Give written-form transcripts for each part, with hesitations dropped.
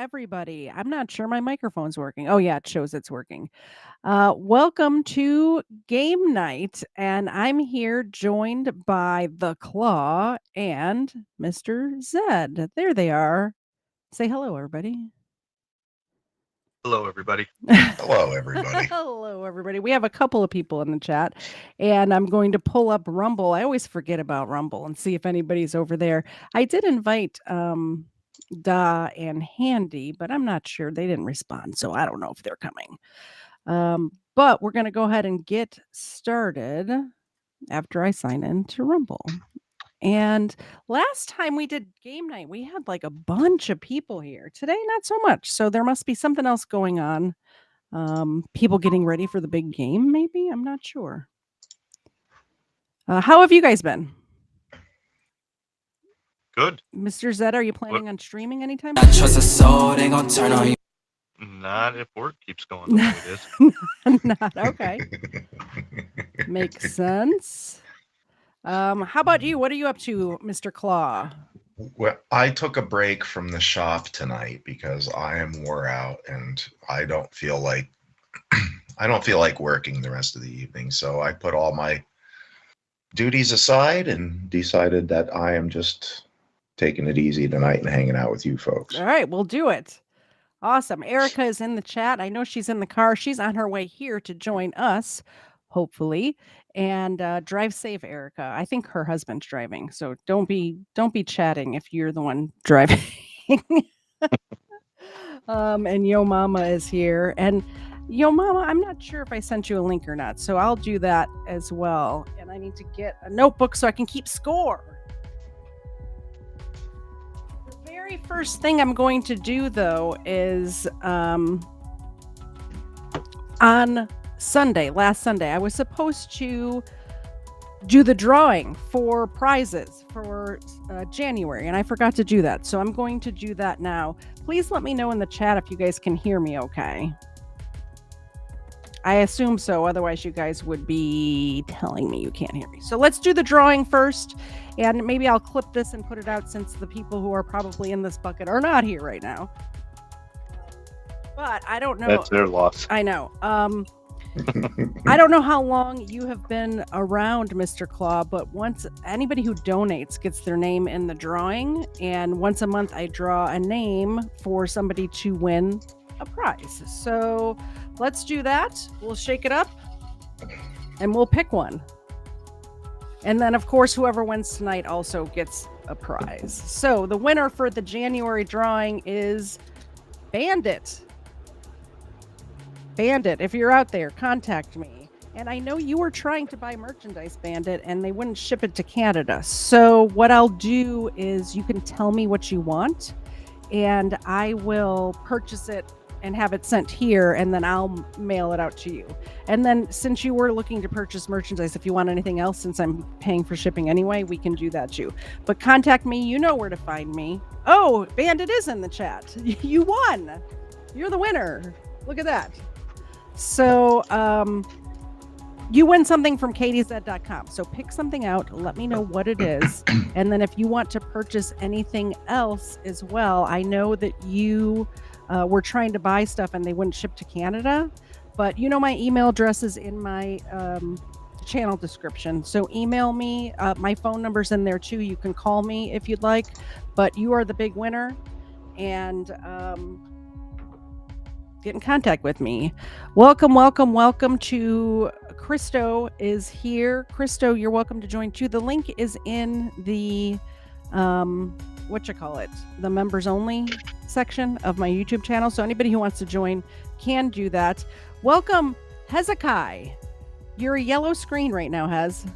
everybody. I'm not sure my microphone's working. Oh, yeah, it shows it's working. Welcome to game night, and I'm here joined by the Claw and Mr. Zed. There they are. Say hello, everybody. Hello, everybody. Hello, everybody. Hello, everybody. We have a couple of people in the chat, and I'm going to pull up Rumble. I always forget about Rumble and see if anybody's over there. I did invite Da and Handy, but I'm not sure. They didn't respond, so I don't know if they're coming. But we're going to go ahead and get started after I sign into Rumble. And last time we did game night, we had like a bunch of people here. Today, not so much. So there must be something else going on. People getting ready for the big game, maybe? I'm not sure. How have you guys been? Good. Mr. Zed, are you planning on streaming anytime? I trust a soul, they gon' turn on you. Not if work keeps going the way it is. Not okay. Makes sense. How about you? What are you up to, Mr. Claw? Well, I took a break from the shop tonight because I am wore out and I don't feel like working the rest of the evening. So I put all my duties aside and decided that I am just taking it easy tonight and hanging out with you folks. All right, we'll do it. Awesome. Erica is in the chat. I know she's in the car. She's on her way here to join us, hopefully. And drive safe, Erica. I think her husband's driving, so don't be chatting if you're the one driving. And Yo Mama is here. And Yo Mama, I'm not sure if I sent you a link or not, so I'll do that as well. And I need to get a notebook so I can keep score. The very first thing I'm going to do, though, is on last Sunday, I was supposed to do the drawing for prizes for January, and I forgot to do that. So I'm going to do that now. Please let me know in the chat if you guys can hear me okay. I assume so. Otherwise, you guys would be telling me you can't hear me. So let's do the drawing first, and maybe I'll clip this and put it out since the people who are probably in this bucket are not here right now. But I don't know. That's their loss. I know. I don't know how long you have been around, Mr. Claw, but once anybody who donates gets their name in the drawing, and once a month I draw a name for somebody to win a prize. So let's do that. We'll shake it up and we'll pick one. And then, of course, whoever wins tonight also gets a prize. So the winner for the January drawing is Bandit. Bandit, if you're out there, contact me. And I know you were trying to buy merchandise, Bandit, and they wouldn't ship it to Canada. So what I'll do is you can tell me what you want, and I will purchase it and have it sent here, and then I'll mail it out to you. And then since you were looking to purchase merchandise, if you want anything else, since I'm paying for shipping anyway, we can do that too. But contact me. You know where to find me. Oh, Bandit is in the chat. You won. You're the winner. Look at that. So you win something from katieszed.com. So pick something out, let me know what it is. And then if you want to purchase anything else as well, I know that you were trying to buy stuff and they wouldn't ship to Canada. But you know my email address is in my channel description. So email me. My phone number's in there too. You can call me if you'd like. But you are the big winner. And get in contact with me. Welcome to Christo is here. Christo, you're welcome to join too. The link is in the the members only section of my YouTube channel. So anybody who wants to join can do that. Welcome, Hezekiah. You're a yellow screen right now, Hez.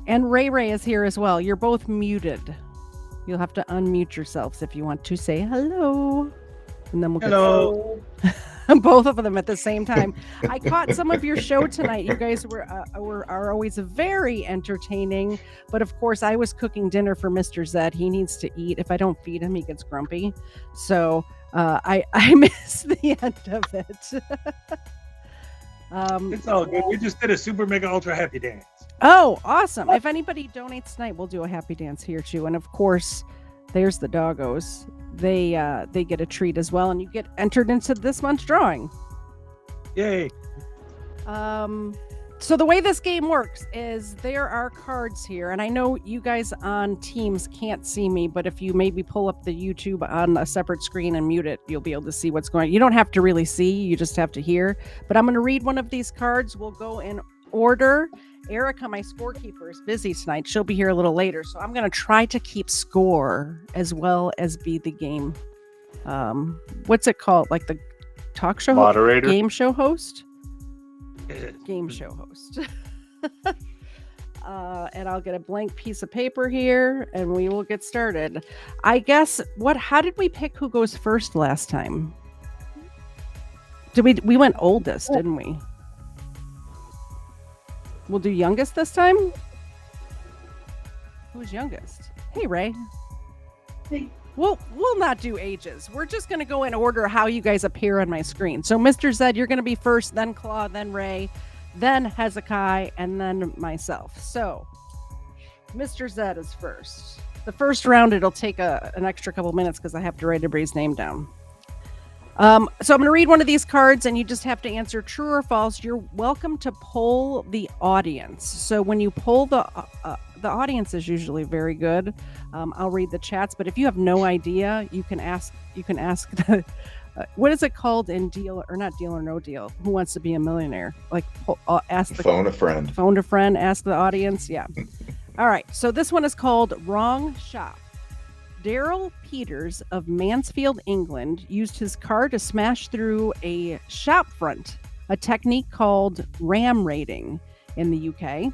And Ray is here as well. You're both muted. You'll have to unmute yourselves if you want to say hello. And then we'll Hello. both of them at the same time. I caught some of your show tonight. You guys are always very entertaining. But of course, I was cooking dinner for Mr. Zed. He needs to eat. If I don't feed him, he gets grumpy. So I missed the end of it. It's all good. We just did a super mega ultra happy dance. Oh, awesome. If anybody donates tonight, we'll do a happy dance here too. And of course, there's the doggos. they get a treat as well, and you get entered into this month's drawing. Yay. So the way this game works is there are cards here, and I know you guys on Teams can't see me, but if you maybe pull up the YouTube on a separate screen and mute it, you'll be able to see what's going on. You don't have to really see, you just have to hear. But I'm going to read one of these cards. We'll go in order. Erica, my scorekeeper, is busy tonight. She'll be here a little later, so I'm going to try to keep score as well as be the game. What's it called? Like the talk show? Moderator? Game show host? Game show host. And I'll get a blank piece of paper here and we will get started. I guess how did we pick who goes first last time? We went oldest, didn't we? We'll do youngest this time. Who's youngest? Hey, Ray. Hey. We'll not do ages. We're just going to go in order how you guys appear on my screen. So Mr. Zed, you're going to be first, then Claw, then Ray, then Hezekiah, and then myself. So Mr. Zed is first. The first round, it'll take an extra couple minutes because I have to write everybody's name down. So I'm going to read one of these cards and you just have to answer true or false. You're welcome to poll the audience. So when you poll the audience is usually very good. I'll read the chats, but if you have no idea, you can ask the what is it called in Deal or Not Deal or No Deal? Who Wants to Be a Millionaire? Like ask the Phone a friend. Phone a friend. Ask the audience. Yeah. All right. So this one is called Wrong Shop. Daryl Peters of Mansfield, England, used his car to smash through a shop front, a technique called ram raiding in the UK,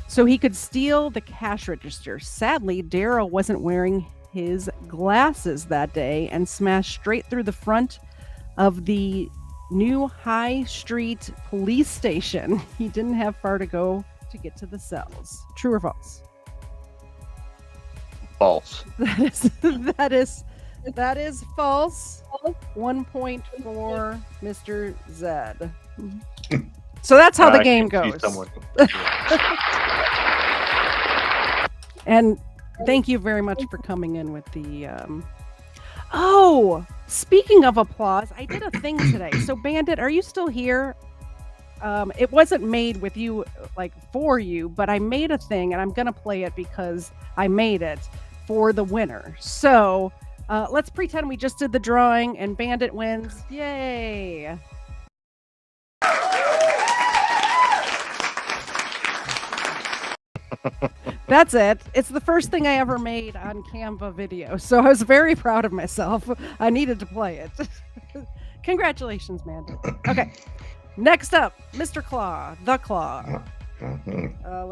so he could steal the cash register. Sadly, Daryl wasn't wearing his glasses that day and smashed straight through the front of the New High Street police station. He didn't have far to go to get to the cells. True or false? False. That is false. 1 point for Mr. Zed. So that's how the game goes. And thank you very much for coming in with the Oh, speaking of applause, I did a thing today. So Bandit, are you still here? It wasn't made with you, like for you, but I made a thing and I'm gonna play it because I made it for the winner. So let's pretend we just did the drawing and Bandit wins. Yay! That's it. It's the first thing I ever made on Canva video, so I was very proud of myself. I needed to play it. Congratulations, Bandit. Okay, next up, Mr. Claw, the Claw. Let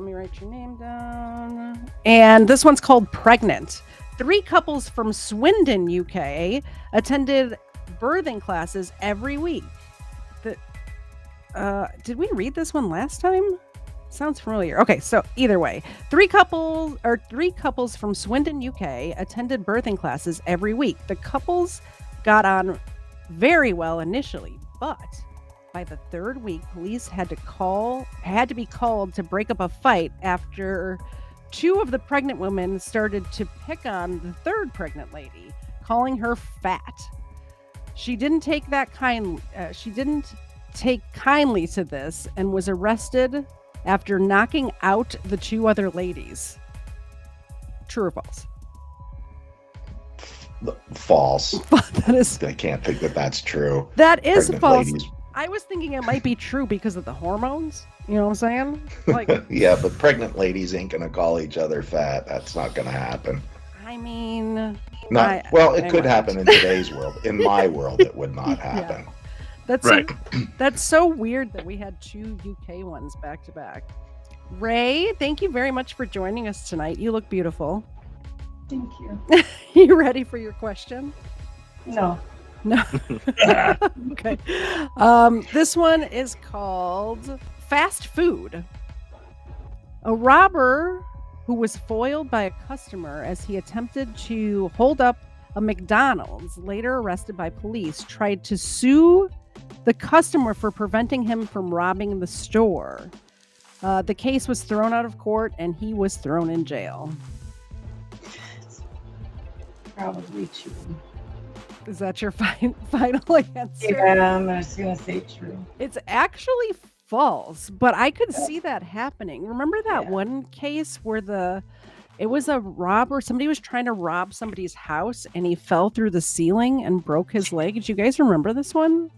me write your name down. And this one's called Pregnant. 3 couples from Swindon, UK, attended birthing classes every week. Did we read this one last time? Sounds familiar. Okay, so either way, 3 couples from Swindon, UK, attended birthing classes every week. The couples got on very well initially, but by the 3rd week, police had to be called to break up a fight after 2 of the pregnant women started to pick on the 3rd pregnant lady, calling her fat. She didn't take kindly to this and was arrested after knocking out the 2 other ladies. True or false? False. That is. I can't think that that's true. That is Pregnant false. ladies. I was thinking it might be true because of the hormones. You know what I'm saying? Like, Yeah, but pregnant ladies ain't gonna call each other fat. That's not gonna happen. I mean, It could happen in today's world. In my world, it would not happen. Yeah. That's Right. That's so weird that we had 2 UK ones back to back. Ray, thank you very much for joining us tonight. You look beautiful. Thank you. You ready for your question? No. No. Okay. This one is called Fast Food. A robber who was foiled by a customer as he attempted to hold up a McDonald's, later arrested by police, tried to sue the customer for preventing him from robbing the store. The case was thrown out of court and he was thrown in jail. Probably true. Is that your final answer? Yeah, I'm just gonna say true. It's actually false, but I could see that happening. Remember that Yeah. one case where it was a robber, somebody was trying to rob somebody's house and he fell through the ceiling and broke his leg. Do you guys remember this one?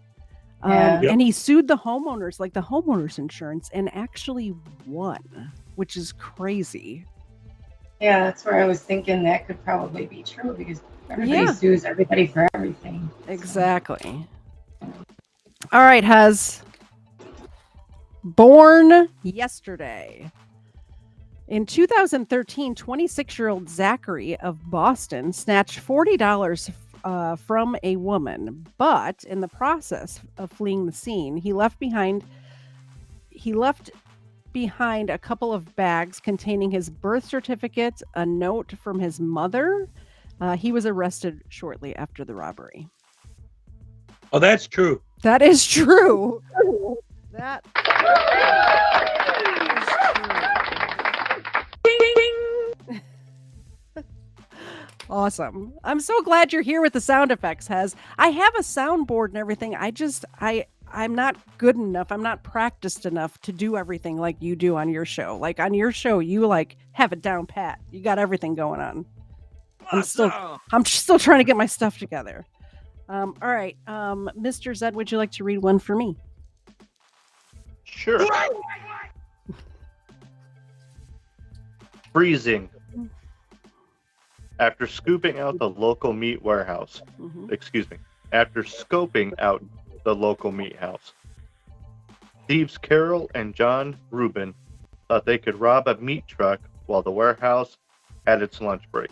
Yeah. Yep. And he sued the homeowners, like the homeowners insurance, and actually won, which is crazy. Yeah, that's where I was thinking that could probably be true because everybody Yeah. sues everybody for everything. Exactly. All right, Huz. Born yesterday. In 2013, 26-year-old Zachary of Boston snatched $40 from a woman, but in the process of fleeing the scene, he left behind a couple of bags containing his birth certificate, a note from his mother. He was arrested shortly after the robbery. Oh, that's true. That is true. That is true. Awesome. I'm so glad you're here with the sound effects, Hez. I have a soundboard and everything. I'm not good enough. I'm not practiced enough to do everything like you do on your show. Like on your show, you like have it down pat. You got everything going on. I'm still trying to get my stuff together. All right. Mr. Zed, would you like to read one for me? Sure. Freezing. After scooping out the local meat warehouse, after scoping out the local meat house, thieves Carol and John Rubin thought they could rob a meat truck while the warehouse had its lunch break.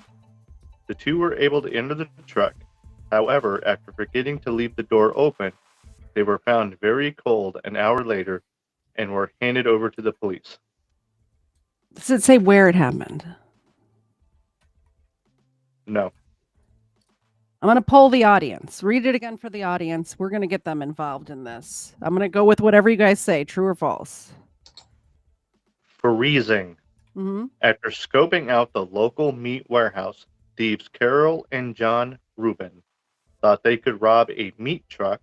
The two were able to enter the truck. However, after forgetting to leave the door open, they were found very cold an hour later and were handed over to the police. Does it say where it happened? No. I'm going to poll the audience. Read it again for the audience. We're going to get them involved in this. I'm going to go with whatever you guys say, true or false. Freezing. After scoping out the local meat warehouse, thieves Carol and John Rubin thought they could rob a meat truck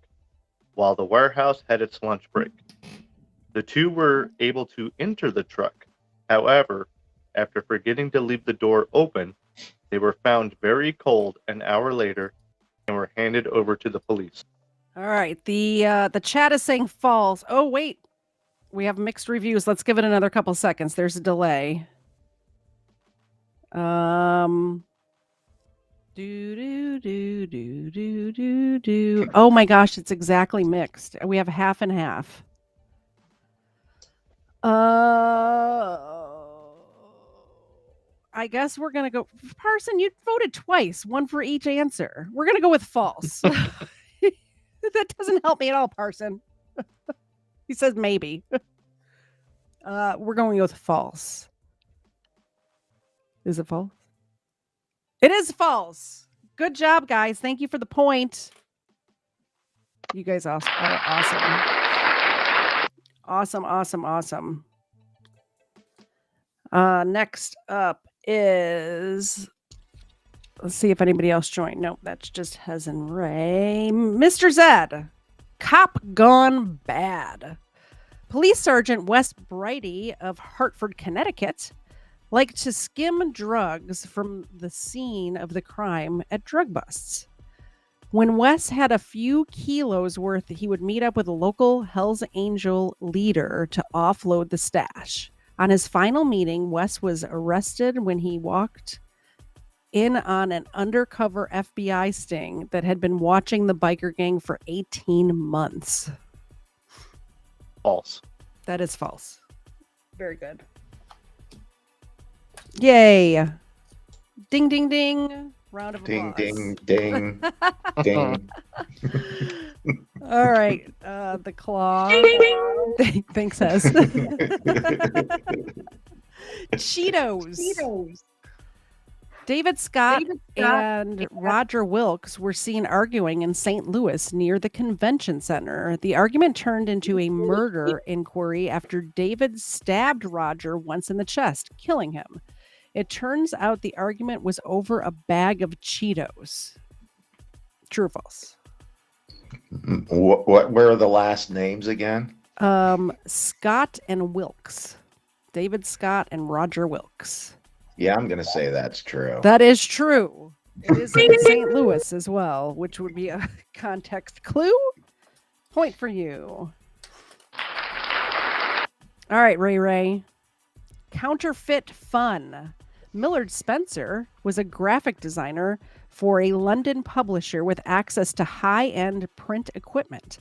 while the warehouse had its lunch break. The two were able to enter the truck. However, after forgetting to leave the door open, they were found very cold an hour later and were handed over to the police. All right. The chat is saying false. Oh, wait. We have mixed reviews. Let's give it another couple seconds. There's a delay. Oh my gosh, it's exactly mixed. We have half and half. I guess we're gonna go. Parson, you voted twice, one for each answer. We're gonna go with false. That doesn't help me at all, Parson. He says maybe. We're going with false. Is it false? It is false. Good job, guys. Thank you for the point. You guys are awesome. Awesome. Next up is, let's see if anybody else joined. Nope, that's just Hez and Ray. Mr. Zed, cop gone bad. Police Sergeant Wes Brighty of Hartford, Connecticut, liked to skim drugs from the scene of the crime at drug busts. When Wes had a few kilos worth, he would meet up with a local Hells Angel leader to offload the stash. On his final meeting, Wes was arrested when he walked in on an undercover FBI sting that had been watching the biker gang for 18 months. False. That is false. Very good. Yay. Ding, ding, ding. Round of applause. Ding, ding, ding. All right. The claw. Thanks, Hez. Cheetos. David Scott and Roger Wilkes were seen arguing in St. Louis near the convention center. The argument turned into a murder inquiry after David stabbed Roger once in the chest, killing him. It turns out the argument was over a bag of Cheetos. True or false? Where are the last names again? Scott and Wilkes. David Scott and Roger Wilkes. Yeah, I'm going to say that's true. That is true. It is in St. Louis as well, which would be a context clue. Point for you. All right, Ray. Counterfeit fun. Millard Spencer was a graphic designer for a London publisher with access to high-end print equipment.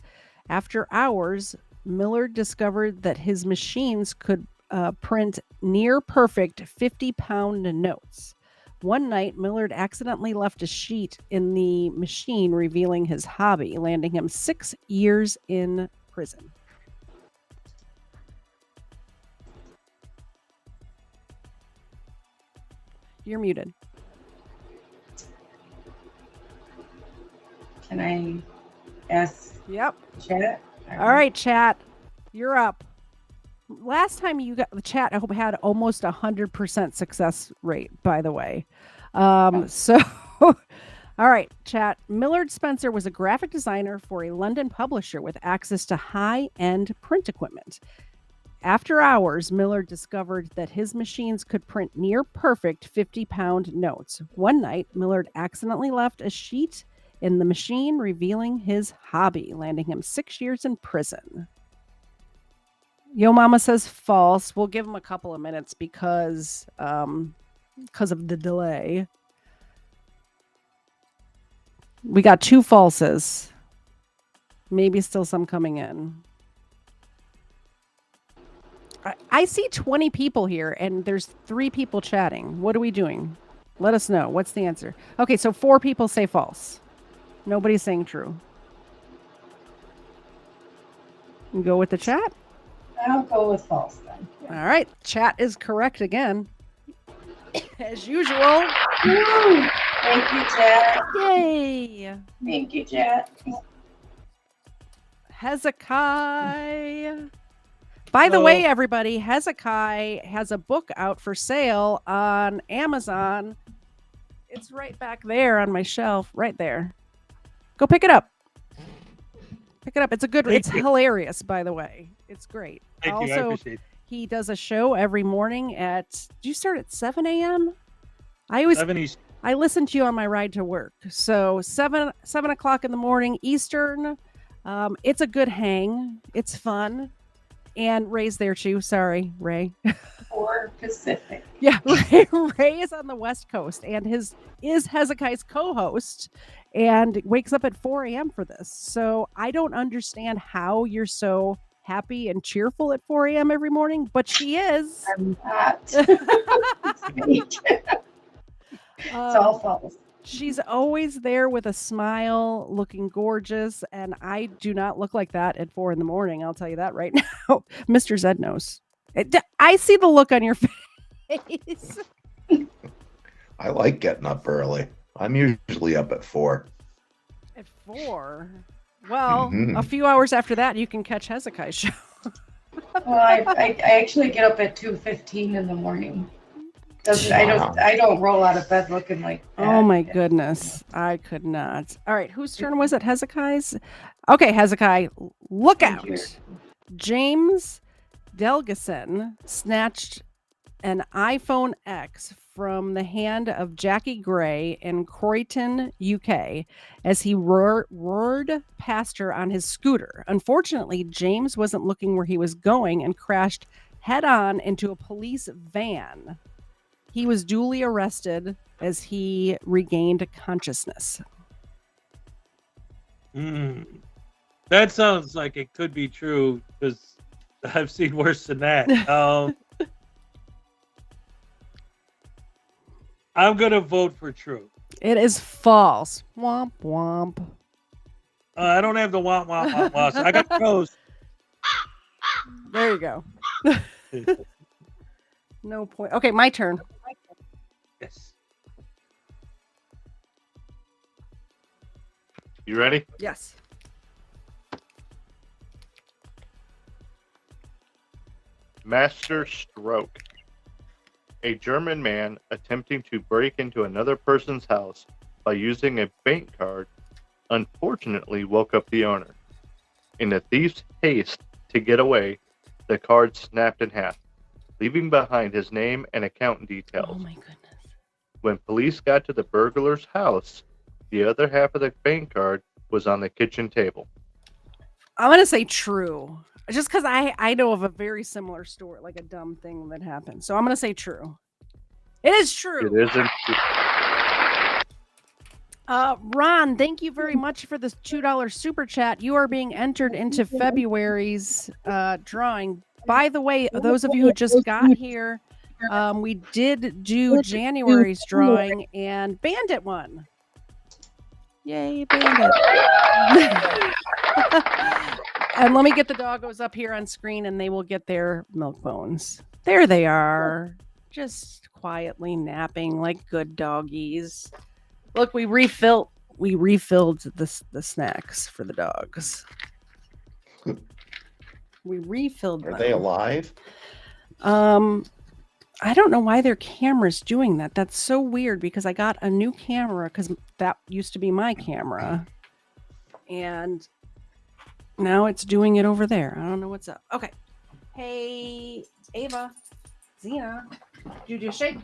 After hours, Millard discovered that his machines could print near-perfect 50-pound notes. One night, Millard accidentally left a sheet in the machine revealing his hobby, landing him 6 years in prison. You're muted. Can I ask Yep. chat? All right, chat. You're up. Last time you got the chat had almost 100% success rate, by the way. So, all right, chat. Millard Spencer was a graphic designer for a London publisher with access to high-end print equipment. After hours, Millard discovered that his machines could print near-perfect 50-pound notes. One night, Millard accidentally left a sheet in the machine revealing his hobby, landing him 6 years in prison. Yo Mama says false. We'll give him a couple of minutes because of the delay. We got 2 falses. Maybe still some coming in. I see 20 people here and there's 3 people chatting. What are we doing? Let us know. What's the answer? Okay, so 4 people say false. Nobody's saying true. You go with the chat? I'll go with false then. All right. Chat is correct again. As usual. Woo! Thank you, chat. Yay. Thank you, chat. Hezekiah. By the way, everybody, Hezekiah has a book out for sale on Amazon. It's right back there on my shelf, right there. Go pick it up. Pick it up. It's a good. It's hilarious, by the way. It's great. Thank you. I appreciate it. He does a show every morning at. Do you start at 7 a.m.? I listen to you on my ride to work. So 7 o'clock in the morning Eastern. It's a good hang. It's fun. And Ray's there too. Sorry, Ray. Or Pacific. Yeah, Ray is on the West Coast and is Hezekiah's co-host and wakes up at 4 a.m. for this. So I don't understand how you're so happy and cheerful at 4 a.m. every morning, but she is. I'm not. It's all false. She's always there with a smile, looking gorgeous, and I do not look like that at 4 a.m. I'll tell you that right now. Mr. Zed knows. I see the look on your face. I like getting up early. I'm usually up at 4. At 4? Well, a few hours after that, you can catch Hezekiah's show. Well, I actually get up at 2:15 in the morning. I don't roll out of bed looking like that. Oh my goodness. I could not. All right. Whose turn was it? Hezekiah's? Okay, Hezekiah, look out. James Delgeson snatched an iPhone X from the hand of Jackie Gray in Croydon, UK, as he roared past her on his scooter. Unfortunately, James wasn't looking where he was going and crashed head-on into a police van. He was duly arrested as he regained consciousness. That sounds like it could be true because I've seen worse than that. I'm going to vote for true. It is false. Womp womp. I don't have the womp womp womp womp. So I got those. There you go. No point. Okay, my turn. Yes. You ready? Yes. Master stroke. A German man attempting to break into another person's house by using a bank card unfortunately woke up the owner. In the thief's haste to get away, the card snapped in half, leaving behind his name and account details. Oh my goodness. When police got to the burglar's house, the other half of the bank card was on the kitchen table. I'm going to say true. Just because I know of a very similar story, like a dumb thing that happened. So I'm going to say true. It is true. It isn't true. Ron, thank you very much for this $2 super chat. You are being entered into February's drawing. By the way, those of you who just got here, we did do January's drawing and Bandit won. Yay, Bandit. And let me get the doggos up here on screen and they will get their milk bones. There they are. Just quietly napping like good doggies. Look, we refilled the snacks for the dogs. We refilled them. Are they alive? I don't know why their camera's doing that. That's so weird because I got a new camera because that used to be my camera. And now it's doing it over there. I don't know what's up. Okay. Hey, Ava, Zena, do a shake.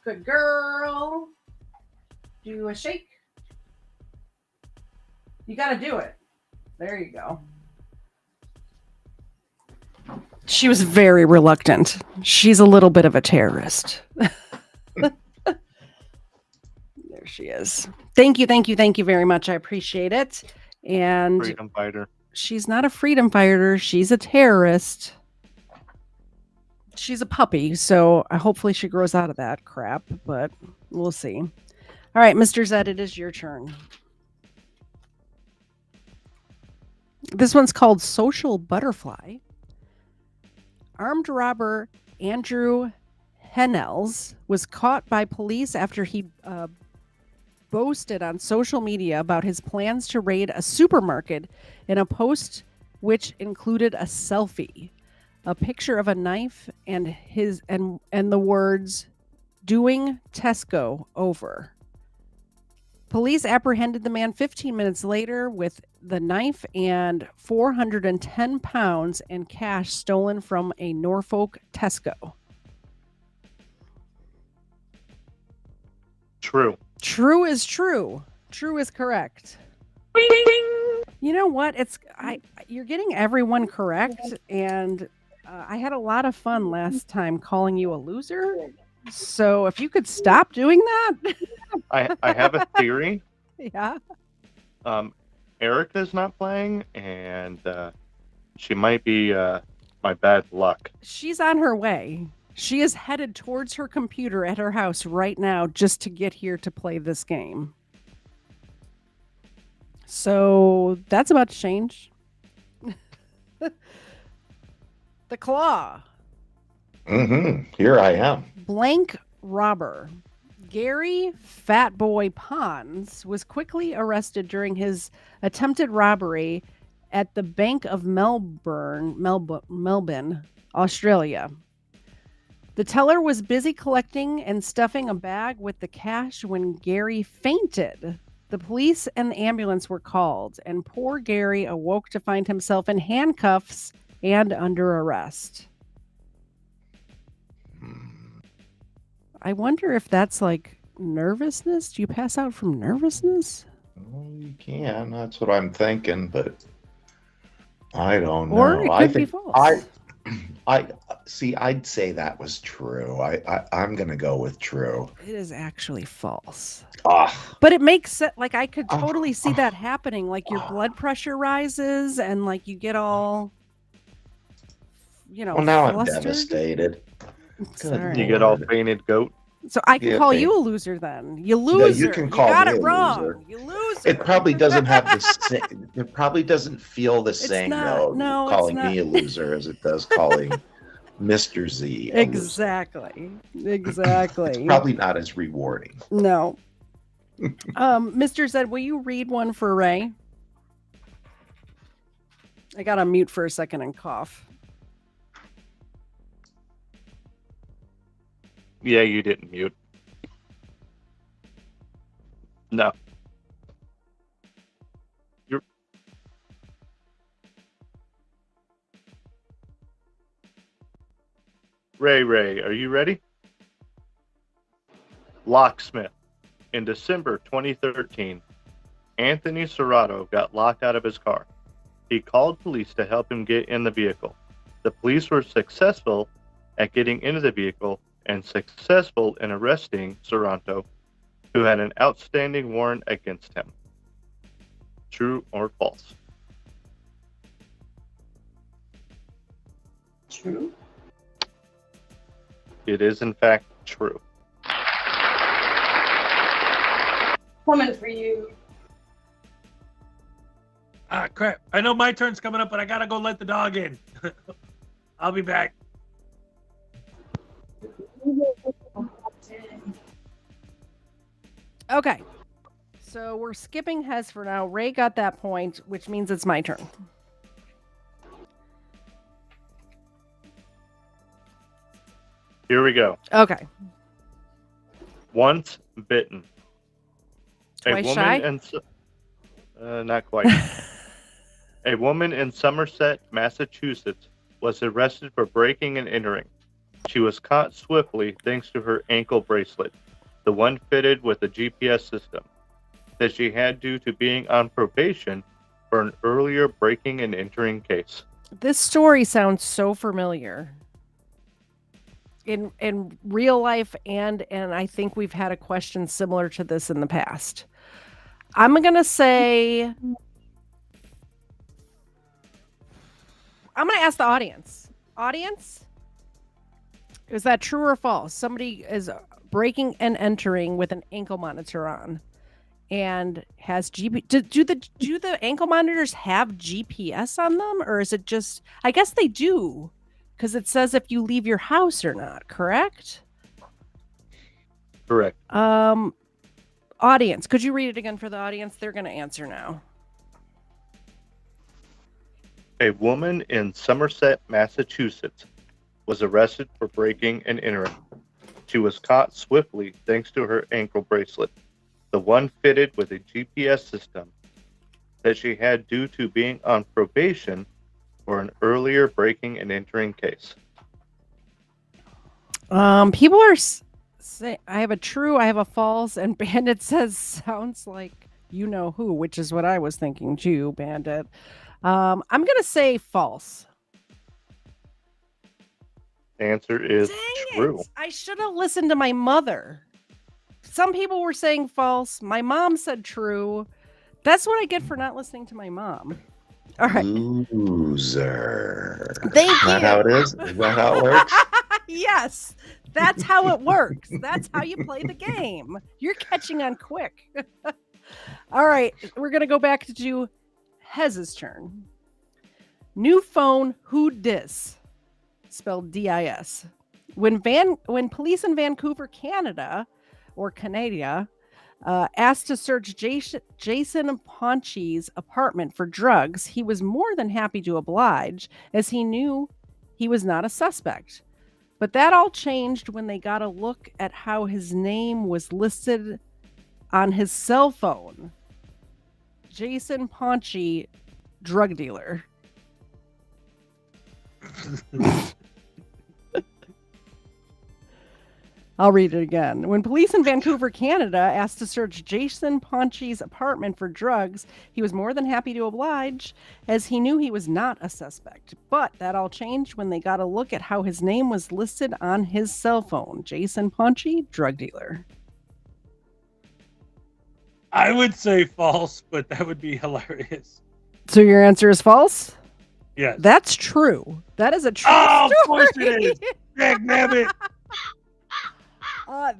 Good girl. Do a shake. You got to do it. There you go. She was very reluctant. She's a little bit of a terrorist. There she is. Thank you very much. I appreciate it. And Freedom fighter. She's not a freedom fighter. She's a terrorist. She's a puppy, so hopefully she grows out of that crap, but we'll see. All right, Mr. Zed, it is your turn. This one's called Social Butterfly. Armed robber Andrew Hennels was caught by police after he boasted on social media about his plans to raid a supermarket in a post which included a selfie, a picture of a knife, and the words "Doing Tesco over." Police apprehended the man 15 minutes later with the knife and 410 pounds in cash stolen from a Norfolk Tesco. True. True is true. True is correct. You know what? You're getting everyone correct, and I had a lot of fun last time calling you a loser. So if you could stop doing that. I have a theory. Yeah. Erica's not playing, and she might be my bad luck. She's on her way. She is headed towards her computer at her house right now just to get here to play this game. So that's about to change. The Claw. Here I am. Blank robber. Gary Fatboy Pons was quickly arrested during his attempted robbery at the Bank of Melbourne, Australia. The teller was busy collecting and stuffing a bag with the cash when Gary fainted. The police and the ambulance were called, and poor Gary awoke to find himself in handcuffs and under arrest. I wonder if that's like nervousness. Do you pass out from nervousness? Well, you can. That's what I'm thinking, but I don't know. Or it could be false. I'd say that was true. I'm gonna go with true. It is actually false. Ah. But it makes sense. Like I could totally see that happening. Like your blood pressure rises and like you get all, Well, now flustered. I'm devastated. Sorry. You get all fainted goat. So I can call you a loser then. You loser. You can call you got me it a wrong. loser. You loser. It probably doesn't have the same. It probably doesn't feel the same not. No, calling it's not. me a loser as it does calling Mr. Z. a loser. Exactly. It's probably not as rewarding. No. Mr. Zed, will you read one for Ray? I got to mute for a second and cough. Yeah, you didn't mute. No. Ray, are you ready? Locksmith. In December 2013, Anthony Serrato got locked out of his car. He called police to help him get in the vehicle. The police were successful at getting into the vehicle and successful in arresting Serrato, who had an outstanding warrant against him. True or false? True. It is, in fact, true. Coming for you. Ah, crap. I know my turn's coming up, but I gotta go let the dog in. I'll be back. Okay. So we're skipping Hez for now. Ray got that point, which means it's my turn. Here we go. Okay. Once bitten. Twice shy? Not quite. A woman in Somerset, Massachusetts, was arrested for breaking and entering. She was caught swiftly thanks to her ankle bracelet, the one fitted with a GPS system, that she had due to being on probation for an earlier breaking and entering case. This story sounds so familiar. In real life, and I think we've had a question similar to this in the past. I'm gonna say, I'm gonna ask the audience. Audience, is that true or false? Somebody is breaking and entering with an ankle monitor on, and has GP. Do the ankle monitors have GPS on them, or is it just? I guess they do, because it says if you leave your house or not. Correct. Correct. Audience, could you read it again for the audience? They're going to answer now. A woman in Somerset, Massachusetts, was arrested for breaking and entering. She was caught swiftly thanks to her ankle bracelet, the one fitted with a GPS system, that she had due to being on probation for an earlier breaking and entering case. People are say I have a true, I have a false, and Bandit says sounds like you know who, which is what I was thinking too, Bandit. I'm gonna say false. Answer is Dang true. it. I should have listened to my mother. Some people were saying false. My mom said true. That's what I get for not listening to my mom. All right. Loser. Thank you. Is that how it is? Is that how it works? Yes, that's how it works. That's how you play the game. You're catching on quick. All right, we're going to go back to Hez's turn. New phone, who dis? Spelled D-I-S. When police in Vancouver, Canada, or Canada, asked to search Jason Ponchi's apartment for drugs, he was more than happy to oblige, as he knew he was not a suspect. But that all changed when they got a look at how his name was listed on his cell phone. Jason Ponchi, drug dealer. I'll read it again. When police in Vancouver, Canada asked to search Jason Ponchi's apartment for drugs, he was more than happy to oblige, as he knew he was not a suspect. But that all changed when they got a look at how his name was listed on his cell phone. Jason Ponchi, drug dealer. I would say false, but that would be hilarious. So your answer is false? Yes. That's true. That is a true Oh, of story. course it is. Heck, damn it.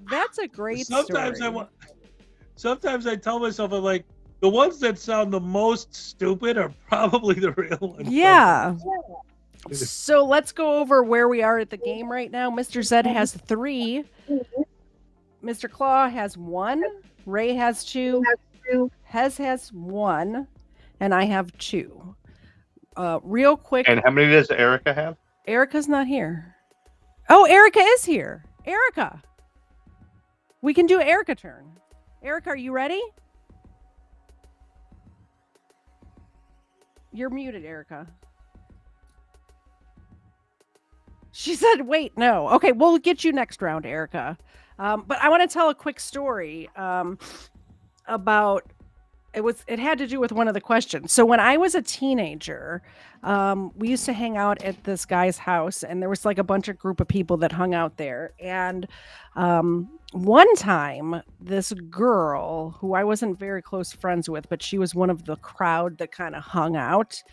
That's a great Sometimes story. Sometimes I tell myself, I'm like, the ones that sound the most stupid are probably the real ones. Yeah. So let's go over where we are at the game right now. Mr. Zed has 3. Mr. Claw has 1. Ray has 2. Hez has 1. And I have 2. Real quick. And how many does Erica have? Erica's not here. Oh, Erica is here. Erica. We can do Erica turn. Erica, are you ready? You're muted, Erica. She said, wait, no. Okay, we'll get you next round, Erica. But I want to tell a quick story about it had to do with one of the questions. So when I was a teenager, we used to hang out at this guy's house, and there was like a bunch of group of people that hung out there. And one time, this girl who I wasn't very close friends with, but she was one of the crowd that kind of hung out.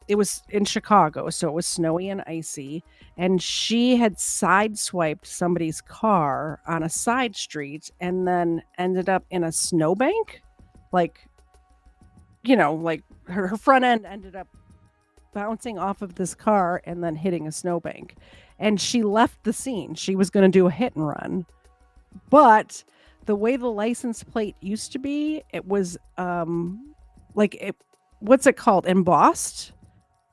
It was in Chicago, so it was snowy and icy, and she had sideswiped somebody's car on a side street and then ended up in a snowbank. Like, like her front end ended up bouncing off of this car and then hitting a snowbank. And she left the scene. She was going to do a hit and run. But the way the license plate used to be, it was what's it called? Embossed?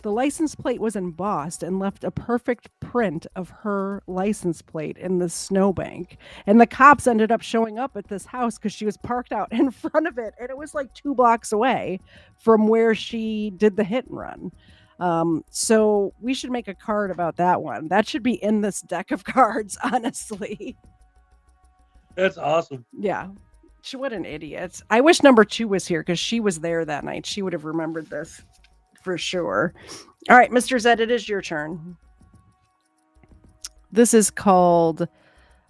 The license plate was embossed and left a perfect print of her license plate in the snowbank. And the cops ended up showing up at this house because she was parked out in front of it. And it was like 2 blocks away from where she did the hit and run. So we should make a card about that one. That should be in this deck of cards, honestly. That's awesome. Yeah. What an idiot. I wish number 2 was here because she was there that night. She would have remembered this. For sure. All right, Mr. Zed, it is your turn. This is called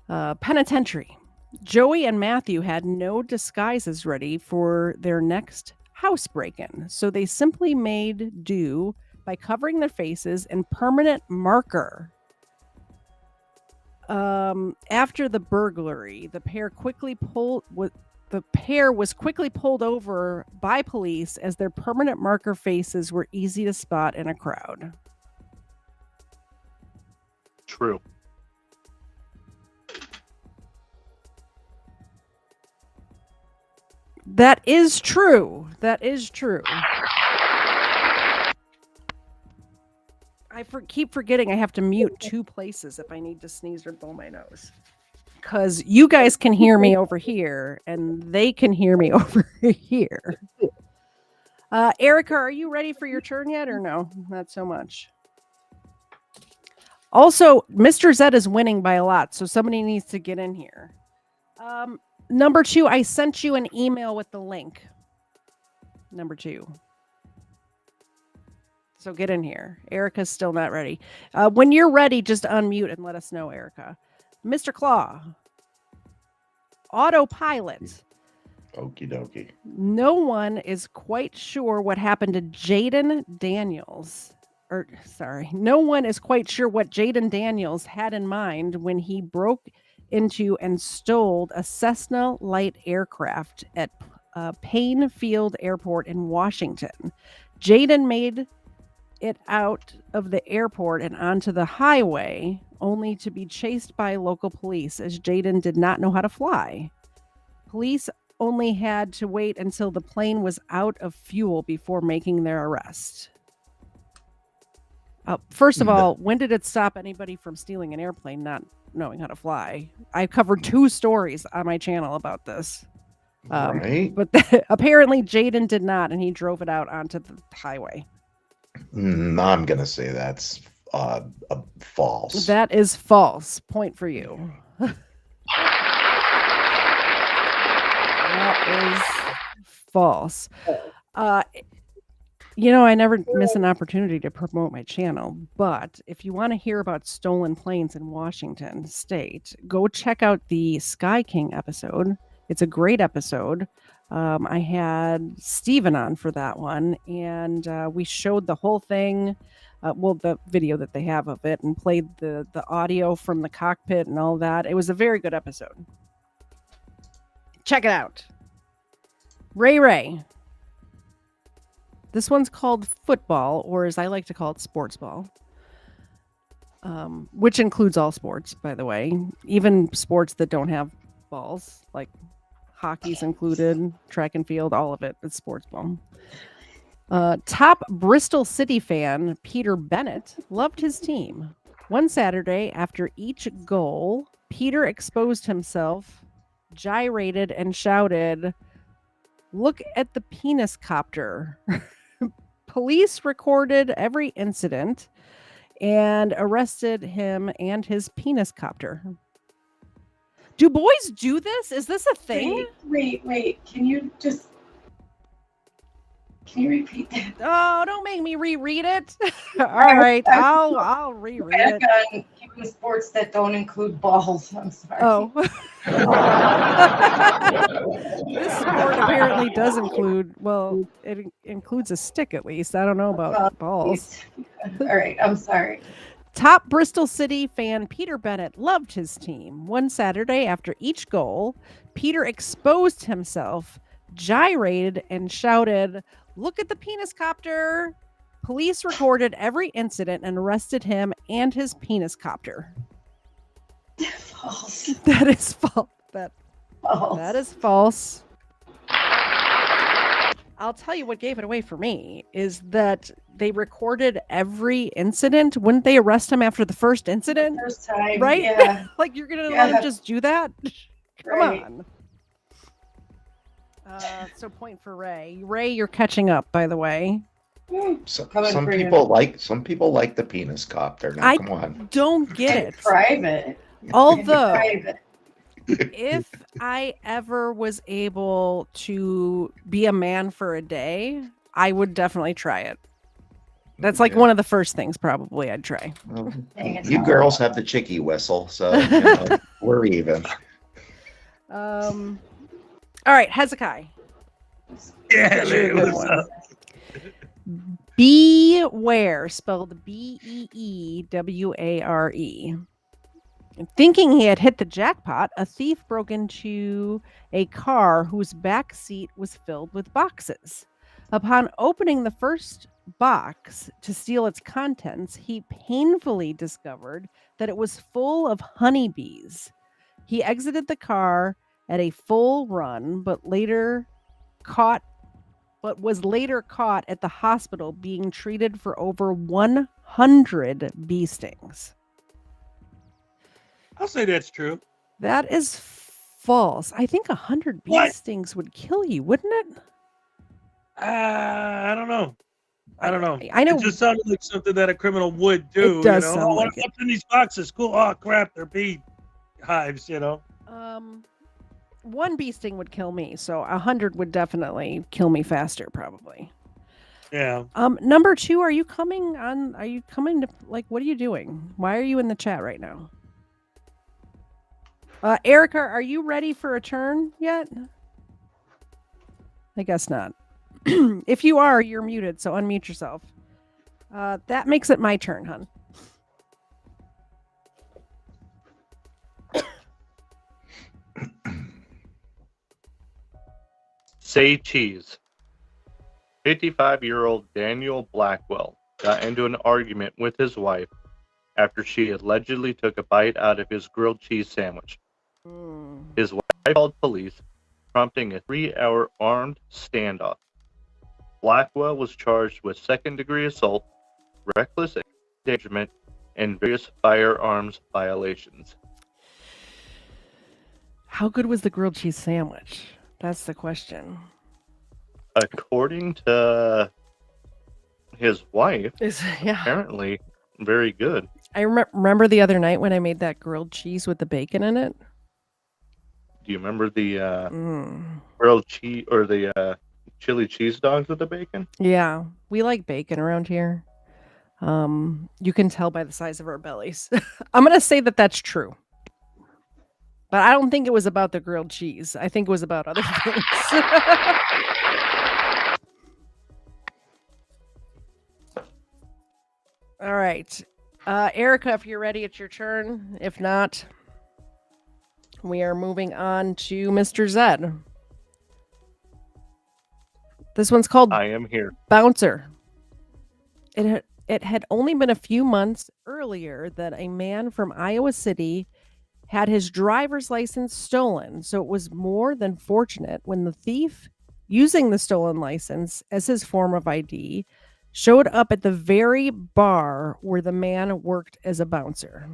Penitentiary. Joey and Matthew had no disguises ready for their next house break-in, so they simply made do by covering their faces in permanent marker. After the burglary, the pair was quickly pulled over by police as their permanent marker faces were easy to spot in a crowd. True. That is true. That is true. I keep forgetting I have to mute 2 places if I need to sneeze or blow my nose. Because you guys can hear me over here and they can hear me over here. Erica, are you ready for your turn yet or no? Not so much. Also, Mr. Zed is winning by a lot, so somebody needs to get in here. Number 2, I sent you an email with the link. Number 2. So get in here. Erica's still not ready. When you're ready, just unmute and let us know, Erica. Mr. Claw. Autopilot. Okie dokie. No one is quite sure what happened to Jaden Daniels. No one is quite sure what Jaden Daniels had in mind when he broke into and stole a Cessna light aircraft at Payne Field Airport in Washington. Jaden made it out of the airport and onto the highway, only to be chased by local police as Jaden did not know how to fly. Police only had to wait until the plane was out of fuel before making their arrest. First of all, when did it stop anybody from stealing an airplane not knowing how to fly? I covered 2 stories on my channel about this. Right. But apparently Jaden did not, and he drove it out onto the highway. I'm going to say that's false. That is false. Point for you. That is false. I never miss an opportunity to promote my channel, but if you want to hear about stolen planes in Washington State, go check out the Sky King episode. It's a great episode. I had Steven on for that one, and we showed the whole thing, the video that they have of it, and played the audio from the cockpit and all that. It was a very good episode. Check it out. Ray. This one's called football, or as I like to call it, sports ball, which includes all sports, by the way, even sports that don't have balls, like hockey's included, track and field, all of it. It's sports ball. Top Bristol City fan Peter Bennett loved his team. One Saturday, after each goal, Peter exposed himself, gyrated, and shouted, "Look at the penis copter." Police recorded every incident, and arrested him and his penis copter. Do boys do this? Is this a thing? Wait. Can you repeat that? Oh, don't make me reread it. All right, I'll reread it. On even sports that don't include balls. I'm sorry. Oh. This sport apparently does include, well, it includes a stick at least. I don't know about balls. All right, I'm sorry. Top Bristol City fan Peter Bennett loved his team. One Saturday after each goal, Peter exposed himself, gyrated, and shouted, "Look at the penis copter!" Police recorded every incident and arrested him and his penis copter. False. That is false. False. That is false. I'll tell you what gave it away for me is that they recorded every incident. Wouldn't they arrest him after the first incident? The first time, right? Yeah. Like you're gonna let him just do that? Come Right. on. So point for Ray. Ray, you're catching up, by the way. Some Coming for you. people like the penis copter. Now, I come on. don't get it. Private. Although, Private. if I ever was able to be a man for a day, I would definitely try it. That's like Yeah. one of the first things probably I'd try. Well, Dang, it's you not girls right. have the chicky whistle, so you know, we're even. All right, Hezekiah. Yeah, You're a man, good what's one. up? Beware, spelled Beeware. Thinking he had hit the jackpot, a thief broke into a car whose back seat was filled with boxes. Upon opening the first box to steal its contents, he painfully discovered that it was full of honeybees. He exited the car at a full run, but was later caught at the hospital being treated for over 100 bee stings. I'll say that's true. That is false. I think 100 bee What? stings would kill you, wouldn't it? I don't know. I don't know. I know. It just sounded like something that a criminal would do. It does you know? sound Oh, like it. what's in these boxes? Cool. Oh crap, they're bee hives. You know. One bee sting would kill me, so 100 would definitely kill me faster, probably. Yeah. Number 2, are you coming on? Are you coming to, like, what are you doing? Why are you in the chat right now? Erica, are you ready for a turn yet? I guess not. If you are, you're muted, so unmute yourself. That makes it my turn, hon. Say cheese. 55-year-old Daniel Blackwell got into an argument with his wife after she allegedly took a bite out of his grilled cheese sandwich. His wife called police, prompting a 3-hour armed standoff. Blackwell was charged with second-degree assault, reckless endangerment, and various firearms violations. How good was the grilled cheese sandwich? That's the question. According to his wife, Yeah. apparently very good. I remember the other night when I made that grilled cheese with the bacon in it. Do you remember the grilled cheese or the chili cheese dogs with the bacon? Yeah, we like bacon around here. You can tell by the size of our bellies. I'm gonna say that that's true, but I don't think it was about the grilled cheese. I think it was about other things. All right, Erica, if you're ready, it's your turn. If not, we are moving on to Mr. Zed. This one's called I am here. Bouncer. It had only been a few months earlier that a man from Iowa City had his driver's license stolen, so it was more than fortunate when the thief, using the stolen license as his form of ID, showed up at the very bar where the man worked as a bouncer.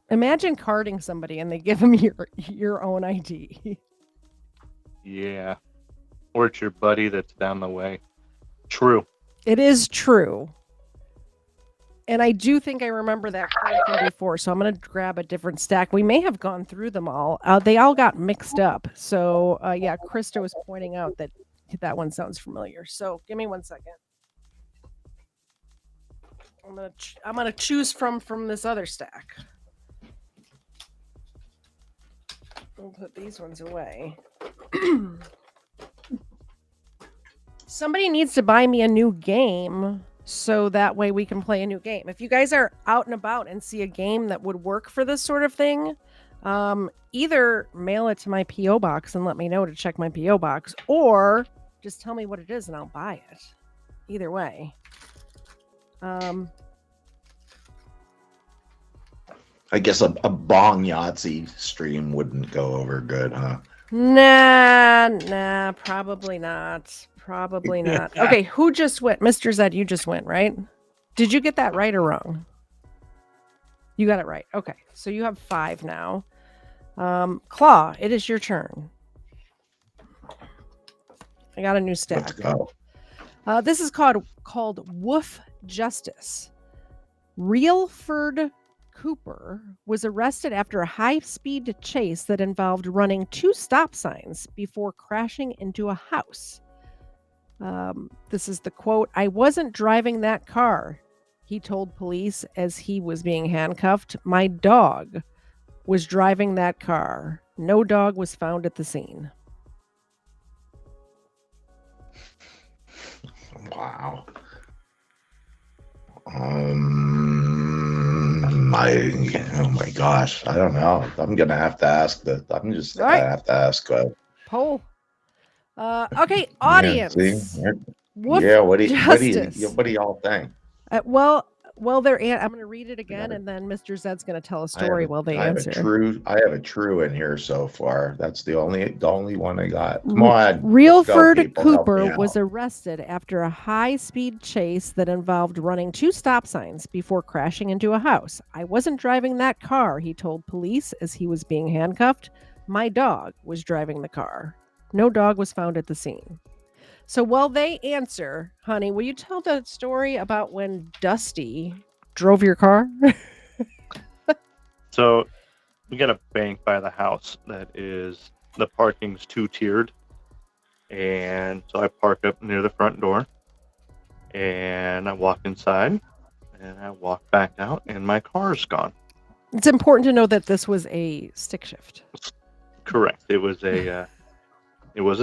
Imagine carding somebody and they give them your own ID. Yeah. Or it's your buddy that's down the way. True. It is true. And I do think I remember that card from before, so I'm going to grab a different stack. We may have gone through them all. They all got mixed up. So, yeah, Krista was pointing out that that one sounds familiar. So give me 1 second. I'm gonna choose from this other stack. We'll put these ones away. Somebody needs to buy me a new game so that way we can play a new game. If you guys are out and about and see a game that would work for this sort of thing, either mail it to my P.O. box and let me know to check my P.O. box, or just tell me what it is and I'll buy it. Either way. I guess a bong Yahtzee stream wouldn't go over good, huh? Nah, probably not. Probably not. Okay, who just went? Mr. Zed, you just went, right? Did you get that right or wrong? You got it right. Okay, so you have 5 now. Claw, it is your turn. I got a new stack. Let's go. This is called Woof Justice. Realford Cooper was arrested after a high-speed chase that involved running 2 stop signs before crashing into a house. This is the quote, "I wasn't driving that car," he told police as he was being handcuffed. "My dog was driving that car. No dog was found at the scene." Wow. Oh my gosh, I don't know. I'm gonna have to ask I have to ask. Poll. Okay, audience. Yeah, see? Woof What do Justice. y'all think? Well, I'm going to read it again, and then Mr. Zed's going to tell a story while they answer. I have a true in here so far. That's the only one I got. Come on. Realford Cooper was arrested after a high-speed chase that involved running 2 stop signs before crashing into a house. "I wasn't driving that car," he told police as he was being handcuffed. "My dog was driving the car. No dog was found at the scene." So while they answer, honey, will you tell the story about when Dusty drove your car? So we got a bank by the house that is, the parking's 2-tiered. And so I park up near the front door and I walk inside and I walk back out and my car's gone. It's important to know that this was a stick shift. Correct. It was a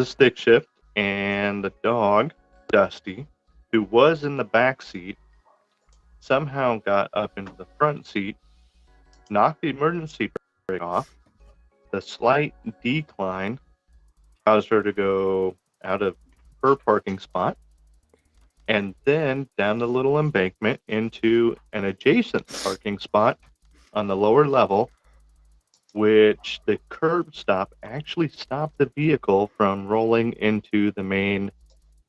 stick shift. And the dog, Dusty, who was in the back seat, somehow got up into the front seat, knocked the emergency brake off. The slight decline caused her to go out of her parking spot and then down the little embankment into an adjacent parking spot on the lower level, which the curb stop actually stopped the vehicle from rolling into the main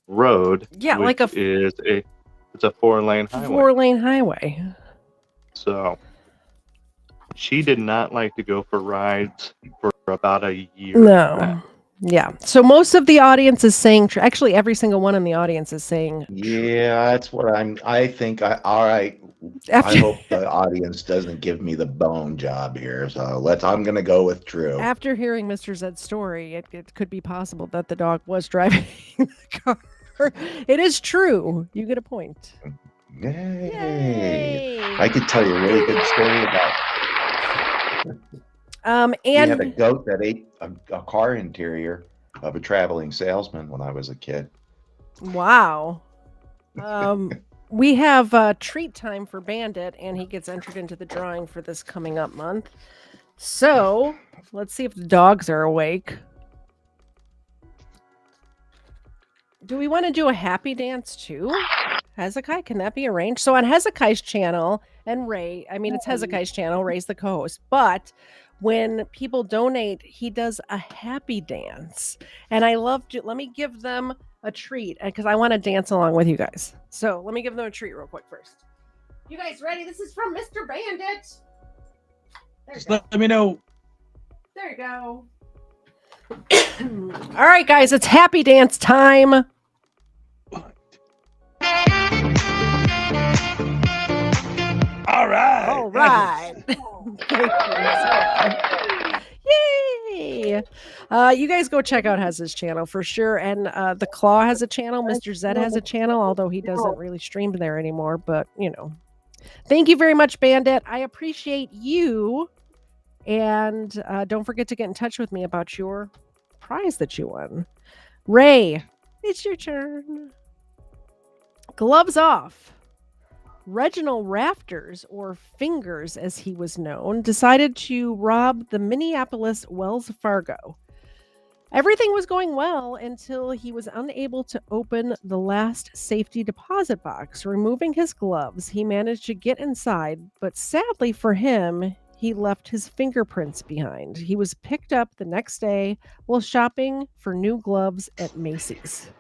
road. Yeah, which it's a 4-lane highway. 4-lane highway. So she did not like to go for rides for about a year. No. Yeah. So most of the audience is saying, actually every single one in the audience is saying. Yeah, that's what I think. All right. I hope the audience doesn't give me the bone job here. So I'm going to go with true. After hearing Mr. Zed's story, it could be possible that the dog was driving the car. It is true. You get a point. Yay. I could tell you a really good story about. And we had a goat that ate a car interior of a traveling salesman when I was a kid. Wow. We have treat time for Bandit, and he gets entered into the drawing for this coming up month. So let's see if the dogs are awake. Do we want to do a happy dance too? Hezekiah, can that be arranged? So on Hezekiah's channel, and Ray, it's Hezekiah's channel, Ray's the co-host, but when people donate, he does a happy dance. And I love to, let me give them a treat because I want to dance along with you guys. So let me give them a treat real quick first. You guys ready? This is from Mr. Bandit. Just let me know. There you go. All right, guys, it's happy dance time. right. All right. Thank you. Yay! You guys go check out Hez's channel for sure. And the Claw has a channel. Mr. Zed has a channel, although he doesn't really stream there anymore. But, you know. Thank you very much, Bandit. I appreciate you. And don't forget to get in touch with me about your prize that you won. Ray, it's your turn. Gloves off. Reginald Rafters, or Fingers as he was known, decided to rob the Minneapolis Wells Fargo. Everything was going well until he was unable to open the last safety deposit box. Removing his gloves, he managed to get inside, but sadly for him, he left his fingerprints behind. He was picked up the next day while shopping for new gloves at Macy's.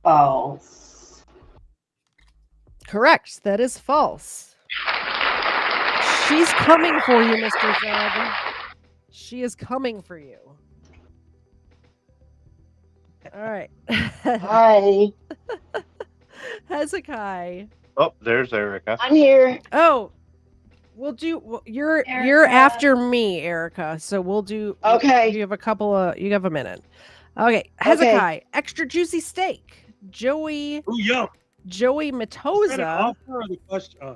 False. Correct. That is false. She's coming for you, Mr. Zed. She is coming for you. All right. Hi, Hezekiah. Oh, there's Erica. I'm here. Oh, we'll do. Well, you're Erica. after me, Erica. So we'll do. Okay. You have a couple of. You have a minute. Okay, Hezekiah. Extra juicy steak. Joey. Ooh, yo. Joey Is that an Matoza. offer or the question? Oh.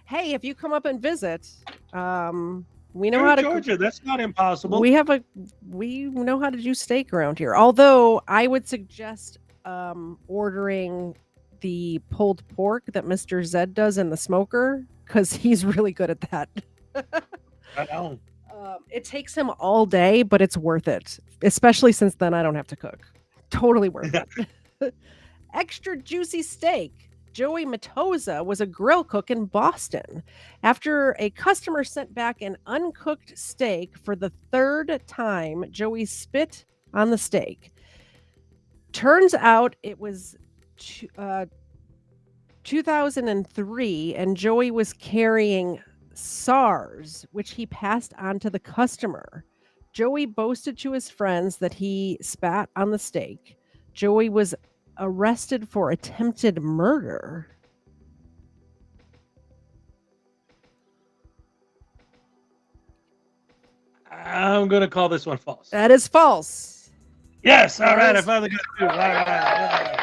Hey, if you come up and visit, we know You're how in to. Georgia. That's not impossible. We know how to do steak around here. Although I would suggest ordering the pulled pork that Mr. Zed does in the smoker because he's really good at that. I know. It takes him all day, but it's worth it, especially since then I don't have to cook. Totally worth it. Extra juicy steak. Joey Matoza was a grill cook in Boston. After a customer sent back an uncooked steak for the third time, Joey spit on the steak. Turns out it was 2003, and Joey was carrying SARS, which he passed on to the customer. Joey boasted to his friends that he spat on the steak. Joey was arrested for attempted murder. I'm going to call this one false. That is false. Yes. All right. I finally got two. All right.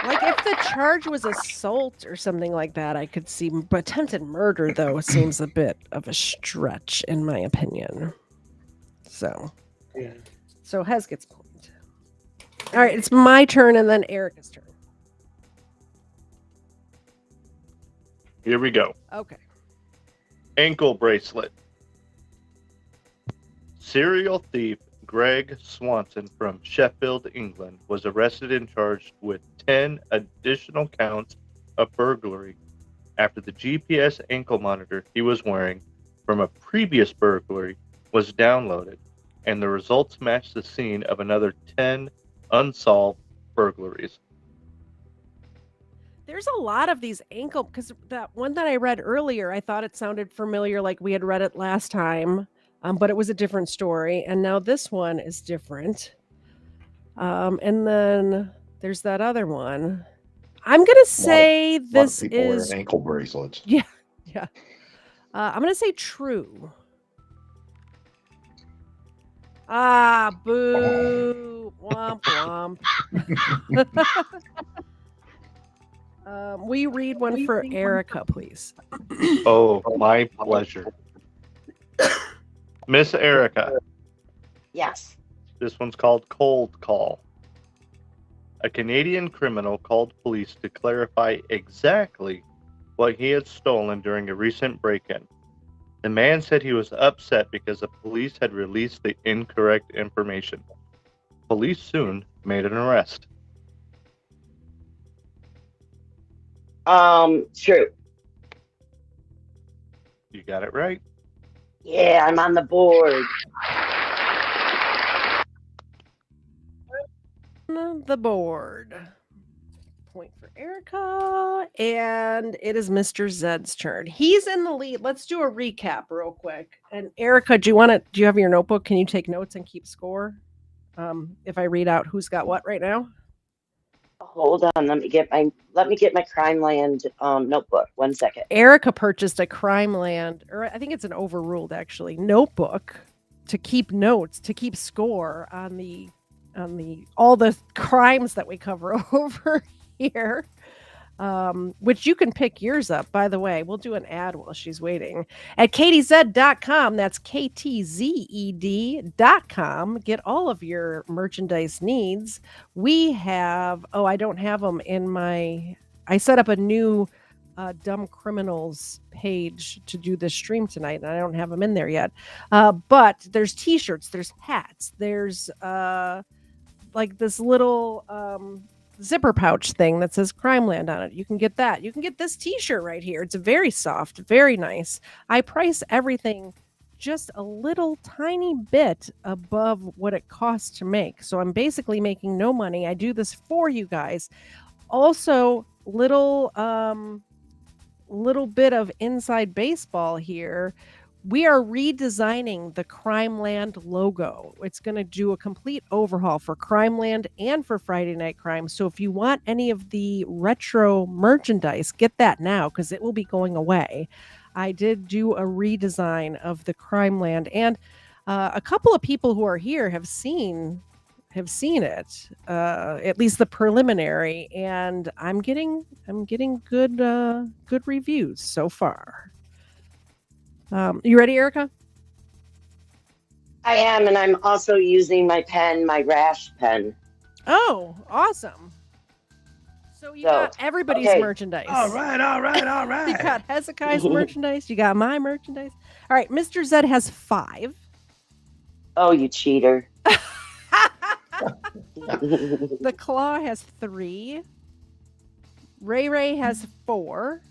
Like if the charge was assault or something like that, I could see. But attempted murder, though, seems a bit of a stretch, in my opinion. So, Yeah. so Hez gets a point. All right, it's my turn and then Erica's turn. Here we go. Okay. Ankle bracelet. Serial thief Greg Swanson from Sheffield, England, was arrested and charged with 10 additional counts of burglary after the GPS ankle monitor he was wearing from a previous burglary was downloaded, and the results matched the scene of another 10 unsolved burglaries. There's a lot of these ankle, because that one that I read earlier, I thought it sounded familiar, like we had read it last time, but it was a different story. And now this one is different. And then there's that other one. I'm gonna say this people is wearing ankle bracelets. Yeah. I'm gonna say true. Ah, boo! Womp womp. Will you read one for Erica, please? Oh, my pleasure. Miss Erica, Yes. this one's called Cold Call. A Canadian criminal called police to clarify exactly what he had stolen during a recent break-in. The man said he was upset because the police had released the incorrect information. Police soon made an arrest. True. You got it right. Yeah, I'm on the board. The board. Point for Erica. And it is Mr. Zed's turn. He's in the lead. Let's do a recap real quick. And Erica, do you have your notebook? Can you take notes and keep score? if I read out who's got what right now. Hold on, let me get my Crime Land notebook. 1 second. Erica purchased a Crime Land, or I think it's an overruled actually, notebook to keep notes, to keep score on the all the crimes that we cover over here. Which you can pick yours up, by the way. We'll do an ad while she's waiting. At ktzed.com, that's KTZED.com. Get all of your merchandise needs. We have, I don't have them in I set up a new Dumb Criminals page to do this stream tonight, and I don't have them in there yet. But there's t-shirts, there's hats, there's like this little zipper pouch thing that says Crimeland on it. You can get that. You can get this t-shirt right here. It's very soft, very nice. I price everything just a little tiny bit above what it costs to make. So I'm basically making no money. I do this for you guys. Also, little bit of inside baseball here. We are redesigning the Crimeland logo. It's going to do a complete overhaul for Crimeland and for Friday Night Crime. So if you want any of the retro merchandise, get that now because it will be going away. I did do a redesign of the Crimeland, and a couple of people who are here have seen it, at least the preliminary, and I'm getting good reviews so far. You ready, Erica? I am, and I'm also using my pen, my Rash pen. Oh, awesome. So you got everybody's merchandise. All right. You got Hezekiah's merchandise. You got my merchandise. All right, Mr. Zed has 5. Oh, you cheater. The Claw has 3. Ray has 4.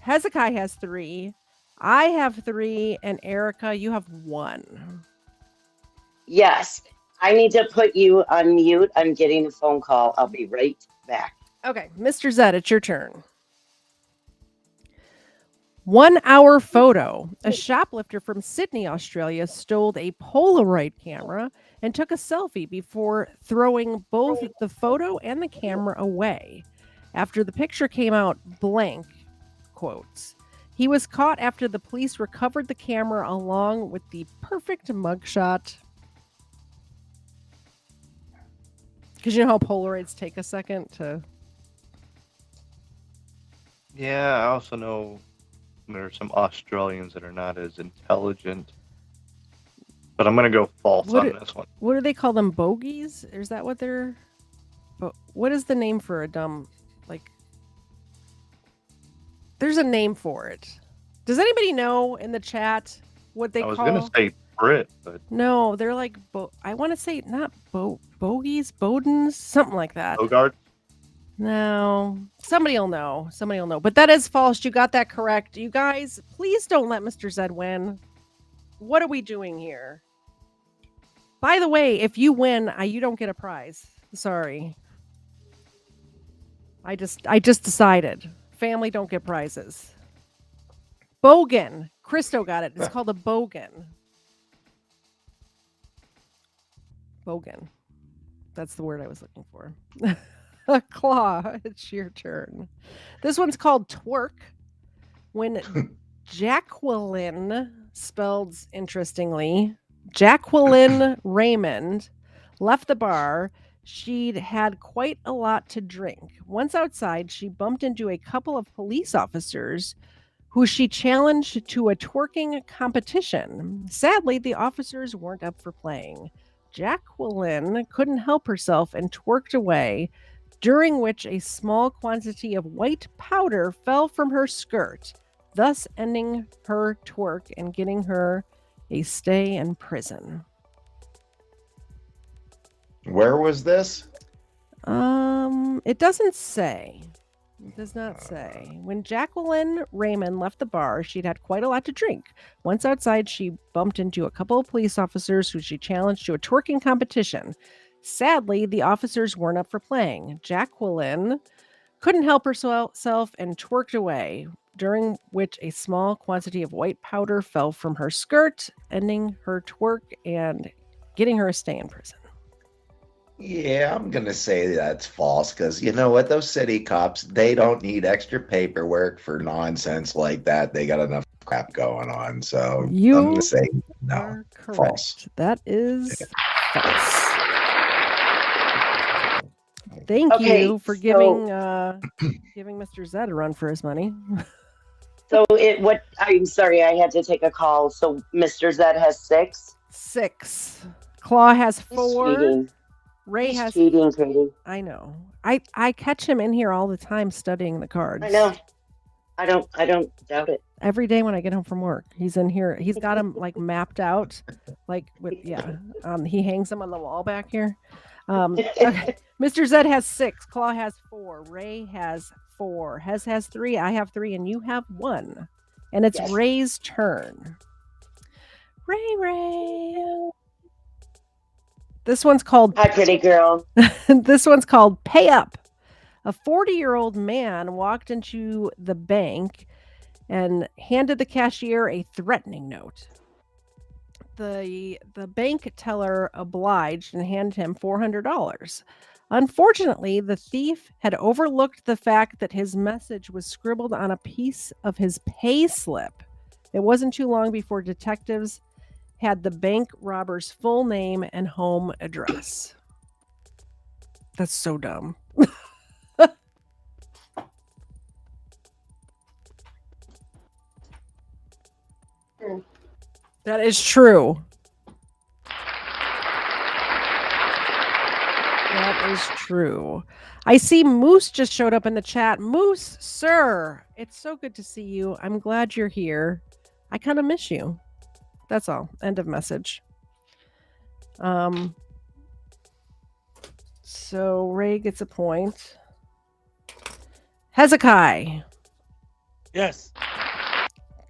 Hezekiah has 3. I have 3, and Erica, you have 1. Yes. I need to put you on mute. I'm getting a phone call. I'll be right back. Okay, Mr. Zed, it's your turn. 1 hour photo. A shoplifter from Sydney, Australia, stole a Polaroid camera and took a selfie before throwing both the photo and the camera away. After the picture came out blank, quotes. He was caught after the police recovered the camera along with the perfect mugshot. Because you know how Polaroids take a second to... Yeah, I also know there are some Australians that are not as intelligent. But I'm going to go false on this one. What do they call them? Bogies? Is that what they're... What is the name for a dumb... Like... There's a name for it. Does anybody know in the chat what they call? I was going to say Brit, but... No, they're like... I want to say not bogies, Bowdens, something like that. Bogart? No. Somebody will know. But that is false. You got that correct. You guys, please don't let Mr. Zed win. What are we doing here? By the way, if you win, you don't get a prize. Sorry. I just decided. Family don't get prizes. Bogan. Christo got it. It's called a bogan. Bogan. That's the word I was looking for. Claw, it's your turn. This one's called twerk. When Jacqueline, spelled interestingly, Jacqueline Raymond, left the bar, she'd had quite a lot to drink. Once outside, she bumped into a couple of police officers who she challenged to a twerking competition. Sadly, the officers weren't up for playing. Jacqueline couldn't help herself and twerked away, during which a small quantity of white powder fell from her skirt, thus ending her twerk and getting her a stay in prison. Where was this? It doesn't say. It does not say. When Jacqueline Raymond left the bar, she'd had quite a lot to drink. Once outside, she bumped into a couple of police officers who she challenged to a twerking competition. Sadly, the officers weren't up for playing. Jacqueline couldn't help herself and twerked away, during which a small quantity of white powder fell from her skirt, ending her twerk and getting her a stay in prison. Yeah, I'm gonna say that's false because you know what? Those city cops, they don't need extra paperwork for nonsense like that. They got enough crap going on. So I'm You gonna say no, are correct. false. That is false. Thank Okay, you for so- giving Mr. Zed a run for his money. So I'm sorry, I had to take a call. So Mr. Zed has 6. 6. Claw has He's 4. cheating. Ray He's has. cheating, Katie. I know. I catch him in here all the time studying the cards. I know. I don't doubt it. Every day when I get home from work, he's in here. He's got them like mapped out, like with he hangs them on the wall back here. Okay. Mr. Zed has 6. Claw has 4. Ray has 4. Hez has 3. I have 3, and you have 1. And it's Yes. Ray's turn. Ray. This one's called. Hi, pretty girl. This one's called Pay Up. A 40-year-old man walked into the bank and handed the cashier a threatening note. The bank teller obliged and handed him $400. Unfortunately, the thief had overlooked the fact that his message was scribbled on a piece of his pay slip. It wasn't too long before detectives had the bank robber's full name and home address. That's so dumb. That is true. That is true. I see Moose just showed up in the chat. Moose, sir, it's so good to see you. I'm glad you're here. I kind of miss you. That's all. End of message. So Ray gets a point. Hezekiah. Yes.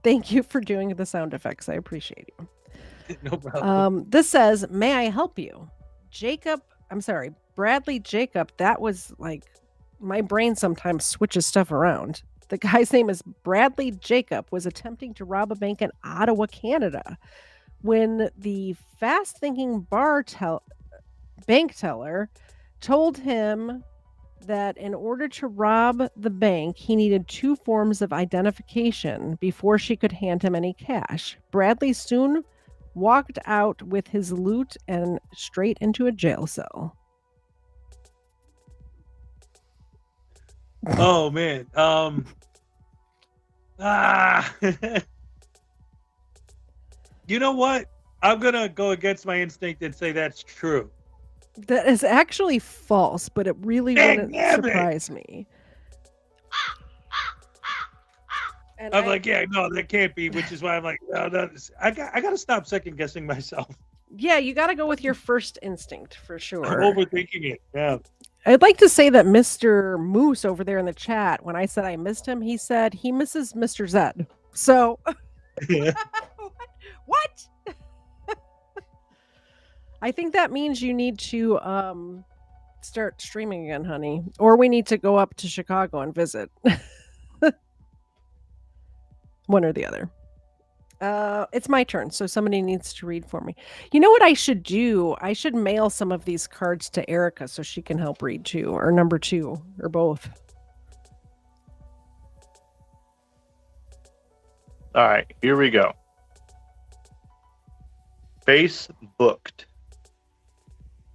Thank you for doing the sound effects. I appreciate you. No problem. This says, may I help you? Bradley Jacob. That was like, my brain sometimes switches stuff around. The guy's name is Bradley Jacob, was attempting to rob a bank in Ottawa, Canada. When the fast-thinking bank teller told him that in order to rob the bank, he needed 2 forms of identification before she could hand him any cash. Bradley soon walked out with his loot and straight into a jail cell. Oh man. You know what? I'm gonna go against my instinct and say that's true. That is actually false, but it really wouldn't surprise me. And I'm like, yeah, no, that can't be. Which is why I'm like, no, I got to stop second guessing myself. Yeah, you got to go with your first instinct for sure. I'm overthinking it. Yeah. I'd like to say that Mr. Moose over there in the chat, when I said I missed him, he said he misses Mr. Zed. So, what? I think that means you need to start streaming again, honey, or we need to go up to Chicago and visit. One or the other. It's my turn, so somebody needs to read for me. You know what I should do? I should mail some of these cards to Erica so she can help read too, or number 2, or both. All right, here we go. Facebooked.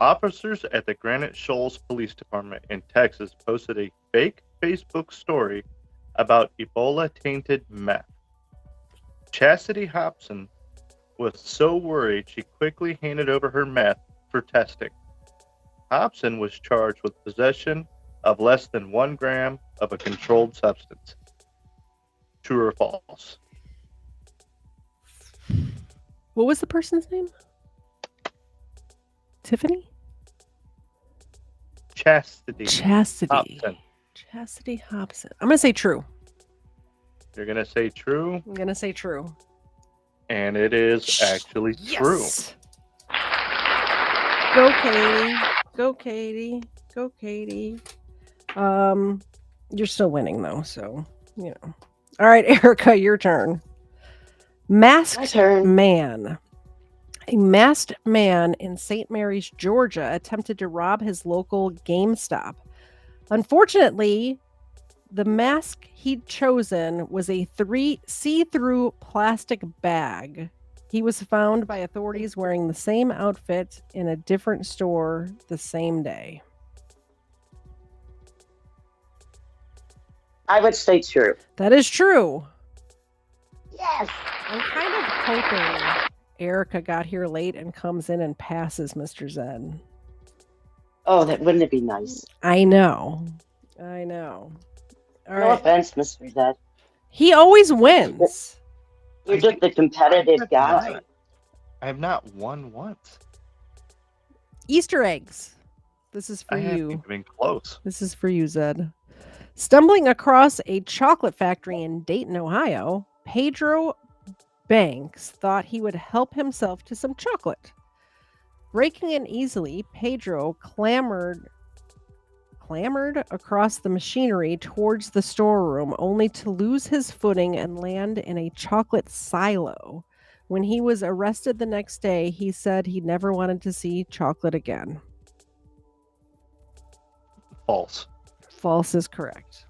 Officers at the Granite Shoals Police Department in Texas posted a fake Facebook story about Ebola-tainted meth. Chastity Hobson was so worried she quickly handed over her meth for testing. Hobson was charged with possession of less than 1 gram of a controlled substance. True or false? What was the person's name? Tiffany? Chastity Hobson. Chastity Hobson. I'm going to say true. You're going to say true? I'm going to say true. And it is actually true. Go, Katie. Go, Katie. Go, Katie. You're still winning, though, so, you know. All right, Erica, your turn. Masked Man. A masked man in St. Mary's, Georgia, attempted to rob his local GameStop. Unfortunately, the mask he'd chosen was a see-through plastic bag. He was found by authorities wearing the same outfit in a different store the same day. I would say true. That is true. Yes. I'm kind of hoping Erica got here late and comes in and passes Mr. Zed. Oh, wouldn't it be nice? I know. All No right. offense, Mr. Zed. He always wins. You're just a competitive guy. I have not won once. Easter eggs. This is for I haven't you. even been close. This is for you, Zed. Stumbling across a chocolate factory in Dayton, Ohio, Pedro Banks thought he would help himself to some chocolate. Breaking in easily, Pedro clambered across the machinery towards the storeroom, only to lose his footing and land in a chocolate silo. When he was arrested the next day, he said he never wanted to see chocolate again. False. False is correct.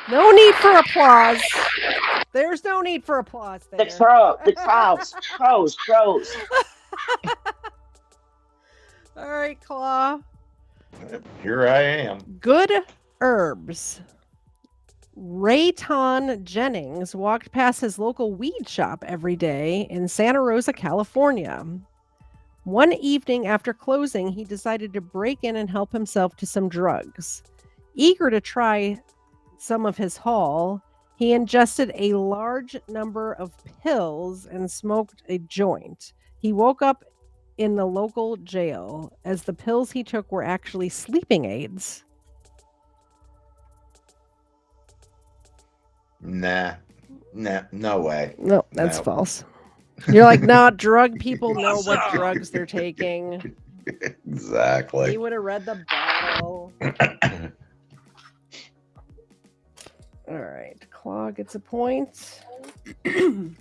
No need for applause. There's no need for applause there. The crowds. All right, Claw. Here I am. Good herbs. Rayton Jennings walked past his local weed shop every day in Santa Rosa, California. One evening after closing, he decided to break in and help himself to some drugs. Eager to try some of his haul, he ingested a large number of pills and smoked a joint. He woke up in the local jail as the pills he took were actually sleeping aids. Nah, no way. No, that's No. false. You're like, nah, drug people know what drugs they're taking. Exactly. He would have read the bottle. All right, Claw gets a point. All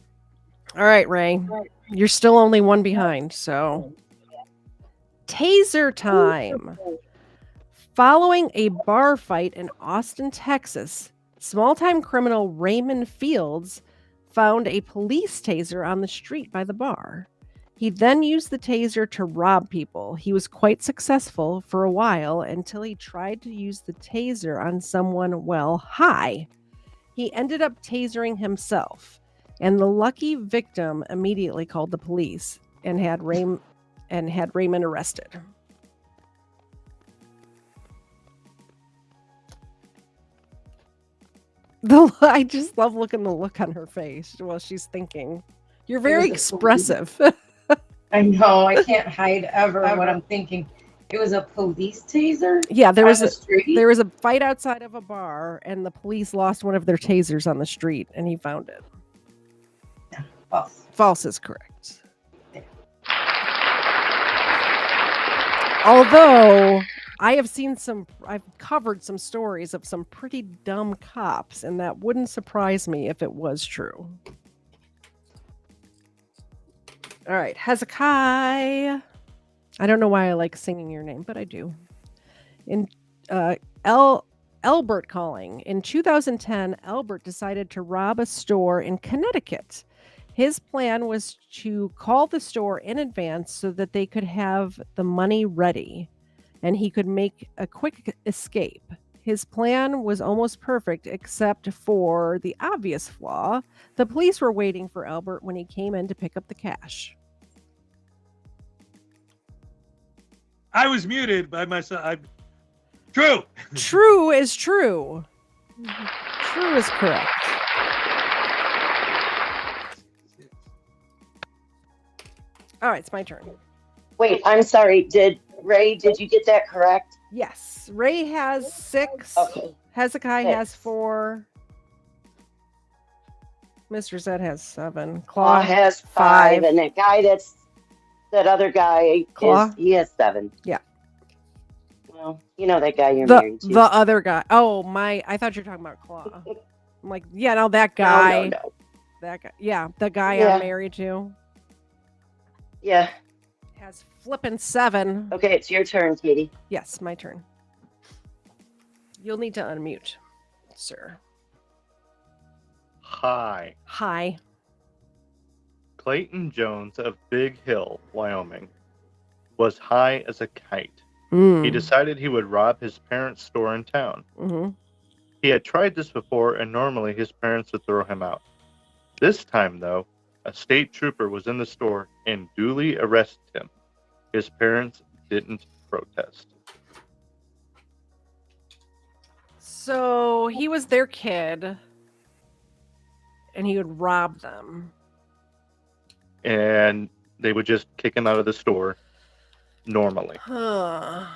right, Ray. You're still only one behind, so. Taser time. Following a bar fight in Austin, Texas, small-time criminal Raymond Fields found a police taser on the street by the bar. He then used the taser to rob people. He was quite successful for a while until he tried to use the taser on someone high. He ended up tasering himself, and the lucky victim immediately called the police and had Raymond arrested. I just love looking the look on her face while she's thinking. You're very expressive. I know. I can't hide ever what I'm thinking. It was a police taser? Yeah, there was a a fight outside of a bar, and the police lost one of their tasers on the street, and he found it. Yeah, false. False is correct. Although I've covered some stories of some pretty dumb cops, and that wouldn't surprise me if it was true. All right, Hezekiah. I don't know why I like singing your name, but I do. In Albert calling. In 2010, Albert decided to rob a store in Connecticut. His plan was to call the store in advance so that they could have the money ready and he could make a quick escape. His plan was almost perfect except for the obvious flaw. The police were waiting for Albert when he came in to pick up the cash. I was muted by myself. True. True is true. True is correct. All right, it's my turn. Wait, I'm sorry. Ray, did you get that correct? Yes. Ray has 6. Okay. Hezekiah 6. has 4. Mr. Zed has 7. Claw has 5. And that other guy Claw? he has 7. Yeah. Well, you know that guy you're married to. The other guy. Oh, I thought you were talking about Claw. I'm like, yeah, no, that guy. No. That guy. Yeah, the guy Yeah. I'm married to Yeah. has flippin' 7. Okay, it's your turn, Katie. Yes, my turn. You'll need to unmute, sir. Hi. Hi. Clayton Jones of Big Hill, Wyoming, was high as a kite. Mm. He decided he would rob his parents' store in town. Mm-hmm. He had tried this before, and normally his parents would throw him out. This time, though, a state trooper was in the store and duly arrested him. His parents didn't protest. So he was their kid, and he would rob them. And they would just kick him out of the store normally. Huh.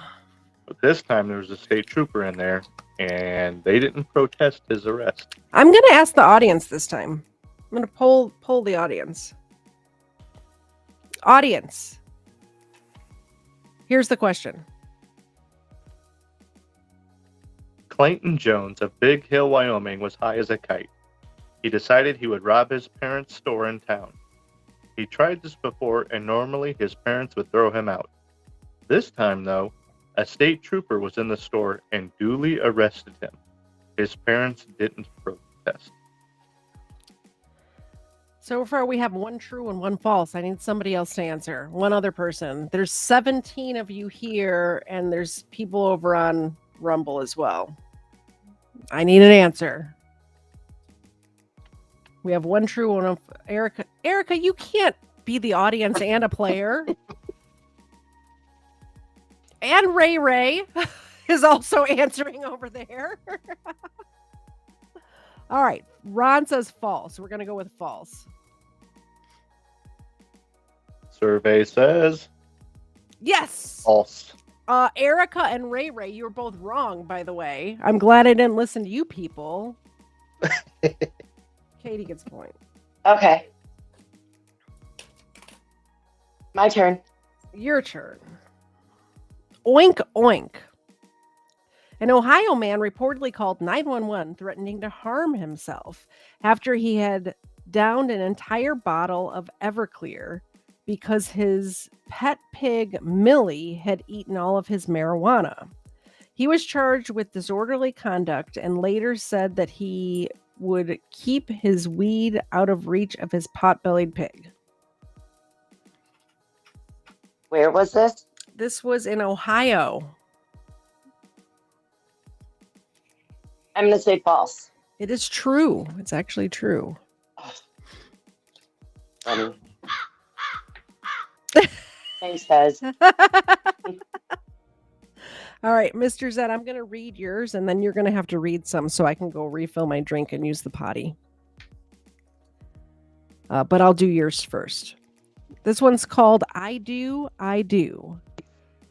But this time there was a state trooper in there, and they didn't protest his arrest. I'm going to ask the audience this time. I'm going to poll the audience. Audience. Here's the question. Clayton Jones of Big Hill, Wyoming was high as a kite. He decided he would rob his parents' store in town. He tried this before, and normally his parents would throw him out. This time, though, a state trooper was in the store and duly arrested him. His parents didn't protest. So far, we have one true and one false. I need somebody else to answer. One other person. There's 17 of you here, and there's people over on Rumble as well. I need an answer. We have one true, one of Erica. Erica, you can't be the audience and a player. And Ray is also answering over there. All right. Ron says false. We're going to go with false. Survey says Yes. false. Erica and Ray, you were both wrong, by the way. I'm glad I didn't listen to you people. Katie gets a point. Okay. My turn. Your turn. Oink, oink. An Ohio man reportedly called 911 threatening to harm himself after he had downed an entire bottle of Everclear because his pet pig, Millie, had eaten all of his marijuana. He was charged with disorderly conduct and later said that he would keep his weed out of reach of his pot-bellied pig. Where was this? This was in Ohio. I'm going to say false. It is true. It's actually true. Funny. Thanks, guys. All right, Mr. Zed, I'm going to read yours, and then you're going to have to read some so I can go refill my drink and use the potty. But I'll do yours first. This one's called I Do, I Do.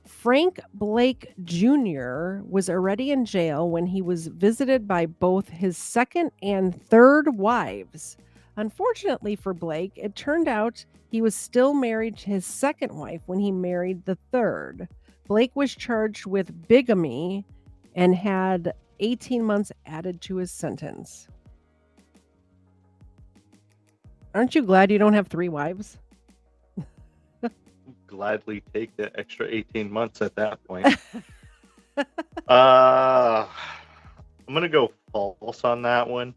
Frank Blake Jr. was already in jail when he was visited by both his second and third wives. Unfortunately for Blake, it turned out he was still married to his second wife when he married the third. Blake was charged with bigamy and had 18 months added to his sentence. Aren't you glad you don't have 3 wives? Gladly take the extra 18 months at that point. I'm going to go false on that one.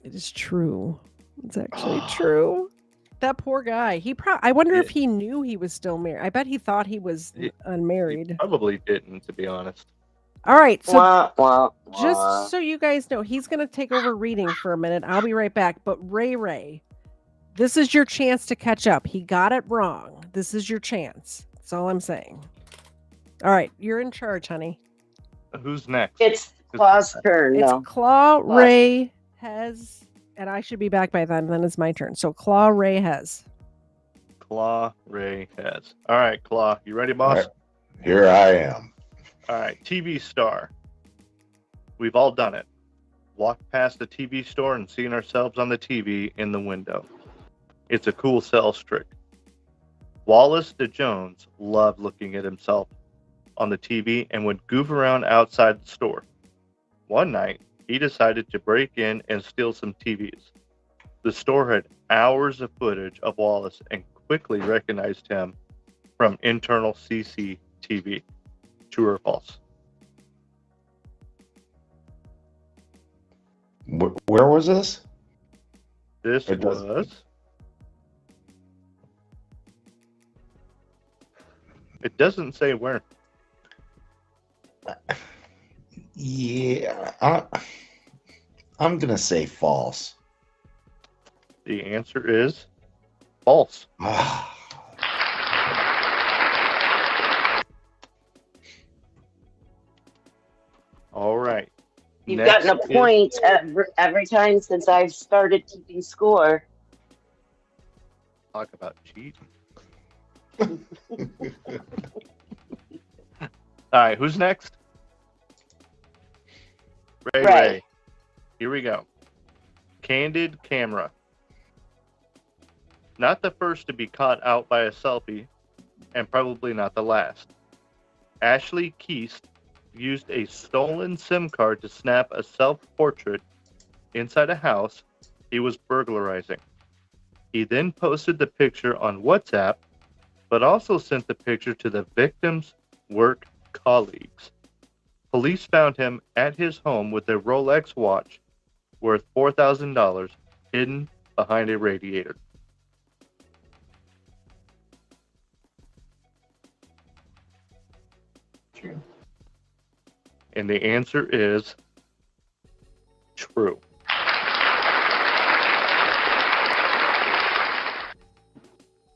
It is true. It's actually true. That poor guy. I wonder if he knew he was still married. I bet he thought he was unmarried. He probably didn't, to be honest. All right. So Wah, wah, wah. just so you guys know, he's going to take over reading for a minute. I'll be right back. But Ray, this is your chance to catch up. He got it wrong. This is your chance. That's all I'm saying. All right. You're in charge, honey. Who's next? It's Claw's turn. It's No. Claw, Ray, Hez, and I should be back by then. Then it's my turn. So Claw, Ray, Hez. Claw, Ray, Hez. All right, Claw. You ready, boss? All right. Here I am. All right. TV star. We've all done it. Walked past the TV store and seen ourselves on the TV in the window. It's a cool sales trick. Wallace DeJones loved looking at himself on the TV and would goof around outside the store. One night, he decided to break in and steal some TVs. The store had hours of footage of Wallace and quickly recognized him from internal CCTV. True or false? Where was this? This It does- was. It doesn't say where. Yeah, I'm gonna say false. The answer is false. All right. You've Next gotten a is- point every time since I've started keeping score. Talk about cheating. All right, who's next? Ray. Here we go. Candid camera. Not the first to be caught out by a selfie, and probably not the last. Ashley Keast used a stolen SIM card to snap a self-portrait inside a house he was burglarizing. He then posted the picture on WhatsApp, but also sent the picture to the victim's work colleagues. Police found him at his home with a Rolex watch worth $4,000 hidden behind a radiator. True. And the answer is true.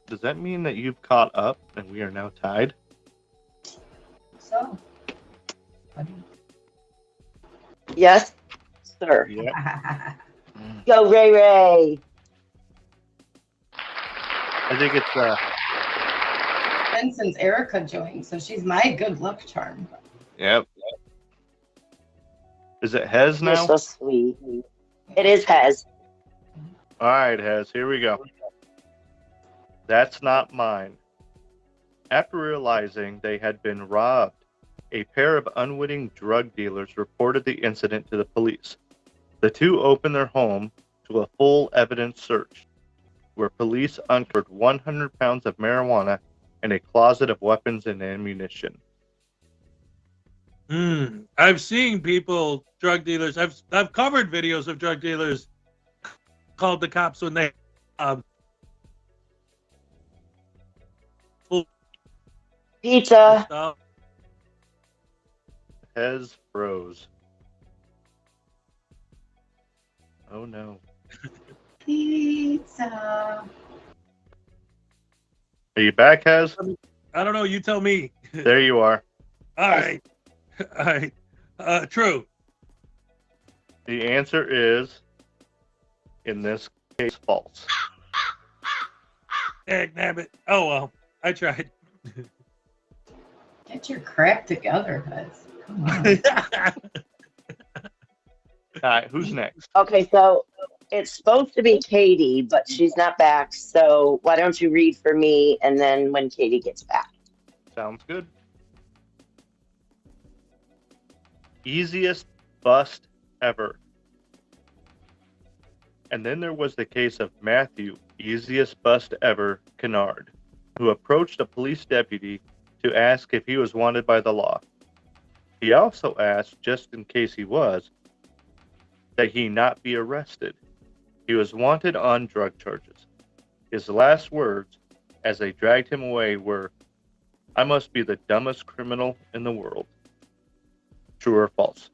Does that mean that you've caught up and we are now tied? So. Yes, sir. Yep. Go, Ray Ray. I think it's And since Erica joined, so she's my good luck charm. yep. Is it Hez You're now? so sweet. It is Hez. All right, Hez, here we go. That's not mine. After realizing they had been robbed, a pair of unwitting drug dealers reported the incident to the police. The two opened their home to a full evidence search, where police uncovered 100 pounds of marijuana and a closet of weapons and ammunition. I've seen people, drug dealers. I've covered videos of drug dealers called the cops when they Pizza. stuff. Hez froze. Oh no. Pizza. Are you back, Hez? I don't know. You tell me. There you are. All right. All right. True. The answer is, in this case, false. Heck, nabbit. Oh well. I tried. Get your crap together, guys. Come on. All right, who's next? Okay, so it's supposed to be Katie, but she's not back. So why don't you read for me, and then when Katie gets back? Sounds good. Easiest bust ever. And then there was the case of Matthew, easiest bust ever, Kennard, who approached a police deputy to ask if he was wanted by the law. He also asked, just in case he was, that he not be arrested. He was wanted on drug charges. His last words, as they dragged him away, were, "I must be the dumbest criminal in the world." True or false?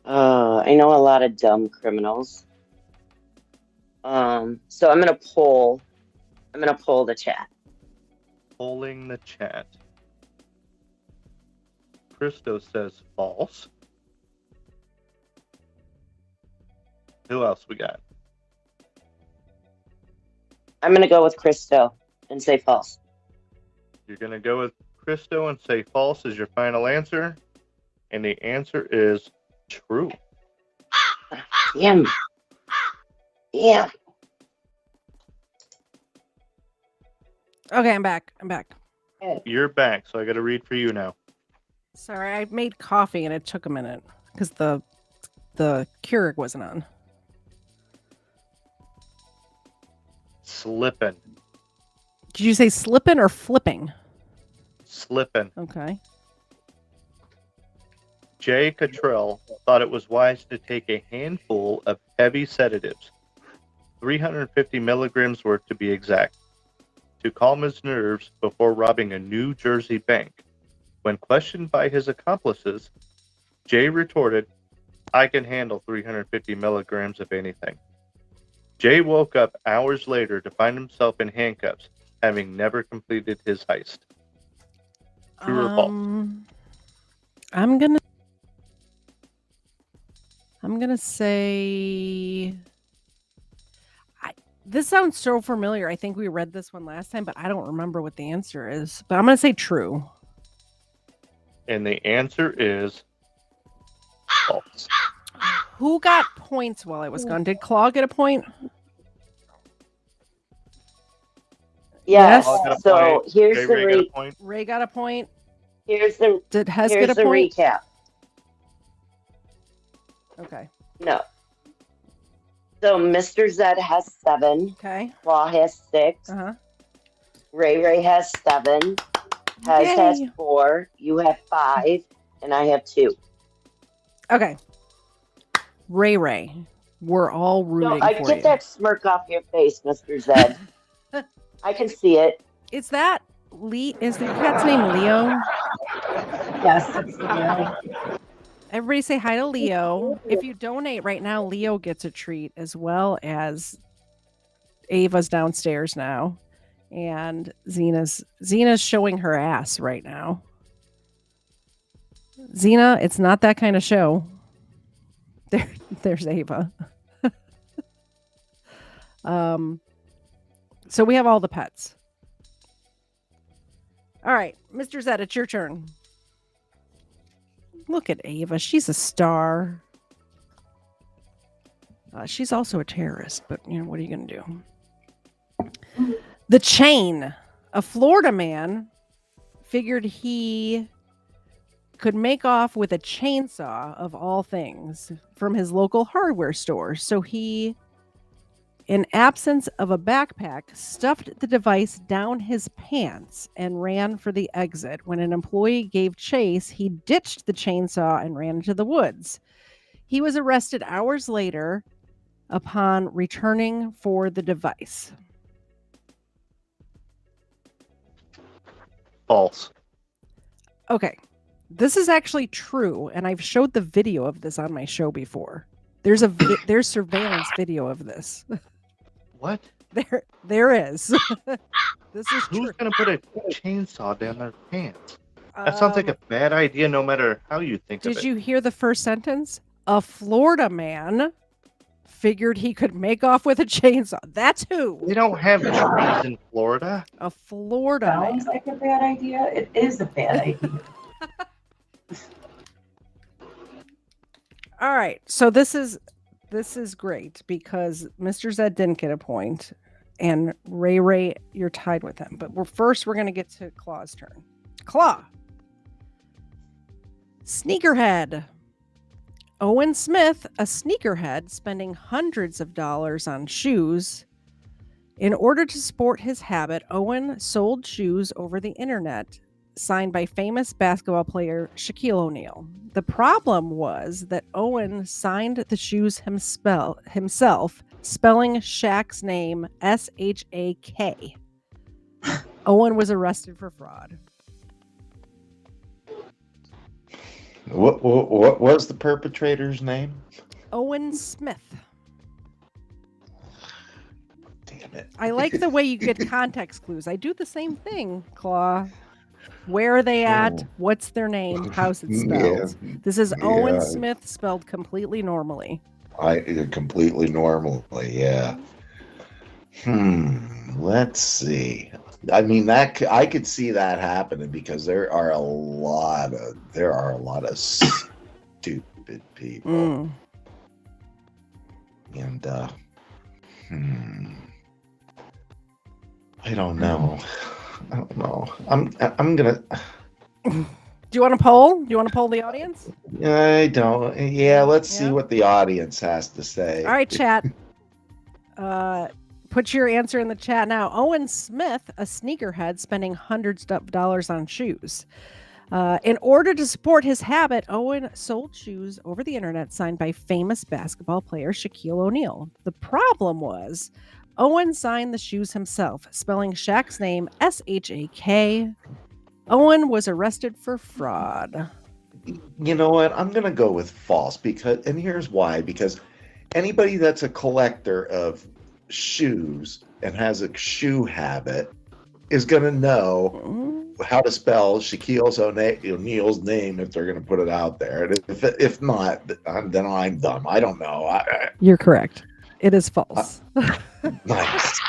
I know a lot of dumb criminals. So I'm gonna poll the chat. Polling the chat. Christo says false. Who else we got? I'm gonna go with Christo and say false. You're going to go with Christo and say false as your final answer. And the answer is true. Damn. Yeah. Okay, I'm back. I'm back. You're back, so I got to read for you now. Sorry, I made coffee and it took a minute because the Keurig wasn't on. Slippin'. Did you say slipping or flipping? Slippin'. Okay. Jay Cottrell thought it was wise to take a handful of heavy sedatives, 350 milligrams worth to be exact, to calm his nerves before robbing a New Jersey bank. When questioned by his accomplices, Jay retorted, "I can handle 350 milligrams of anything." Jay woke up hours later to find himself in handcuffs, having never completed his heist. True or false? I'm gonna say. This sounds so familiar. I think we read this one last time, but I don't remember what the answer is. But I'm gonna say true. And the answer is false. Who got points while I was gone? Did Claw get a point? Yes. Claw got a So point. here's Jay the Ray got a point. Ray got a point. Here's the Did Hez get a here's the point? recap. Okay. No. So Mr. Zed has 7. Okay. Claw has 6. Ray has 7. Hez has 4. You have 5, and I have 2. Okay. Ray, we're all rooting I for get you. that smirk off your face, Mr. Zed. I can see it. Is that Lee? Is your cat's name Leo? Yes, it's Leo. Everybody say hi to Leo. If you donate right now, Leo gets a treat, as well as Ava's downstairs now. And Zena's showing her ass right now. Zena, it's not that kind of show. There's Ava. So we have all the pets. All right, Mr. Zed, it's your turn. Look at Ava. She's a star. She's also a terrorist, but you know, what are you going to do? The Chain. A Florida man figured he could make off with a chainsaw, of all things, from his local hardware store. So he, in absence of a backpack, stuffed the device down his pants and ran for the exit. When an employee gave chase, he ditched the chainsaw and ran into the woods. He was arrested hours later upon returning for the device. False. Okay. This is actually true, and I've showed the video of this on my show before. There's surveillance video of this. What? There is. This is Who's true. gonna put a chainsaw down their pants? That sounds like a bad idea, no matter how you think of it. Did you hear the first sentence? A Florida man figured he could make off with a chainsaw. That's who. They don't have trees in Florida. A Florida man. Sounds like a bad idea. It is a bad idea. All right. So this is great because Mr. Zed didn't get a point, and Ray, you're tied with him. But we're going to get to Claw's turn. Claw. Sneakerhead. Owen Smith, a sneakerhead, spending hundreds of dollars on shoes. In order to support his habit, Owen sold shoes over the internet, signed by famous basketball player Shaquille O'Neal. The problem was that Owen signed the shoes himself, spelling Shaq's name S-H-A-K. Owen was arrested for fraud. What was the perpetrator's name? Owen Smith. Damn it. I like the way you get context clues. I do the same thing, Claw. Where are they at? What's their name? How's it spelled? Yeah. This is Owen Smith spelled completely normally. Completely normally, yeah. Let's see. I mean, I could see that happening because there are a lot of stupid people. And I don't know. I'm gonna. Do you want to poll? Do you want to poll the audience? I don't. Yeah, let's see what the audience has to say. All right, chat. Put your answer in the chat now. Owen Smith, a sneakerhead, spending hundreds of dollars on shoes. In order to support his habit, Owen sold shoes over the internet signed by famous basketball player Shaquille O'Neal. The problem was Owen signed the shoes himself, spelling Shaq's name S-H-A-K. Owen was arrested for fraud. You know what? I'm going to go with false and here's why. Because anybody that's a collector of shoes and has a shoe habit is going to know how to spell Shaquille O'Neal's name if they're going to put it out there. And if not, then I'm dumb. I don't know. You're correct. It is false. Nice.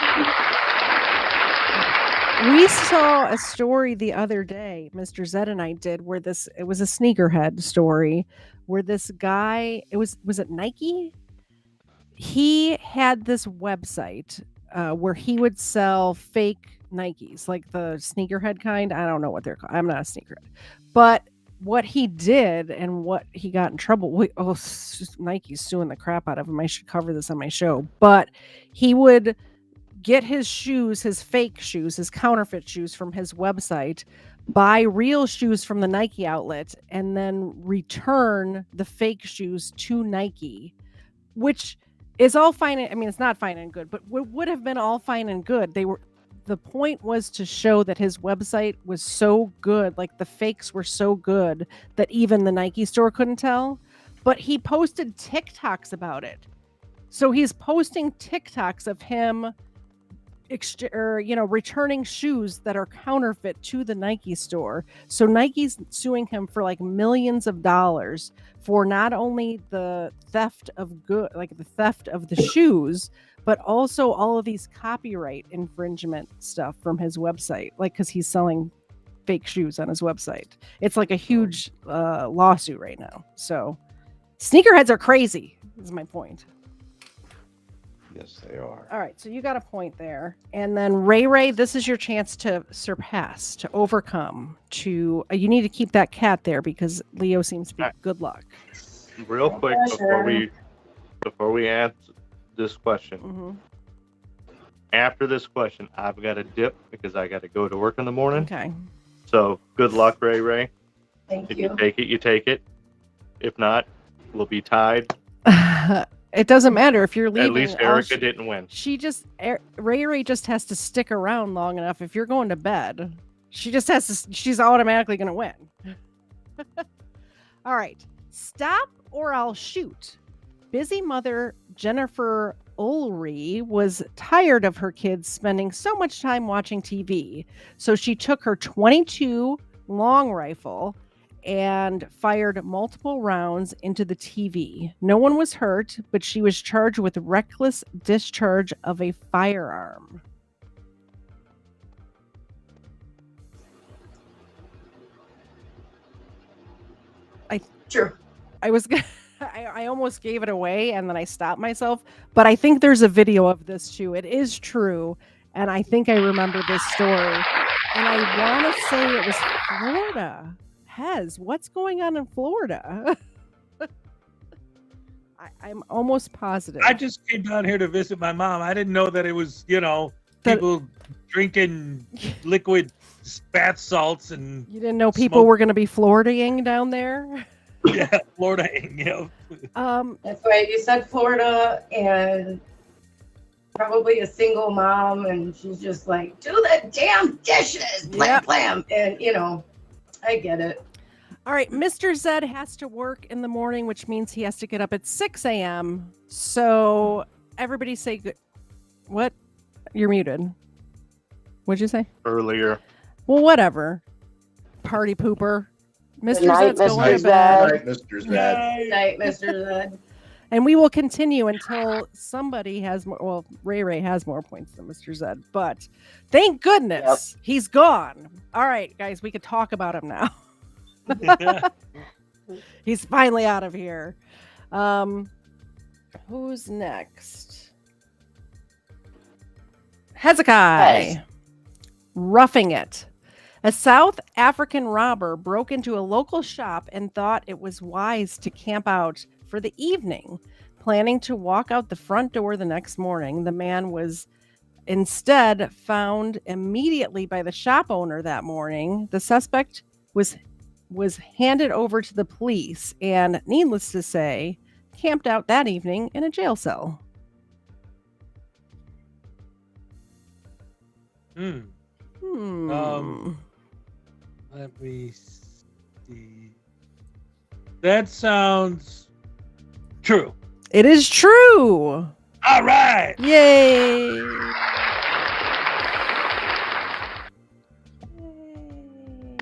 We saw a story the other day, Mr. Zed and I did, where it was a sneakerhead story where this guy, was it Nike? He had this website where he would sell fake Nikes, like the sneakerhead kind. I don't know what they're called. I'm not a sneakerhead. But what he did and what he got in trouble with, Nike's suing the crap out of him. I should cover this on my show. But he would get his shoes, his fake shoes, his counterfeit shoes from his website, buy real shoes from the Nike outlet, and then return the fake shoes to Nike, which is all fine. I mean, it's not fine and good, but would have been all fine and good. The point was to show that his website was so good, like the fakes were so good that even the Nike store couldn't tell. But he posted TikToks about it. So he's posting TikToks of him returning shoes that are counterfeit to the Nike store. So Nike's suing him for like millions of dollars for not only the theft of the shoes, but also all of these copyright infringement stuff from his website, like because he's selling fake shoes on his website. It's like a huge lawsuit right now. So sneakerheads are crazy, is my point. Yes, they are. All right, so you got a point there. And then Ray, this is your chance to surpass, to overcome, you need to keep that cat there because Leo seems to be good luck. Real quick before we answer this question. After this question, I've got to dip because I got to go to work in the morning. Okay. So good luck, Ray. Thank if you. you take it, you take it. If not, we'll be tied. It doesn't matter if you're leaving. At least Erica didn't win. Ray just has to stick around long enough. If you're going to bed, she's automatically going to win. All right. Stop or I'll shoot. Busy mother Jennifer Ulrey was tired of her kids spending so much time watching TV. So she took her .22 long rifle and fired multiple rounds into the TV. No one was hurt, but she was charged with reckless discharge of a firearm. Sure. I almost gave it away and then I stopped myself, but I think there's a video of this too. It is true, and I think I remember this story. And I want to say it was Florida. Hez, what's going on in Florida? I'm almost positive. I just came down here to visit my mom. I didn't know that it was, people drinking liquid bath salts and. You didn't know people were going to be Florida-ing down there? Yeah, Florida. That's right. You said Florida, and probably a single mom, and she's just like, do the damn dishes, blam, blam. And, I get it. All right. Mr. Zed has to work in the morning, which means he has to get up at 6 a.m. So everybody say good. What? You're muted. What'd you say? Earlier. Well, whatever. Party pooper. Mr. Night, Zed's going Mr. to bed. Night, Mr. Zed. Good night, Mr. Zed. And we will continue until somebody has more. Well, Ray has more points than Mr. Zed, but thank goodness he's gone. All right, guys, we could talk about him now. He's finally out of here. Who's next? Hezekiah. Roughing it. A South African robber broke into a local shop and thought it was wise to camp out for the evening. Planning to walk out the front door the next morning, the man was Instead, found immediately by the shop owner that morning, the suspect was handed over to the police and, needless to say, camped out that evening in a jail cell. Let me see. That sounds true. It is true. All right. Yay.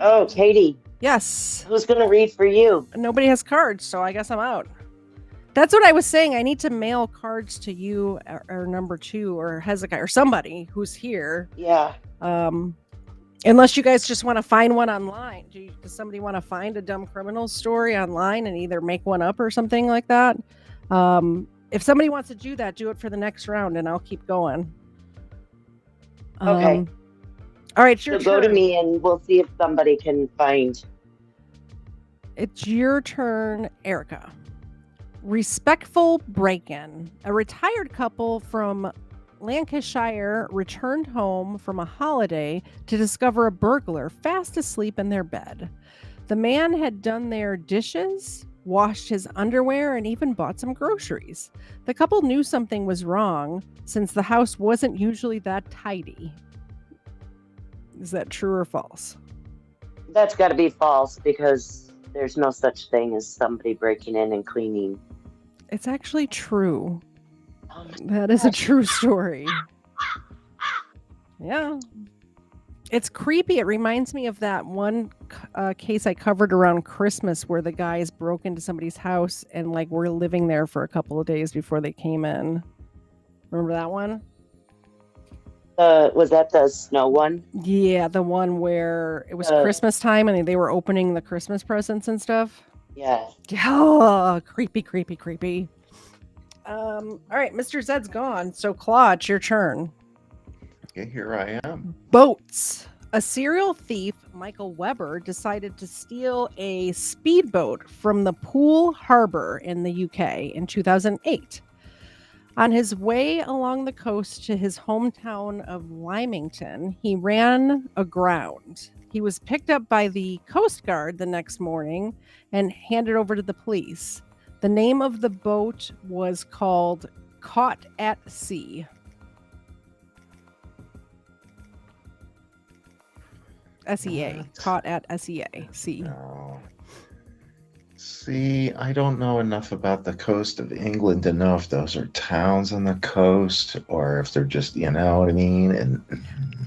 Oh, Katie. Yes. Who's going to read for you? Nobody has cards, so I guess I'm out. That's what I was saying. I need to mail cards to you or number 2 or Hezekiah or somebody who's here. Yeah. Unless you guys just want to find one online. Does somebody want to find a dumb criminal story online and either make one up or something like that? If somebody wants to do that, do it for the next round and I'll keep going. Okay. All right, your turn. Go to me and we'll see if somebody can find. It's your turn, Erica. Respectful break-in. A retired couple from Lancashire returned home from a holiday to discover a burglar fast asleep in their bed. The man had done their dishes, washed his underwear, and even bought some groceries. The couple knew something was wrong since the house wasn't usually that tidy. Is that true or false? That's got to be false because there's no such thing as somebody breaking in and cleaning. It's actually true. That is a true story. Yeah. It's creepy. It reminds me of that one case I covered around Christmas where the guys broke into somebody's house and like were living there for a couple of days before they came in. Remember that one? Was that the snow one? Yeah, the one where it was Christmas time and they were opening the Christmas presents and stuff. Yeah. Oh, creepy. All right, Mr. Zed's gone. So, Claude, it's your turn. Okay, here I am. Boats. A serial thief, Michael Weber, decided to steal a speedboat from the Poole Harbor in the UK in 2008. On his way along the coast to his hometown of Lymington, he ran aground. He was picked up by the Coast Guard the next morning and handed over to the police. The name of the boat was called Caught at Sea. SEA. What? Caught at SEA. Sea. No. See, I don't know enough about the coast of England to know if those are towns on the coast or if they're just, you know what I mean? And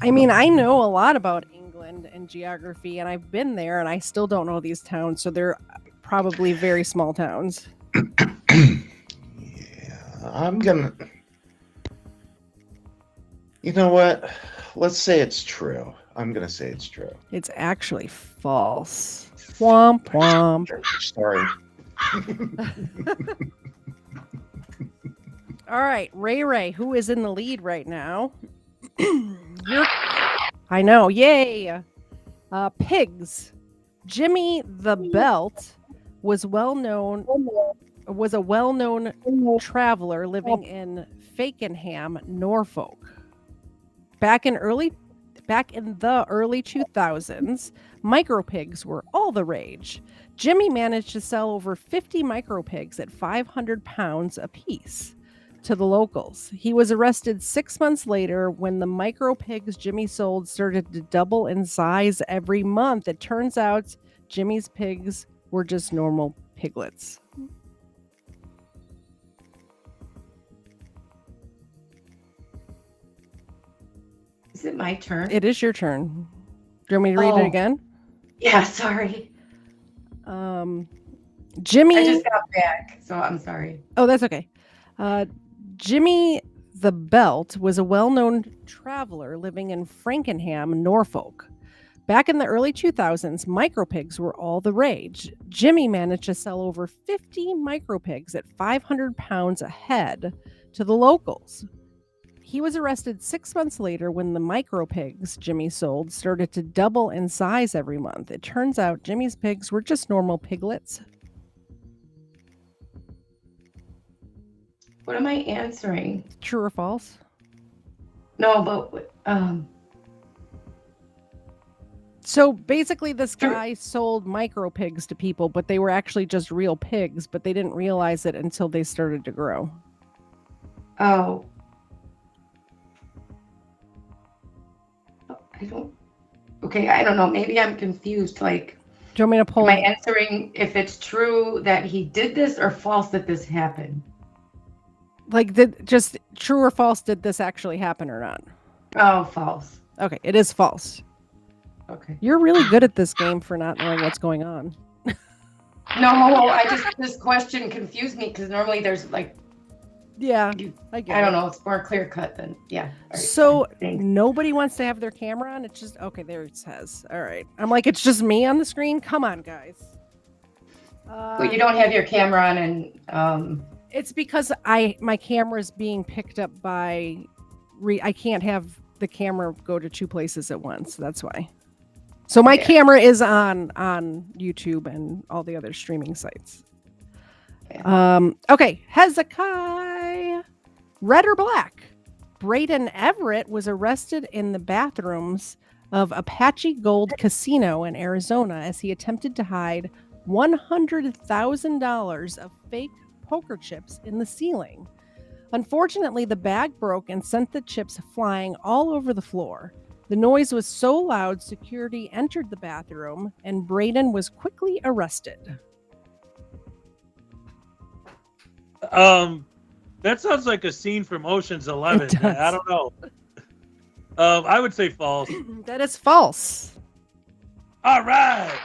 I mean, I know a lot about England and geography, and I've been there, and I still don't know these towns, so they're probably very small towns. Yeah, I'm gonna. You know what? Let's say it's true. I'm gonna say it's true. It's actually false. Womp womp. Sorry. All right, Ray, who is in the lead right now? I know, yay! Pigs. Jimmy the Belt was a well-known traveler living in Fakenham, Norfolk. Back in the early 2000s, micro pigs were all the rage. Jimmy managed to sell over 50 micro pigs at 500 pounds apiece to the locals. He was arrested 6 months later when the micro pigs Jimmy sold started to double in size every month. It turns out Jimmy's pigs were just normal piglets. Is it my turn? It is your turn. Do you want me to read it again? Yeah, sorry. Jimmy. I just got back, so I'm sorry. Oh, that's okay. Jimmy the Belt was a well-known traveler living in Fakenham, Norfolk. Back in the early 2000s, micropigs were all the rage. Jimmy managed to sell over 50 micropigs at 500 pounds a head to the locals. He was arrested 6 months later when the micropigs Jimmy sold started to double in size every month. It turns out Jimmy's pigs were just normal piglets. What am I answering? True or false? No, but So basically, this guy sold micro pigs to people, but they were actually just real pigs, but they didn't realize it until they started to grow. oh, I don't. Okay, I don't know. Maybe I'm confused. Like, Do you want me to pull? am I answering if it's true that he did this or false that this happened? Like, just true or false? Did this actually happen or not? Oh, false. Okay, it is false. Okay. You're really good at this game for not knowing what's going on. No, this question confused me because normally there's like, Yeah, I don't know, it's more clear cut than, yeah. All right, So thanks. nobody wants to have their camera on. It's just, okay, there it says. All right. I'm like, it's just me on the screen. Come on, guys. Well, you don't have your camera on and, It's because my camera is being picked up by, I can't have the camera go to two places at once. That's why. So my camera is on YouTube and all the other streaming sites. Okay, Hezekiah. Red or black? Braden Everett was arrested in the bathrooms of Apache Gold Casino in Arizona as he attempted to hide $100,000 of fake poker chips in the ceiling. Unfortunately, the bag broke and sent the chips flying all over the floor. The noise was so loud, security entered the bathroom, and Braden was quickly arrested. That sounds like a scene from Ocean's 11. I don't know. I would say false. That is false. All right.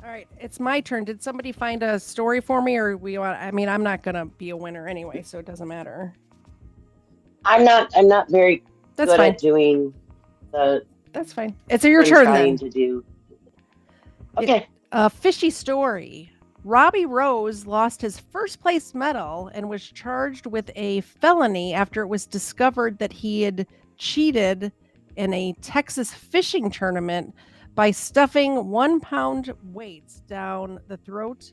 All right, it's my turn. Did somebody find a story for me, or we want? I mean, I'm not gonna be a winner anyway, so it doesn't matter. I'm not very That's good fine. at doing the. That's fine. It's your turn trying then. to do. Okay. A fishy story. Robbie Rose lost his first place medal and was charged with a felony after it was discovered that he had cheated in a Texas fishing tournament by stuffing 1 pound weights down the throat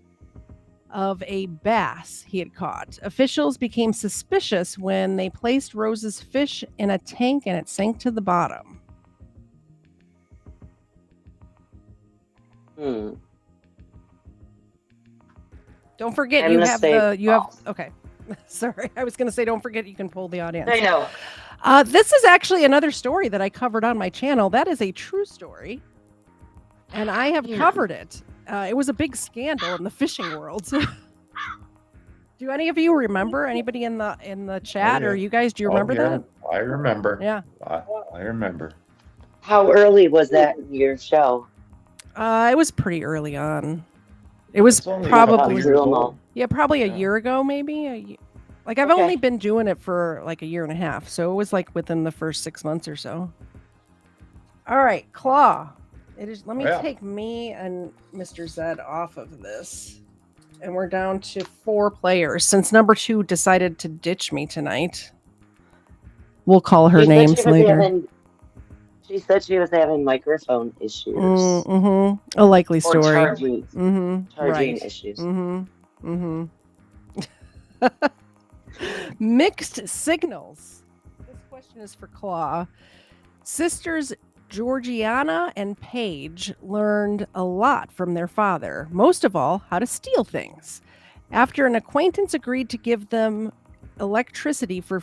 of a bass he had caught. Officials became suspicious when they placed Rose's fish in a tank and it sank to the bottom. Don't forget you have okay. Sorry, I was going to say don't forget you can poll the audience. I know. This is actually another story that I covered on my channel. That is a true story, and I have covered it. It was a big scandal in the fishing world. Do any of you remember? Anybody in the chat or you guys? Do you remember that? I remember. Yeah, I remember. How early was that in your show? It was pretty early on. It was probably probably a year ago, maybe. Like I've only been doing it for like a year and a half, so it was like within the first 6 months or so. All right, Claw. It is. Let me take me and Mr. Zed off of this, and we're down to 4 players. Since number 2 decided to ditch me tonight, we'll call her names later. She said she was having microphone issues. A likely story. Or charging issues. Mixed signals. This question is for Claw. Sisters Georgiana and Paige learned a lot from their father, most of all, how to steal things. After an acquaintance agreed to give them electricity for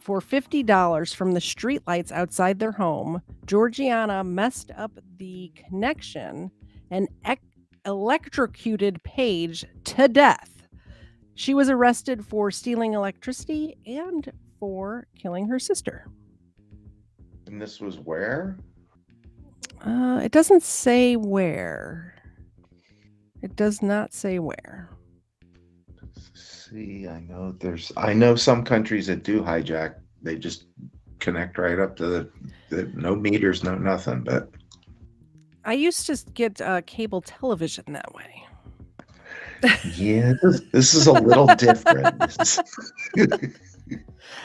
$50 from the streetlights outside their home, Georgiana messed up the connection and electrocuted Paige to death. She was arrested for stealing electricity and for killing her sister. And this was where? It doesn't say where. It does not say where. See, I know some countries that do hijack. They just connect right up to the no meters, no nothing. But I used to get cable television that way. Yeah, this is a little different.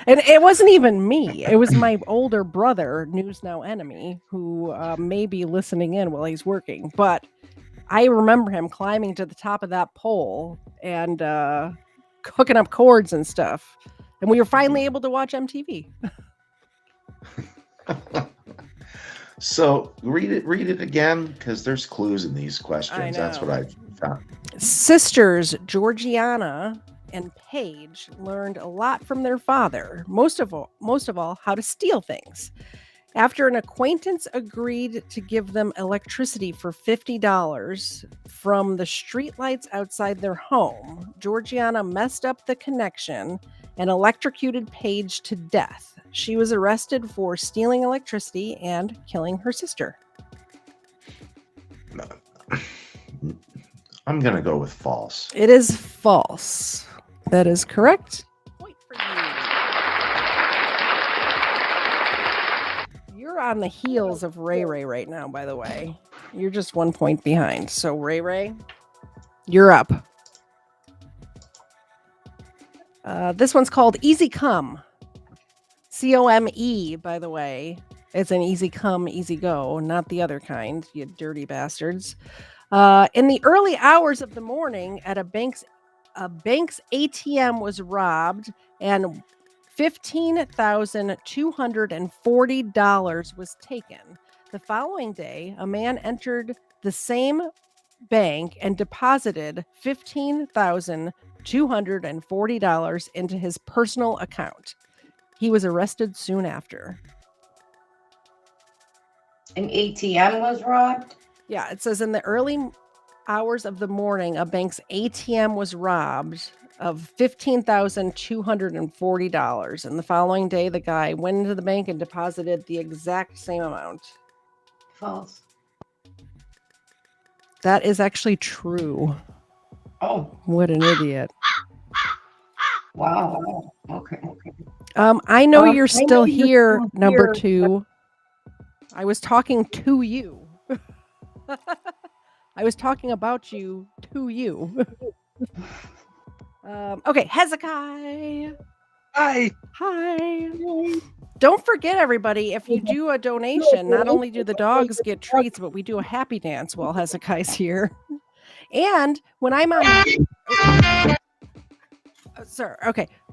And it wasn't even me. It was my older brother, News Now Enemy, who may be listening in while he's working. But I remember him climbing to the top of that pole and hooking up cords and stuff. And we were finally able to watch MTV. So read it again, because there's clues in these questions. That's what I've found. Sisters Georgiana and Paige learned a lot from their father. Most of all, how to steal things. After an acquaintance agreed to give them electricity for $50 from the streetlights outside their home, Georgiana messed up the connection and electrocuted Paige to death. She was arrested for stealing electricity and killing her sister. I'm going to go with false. It is false. That is correct. Point for you. You're on the heels of Ray Ray right now, by the way. You're just 1 point behind. So, Ray Ray, you're up. This one's called Easy Come. C-O-M-E, by the way. It's an easy come, easy go, not the other kind, you dirty bastards. In the early hours of the morning, at a bank's ATM was robbed, and $15,240 was taken. The following day, a man entered the same bank and deposited $15,240 into his personal account. He was arrested soon after. An ATM was robbed? Yeah, it says in the early hours of the morning, a bank's ATM was robbed of $15,240. And the following day, the guy went into the bank and deposited the exact same amount. False. That is actually true. Oh. What an idiot. Wow. Okay. I know you're still here, number two. I was talking to you. I was talking about you to you. Okay, Hezekiah. Hi. Don't forget, everybody, if you do a donation, not only do the dogs get treats, but we do a happy dance while Hezekiah's here. And when I'm on...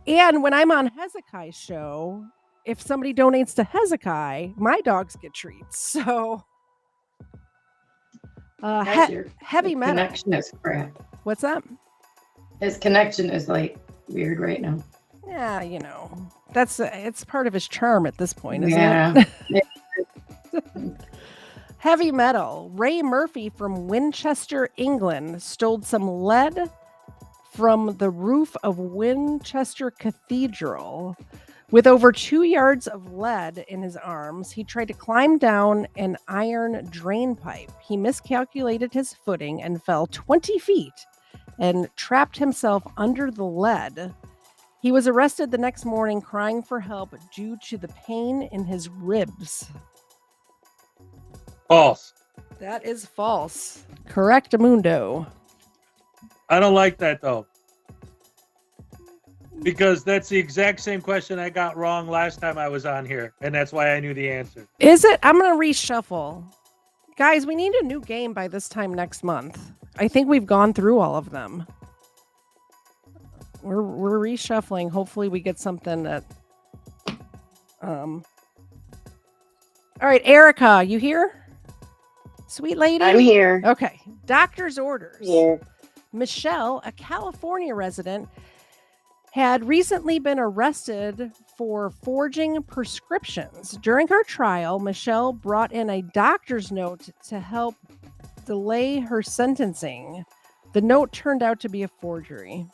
And when I'm on Hezekiah's show, if somebody donates to Hezekiah, my dogs get treats. So... heavy metal. Connection is crap. What's that? His connection is like weird right now. Yeah, you know, it's part of his charm at this point, isn't it? Heavy metal. Ray Murphy from Winchester, England, stole some lead from the roof of Winchester Cathedral. With over 2 yards of lead in his arms, he tried to climb down an iron drain pipe. He miscalculated his footing and fell 20 feet and trapped himself under the lead. He was arrested the next morning crying for help due to the pain in his ribs. False. That is false. Correctamundo. I don't like that, though. Because that's the exact same question I got wrong last time I was on here, and that's why I knew the answer. Is it? I'm going to reshuffle. Guys, we need a new game by this time next month. I think we've gone through all of them. We're reshuffling. Hopefully we get something that... All right, Erica, you here? Sweet lady? I'm here. Okay. Doctor's orders. Here. Michelle, a California resident, had recently been arrested for forging prescriptions. During her trial, Michelle brought in a doctor's note to help delay her sentencing. The note turned out to be a forgery.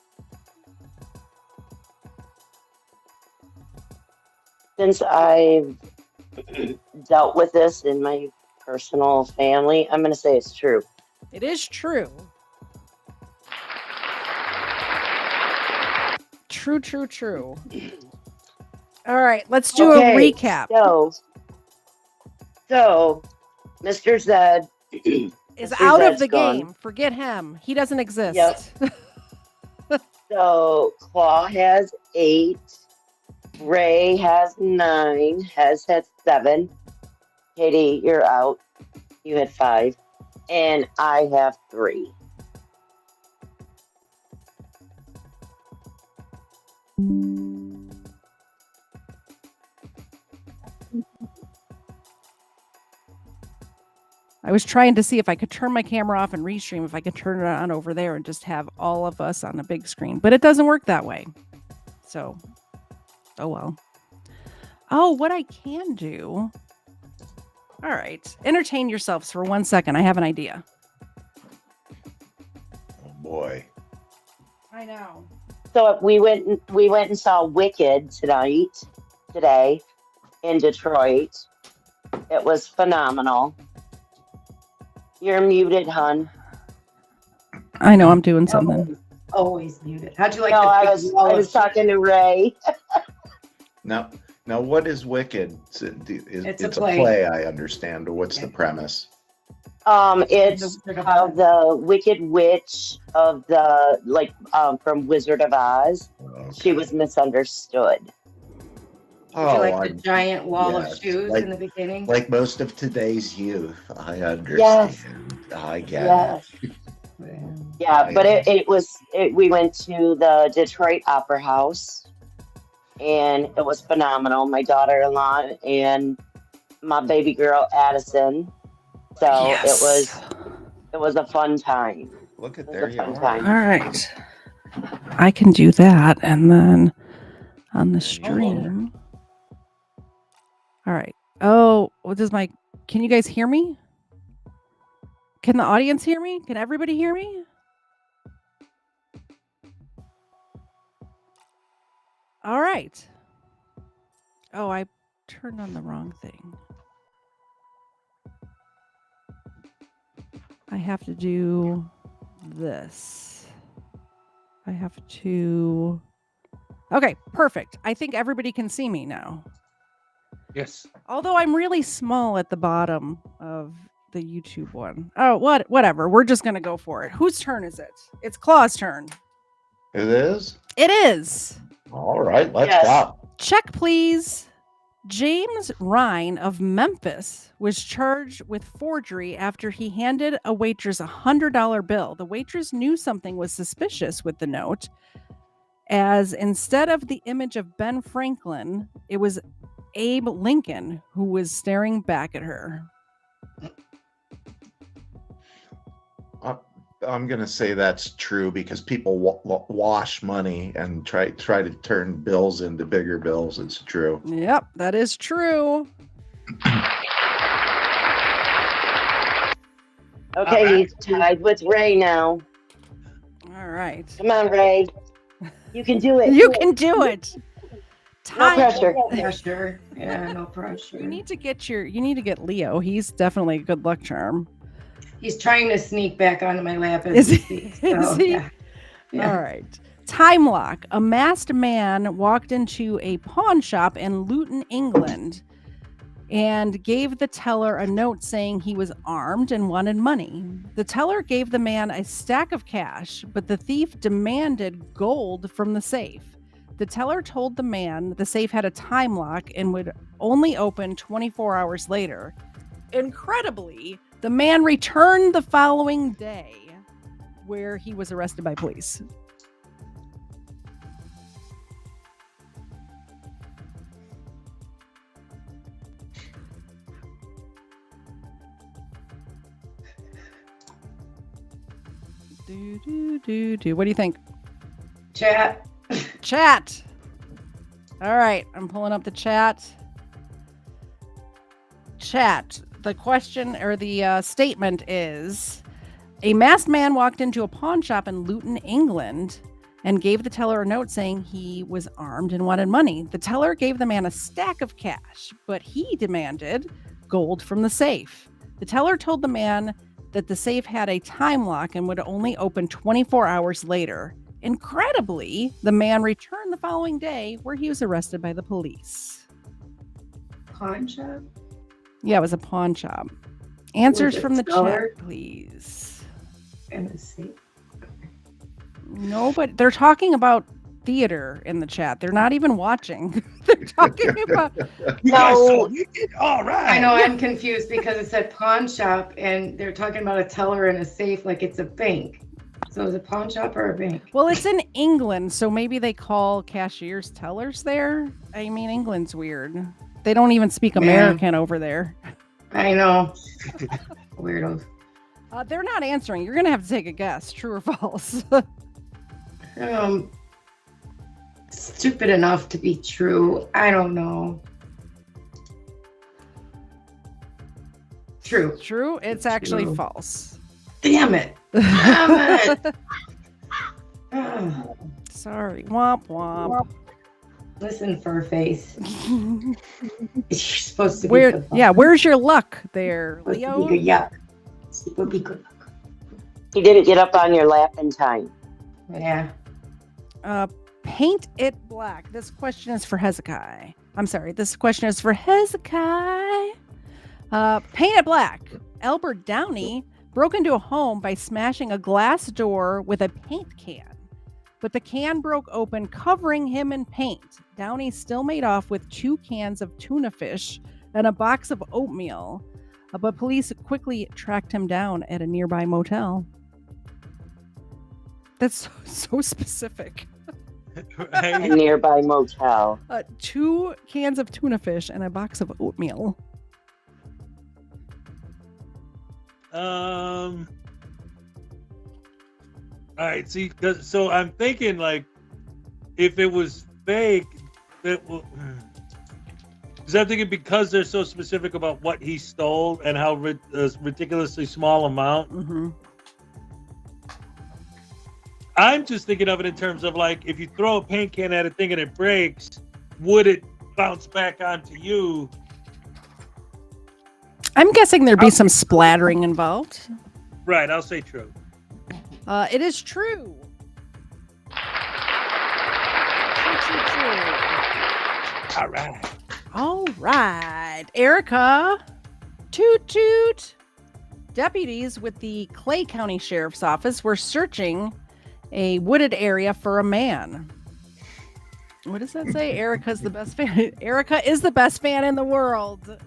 Since I've dealt with this in my personal family, I'm going to say it's true. It is true. True. All right, let's do a recap. So Mr. Zed is out of the game. Forget him. He doesn't exist. Yep. So Claw has 8. Ray has 9. Hez had 7. Katie, you're out. You had 5. And I have 3. I was trying to see if I could turn my camera off and restream, if I could turn it on over there and just have all of us on a big screen. But it doesn't work that way. So, oh well. Oh, what I can do. All right. Entertain yourselves for 1 second. I have an idea. Oh boy. I know. So we went and saw Wicked today in Detroit. It was phenomenal. You're muted, hon. I know I'm doing something. Always muted. How'd you like No, I the was talking to Ray. Now, what is Wicked? It's a play, I understand. But what's the premise? It's how the Wicked Witch of from Wizard of Oz. Okay. She was misunderstood. Did you like the giant wall of shoes in the beginning? Like most of today's youth, I understand. Yes. I get it. Yeah, but we went to the Detroit Opera House, and it was phenomenal. My daughter-in-law and my baby girl Addison. So it was a fun time. Look at there you are. Time. All right. I can do that, and then on the stream. All right. Oh, can you guys hear me? Can the audience hear me? Can everybody hear me? All right. Oh, I turned on the wrong thing. I have to do this. Okay, perfect. I think everybody can see me now. Yes. Although I'm really small at the bottom of the YouTube one. Oh, whatever. We're just going to go for it. Whose turn is it? It's Claw's turn. It is? It is. All right, let's go. Check, please. James Ryan of Memphis was charged with forgery after he handed a waitress a $100 bill. The waitress knew something was suspicious with the note, as instead of the image of Ben Franklin, it was Abe Lincoln who was staring back at her. I'm going to say that's true because people wash money and try to turn bills into bigger bills. It's true. Yep, that is true. Okay, he's tied with Ray now. All right. Come on, Ray. You can do it. You can do it. No pressure. No pressure. Yeah, no pressure. You need to get Leo. He's definitely a good luck charm. He's trying to sneak back onto my lap Is as he? we speak. So, Yeah. All right. Time lock. A masked man walked into a pawn shop in Luton, England, and gave the teller a note saying he was armed and wanted money. The teller gave the man a stack of cash, but the thief demanded gold from the safe. The teller told the man the safe had a time lock and would only open 24 hours later. Incredibly, the man returned the following day, where he was arrested by police. What do you think? Chat. All right, I'm pulling up the chat. The question or the statement is: a masked man walked into a pawn shop in Luton, England, and gave the teller a note saying he was armed and wanted money. The teller gave the man a stack of cash, but he demanded gold from the safe. The teller told the man that the safe had a time lock and would only open 24 hours later. Incredibly, the man returned the following day, where he was arrested by the police. Pawn shop? Yeah, it was a pawn shop. Answers from the teller? chat, please. And the safe. No, but they're talking about theater in the chat. They're not even watching. They're talking about. No. All right. I know, I'm confused because it said pawn shop and they're talking about a teller in a safe like it's a bank. So is it pawn shop or a bank? Well, it's in England, so maybe they call cashiers tellers there. I mean, England's weird. They don't even speak American over there. I know. Weirdos. They're not answering. You're going to have to take a guess. True or false? Stupid enough to be true. I don't know. True. True? It's actually false. Damn it. Damn it. Sorry. Womp womp. Listen, Furface. You're supposed to be Where? good luck. Yeah, where's your luck there, Supposed Leo? to be good, yeah. It would be good luck. He didn't get up on your lap in time. Yeah. Paint it black. This question is for Hezekiah. I'm sorry. This question is for Hezekiah. Paint it black. Albert Downey broke into a home by smashing a glass door with a paint can. But the can broke open, covering him in paint. Downey still made off with 2 cans of tuna fish and a box of oatmeal. But police quickly tracked him down at a nearby motel. That's so specific. A nearby motel. 2 cans of tuna fish and a box of oatmeal. All right. See, so I'm thinking like, if it was fake, that will. Because I'm thinking because they're so specific about what he stole and how ridiculously small amount. Mm-hmm. I'm just thinking of it in terms of like, if you throw a paint can at a thing and it breaks, would it bounce back onto you? I'm guessing there'd be some splattering involved. Right, I'll say true. It is true. True. All right. All right. Erica, toot toot. Deputies with the Clay County Sheriff's Office were searching a wooded area for a man. What does that say? Erica's the best fan. Erica is the best fan in the world.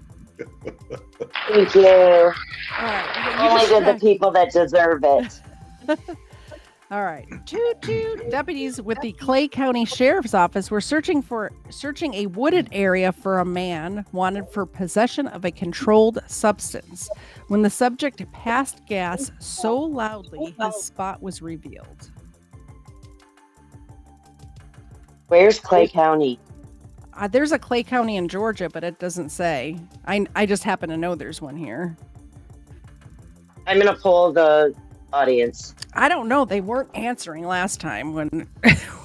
Thank you. All right. Only to the people that deserve it. All right. Two deputies with the Clay County Sheriff's Office were searching a wooded area for a man wanted for possession of a controlled substance. When the subject passed gas so loudly, his spot was revealed. Where's Clay County? There's a Clay County in Georgia, but it doesn't say. I just happen to know there's one here. I'm going to poll the audience. I don't know. They weren't answering last time when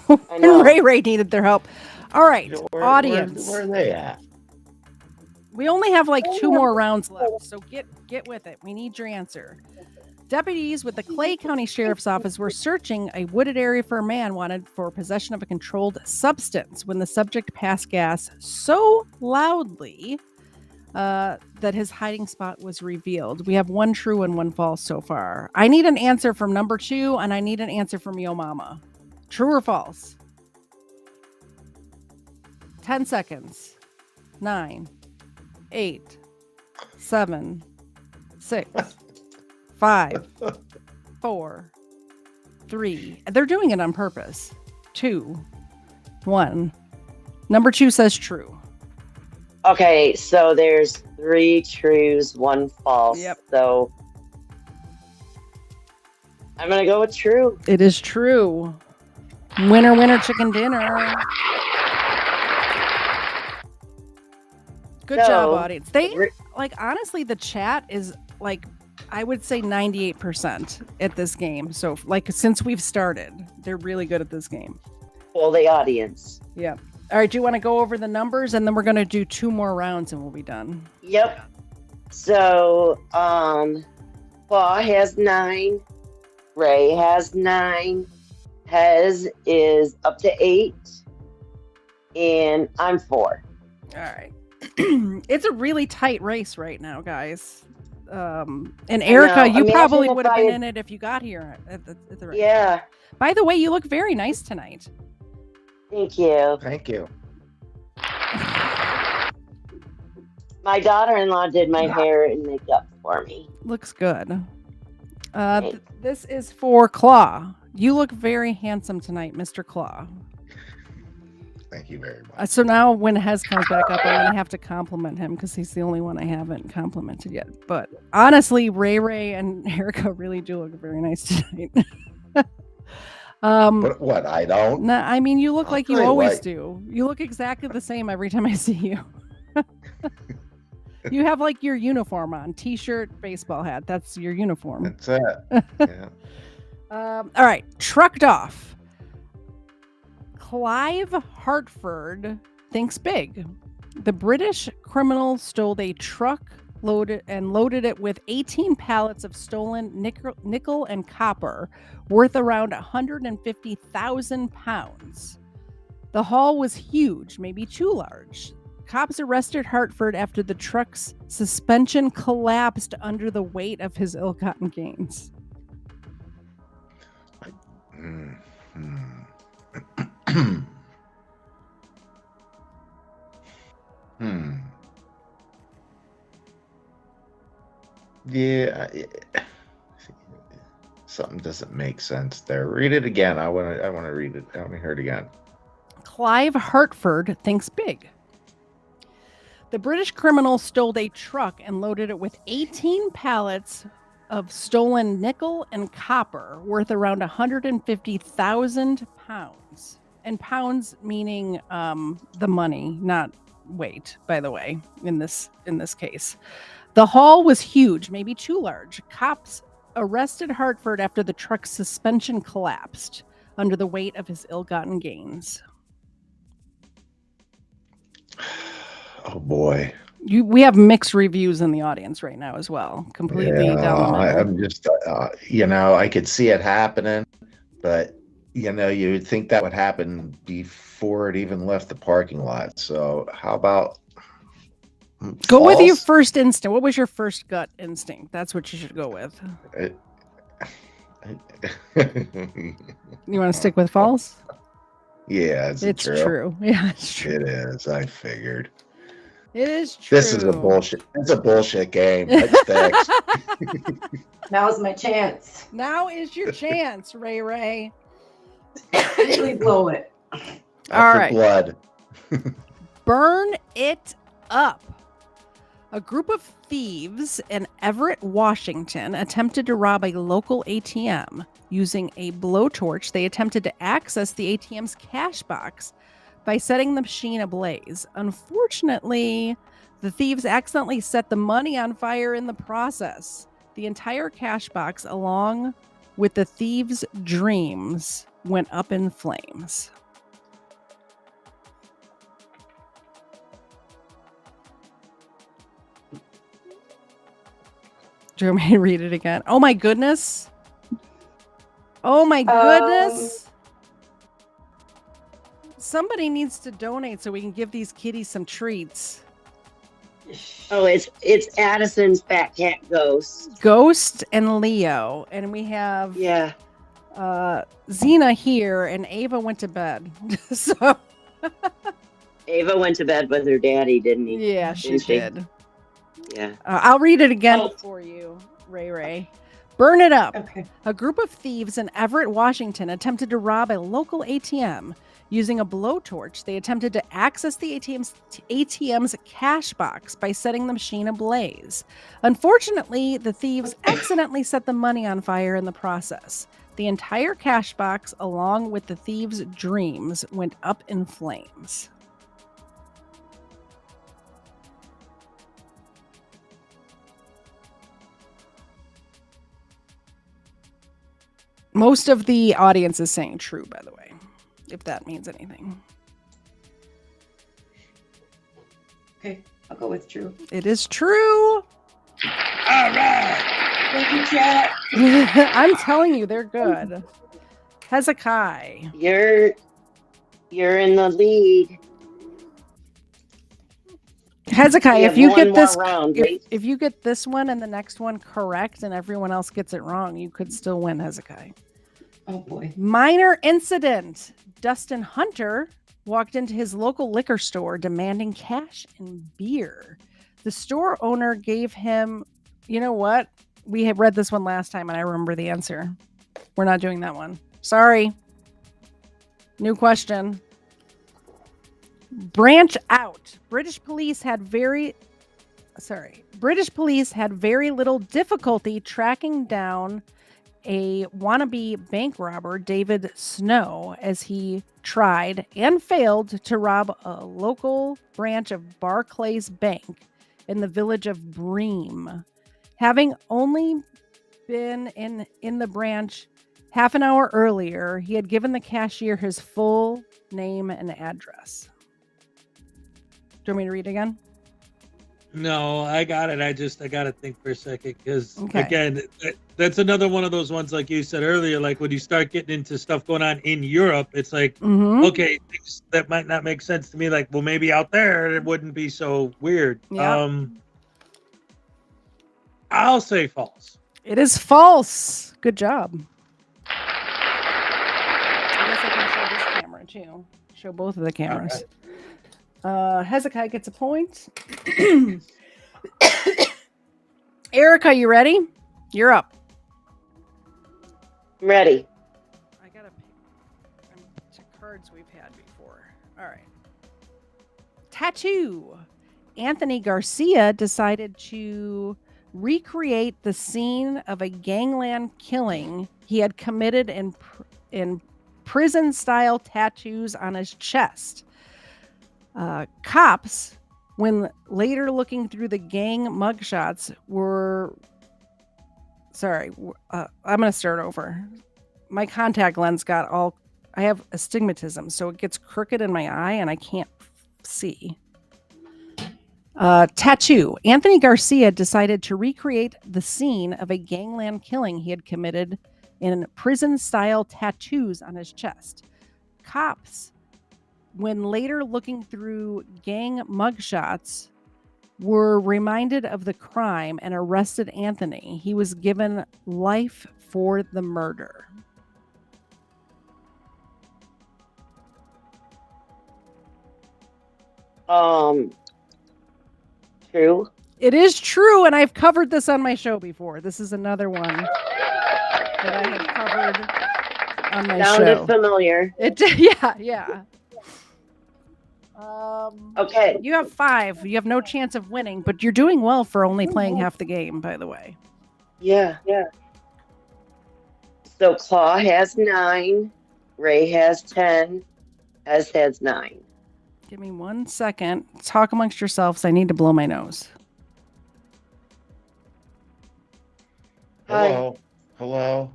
I know. Ray needed their help. All right, audience. Where are they at? We only have like 2 more rounds left, so get with it. We need your answer. Deputies with the Clay County Sheriff's Office were searching a wooded area for a man wanted for possession of a controlled substance when the subject passed gas so loudly that his hiding spot was revealed. We have 1 true and 1 false so far. I need an answer from number 2, and I need an answer from Yo Mama. True or false? 10 seconds. 9, 8, 7, 6, 5, 4, 3. They're doing it on purpose. 2, 1. Number 2 says true. Okay, so there's 3 trues, 1 false. Yep. So I'm going to go with true. It is true. Winner, chicken dinner. Good job, audience. Honestly, the chat is like, I would say 98% at this game. So, since we've started, they're really good at this game. Poll the audience. Yeah. All right. Do you want to go over the numbers, and then we're going to do 2 more rounds, and we'll be done. Yep. So, Paul has 9. Ray has 9. Hez is up to 8. And I'm 4. All right. It's a really tight race right now, guys. And Erica, you probably would have been in it if you got here at the right time. By the way, you look very nice tonight. Thank you. Thank you. My daughter-in-law did my hair and makeup for me. Looks good. This is for Claw. You look very handsome tonight, Mr. Claw. Thank you very much. So now when Hez comes back up, I'm going to have to compliment him because he's the only one I haven't complimented yet. But honestly, Ray and Erica really do look very nice tonight. But what, I don't? No, I mean, you look like you tell you always what. do. You look exactly the same every time I see you. You have like your uniform on, t-shirt, baseball hat. That's your uniform. That's it. Yeah. All right, trucked off. Clive Hartford thinks big. The British criminal stole a truck loaded it with 18 pallets of stolen nickel and copper worth around 150,000 pounds. The haul was huge, maybe too large. Cops arrested Hartford after the truck's suspension collapsed under the weight of his ill-gotten gains. Yeah. Something doesn't make sense there. Read it again. I want to read it. I want to hear it again. Clive Hartford thinks big. The British criminal stole a truck and loaded it with 18 pallets of stolen nickel and copper worth around 150,000 pounds. And pounds meaning the money, not weight, by the way, in this case. The haul was huge, maybe too large. Cops arrested Hartford after the truck's suspension collapsed under the weight of his ill-gotten gains. Oh boy. We have mixed reviews in the audience right now as well. Completely down the middle. I'm just, I could see it happening, but you would think that would happen before it even left the parking lot. So how about go with your first instinct? What was your first gut instinct? That's what you should go with. You want to stick with false? Yeah, it's true. Yeah, it's true. It is. I figured. It is true. This is a bullshit. It's a bullshit game. It's fixed. Now's my chance. Now is your chance, Ray. Really blow it. All right. Blood. Burn it up. A group of thieves in Everett, Washington attempted to rob a local ATM. Using a blowtorch, they attempted to access the ATM's cash box by setting the machine ablaze. Unfortunately, the thieves accidentally set the money on fire in the process. The entire cash box, along with the thieves' dreams, went up in flames. Do you want me to read it again? Oh my goodness. Oh my goodness. Somebody needs to donate so we can give these kitties some treats. Oh, it's Addison's fat cat Ghost. Ghost and Leo. And we have Xena here, and Ava went to bed. So Ava went to bed with her daddy, didn't he? Yeah, she did. Yeah. I'll read it again for you, Ray. Burn it up. Okay. A group of thieves in Everett, Washington attempted to rob a local ATM. Using a blowtorch, they attempted to access the ATM's cash box by setting the machine ablaze. Unfortunately, the thieves accidentally set the money on fire in the process. The entire cash box, along with the thieves' dreams, went up in flames. Most of the audience is saying true, by the way, if that means anything. Okay, I'll go with true. It is true. All right. Thank you, chat. I'm telling you, they're good. Hezekiah. You're in the lead. Hezekiah, if you get this round, if you get this one and the next one correct and everyone else gets it wrong, you could still win, Hezekiah. Oh boy. Minor incident. Dustin Hunter walked into his local liquor store demanding cash and beer. The store owner gave him, you know what? We had read this one last time, and I remember the answer. We're not doing that one. Sorry. New question. Branch out. British police had very little difficulty tracking down a wannabe bank robber, David Snow, as he tried and failed to rob a local branch of Barclays Bank in the village of Bream. Having only been in the branch half an hour earlier, he had given the cashier his full name and address. Do you want me to read again? No, I got it. I got to think for a second because, again, that's another one of those ones, like you said earlier, like when you start getting into stuff going on in Europe, it's like, okay, things that might not make sense to me. Like, well, maybe out there it wouldn't be so weird. Yeah. I'll say false. It is false. Good job. I guess I can show this camera too. Show both of the cameras. Hezekiah gets a point. Erica, you ready? You're up. I'm ready. I gotta pick cards we've had before. All right. Tattoo. Anthony Garcia decided to recreate the scene of a gangland killing he had committed in prison-style tattoos on his chest. Cops, when later looking through the gang mugshots, were... Sorry, I'm going to start over. My contact lens got all... I have astigmatism, so it gets crooked in my eye and I can't see. Tattoo. Anthony Garcia decided to recreate the scene of a gangland killing he had committed in prison-style tattoos on his chest. Cops, when later looking through gang mugshots, were reminded of the crime and arrested Anthony. He was given life for the murder. True. It is true, and I've covered this on my show before. This is another one that I have covered on my show. Sounded familiar. Yeah. Okay. You have 5. You have no chance of winning, but you're doing well for only playing half the game, by the way. Yeah. So Claw has 9, Ray has 10, Ez has 9. Give me 1 second. Talk amongst yourselves. I need to blow my nose. Hello. Hello.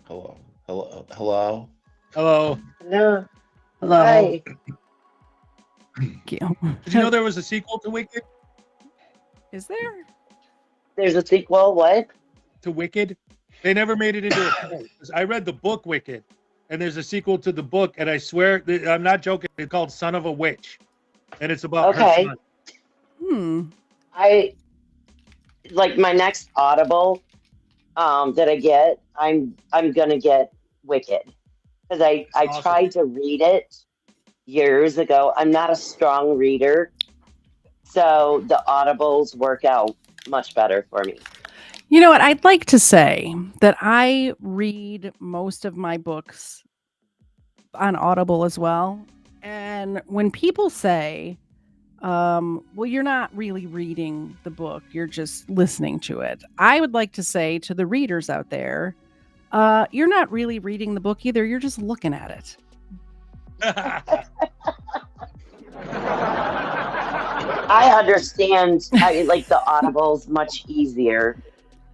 Hello. Hello. Hello. Hello. Hello. Hello. Hi. Thank you. Did you know there was a sequel to Wicked? Is there? There's a sequel. What? To Wicked? They never made it into a film. I read the book Wicked, and there's a sequel to the book, and I swear, I'm not joking, it's called Son of a Witch, and it's about her son. I like my next Audible that I get. I'm gonna get Wicked because I Awesome. tried to read it years ago. I'm not a strong reader, so the Audibles work out much better for me. You know what? I'd like to say that I read most of my books on Audible as well. And when people say, well, you're not really reading the book, you're just listening to it, I would like to say to the readers out there, you're not really reading the book either. You're just looking at it. I understand. I like the Audibles much easier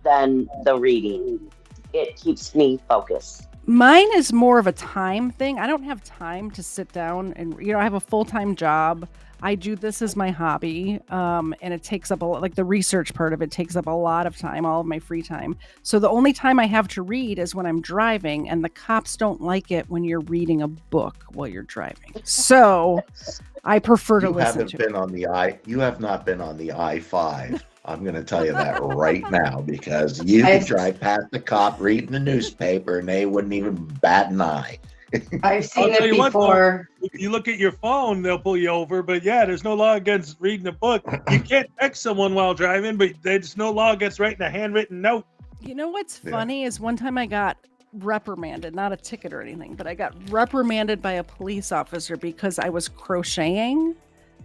than the reading. It keeps me focused. Mine is more of a time thing. I don't have time to sit down and, I have a full-time job. I do this as my hobby, and it takes up like the research part of it takes up a lot of time, all of my free time. So the only time I have to read is when I'm driving, and the cops don't like it when you're reading a book while you're driving. So I prefer to listen to it. You have not been on the I-5. I'm going to tell you that right now, because you could drive past the cop reading the newspaper and they wouldn't even bat an eye. I've seen it before. If you look at your phone, they'll pull you over. But yeah, there's no law against reading a book. You can't text someone while driving, but there's no law against writing a handwritten note. You know what's Yeah. funny is one time I got reprimanded, not a ticket or anything, but I got reprimanded by a police officer because I was crocheting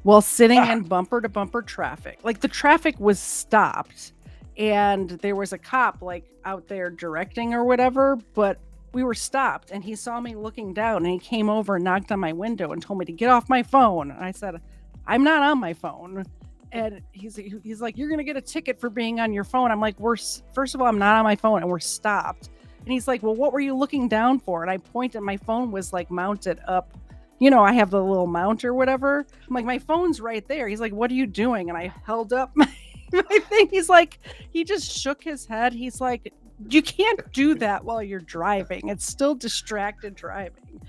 while sitting in bumper to bumper traffic. Like the traffic was stopped and there was a cop like out there directing or whatever, but we were stopped and he saw me looking down and he came over and knocked on my window and told me to get off my phone. And I said, I'm not on my phone. And he's like, you're going to get a ticket for being on your phone. I'm like, first of all, I'm not on my phone and we're stopped. And he's like, well, what were you looking down for? And I pointed, my phone was like mounted up. You know, I have the little mount or whatever. I'm like, my phone's right there. He's like, what are you doing? And I held up my thing. He's like, he just shook his head. He's like, you can't do that while you're driving. It's still distracted driving.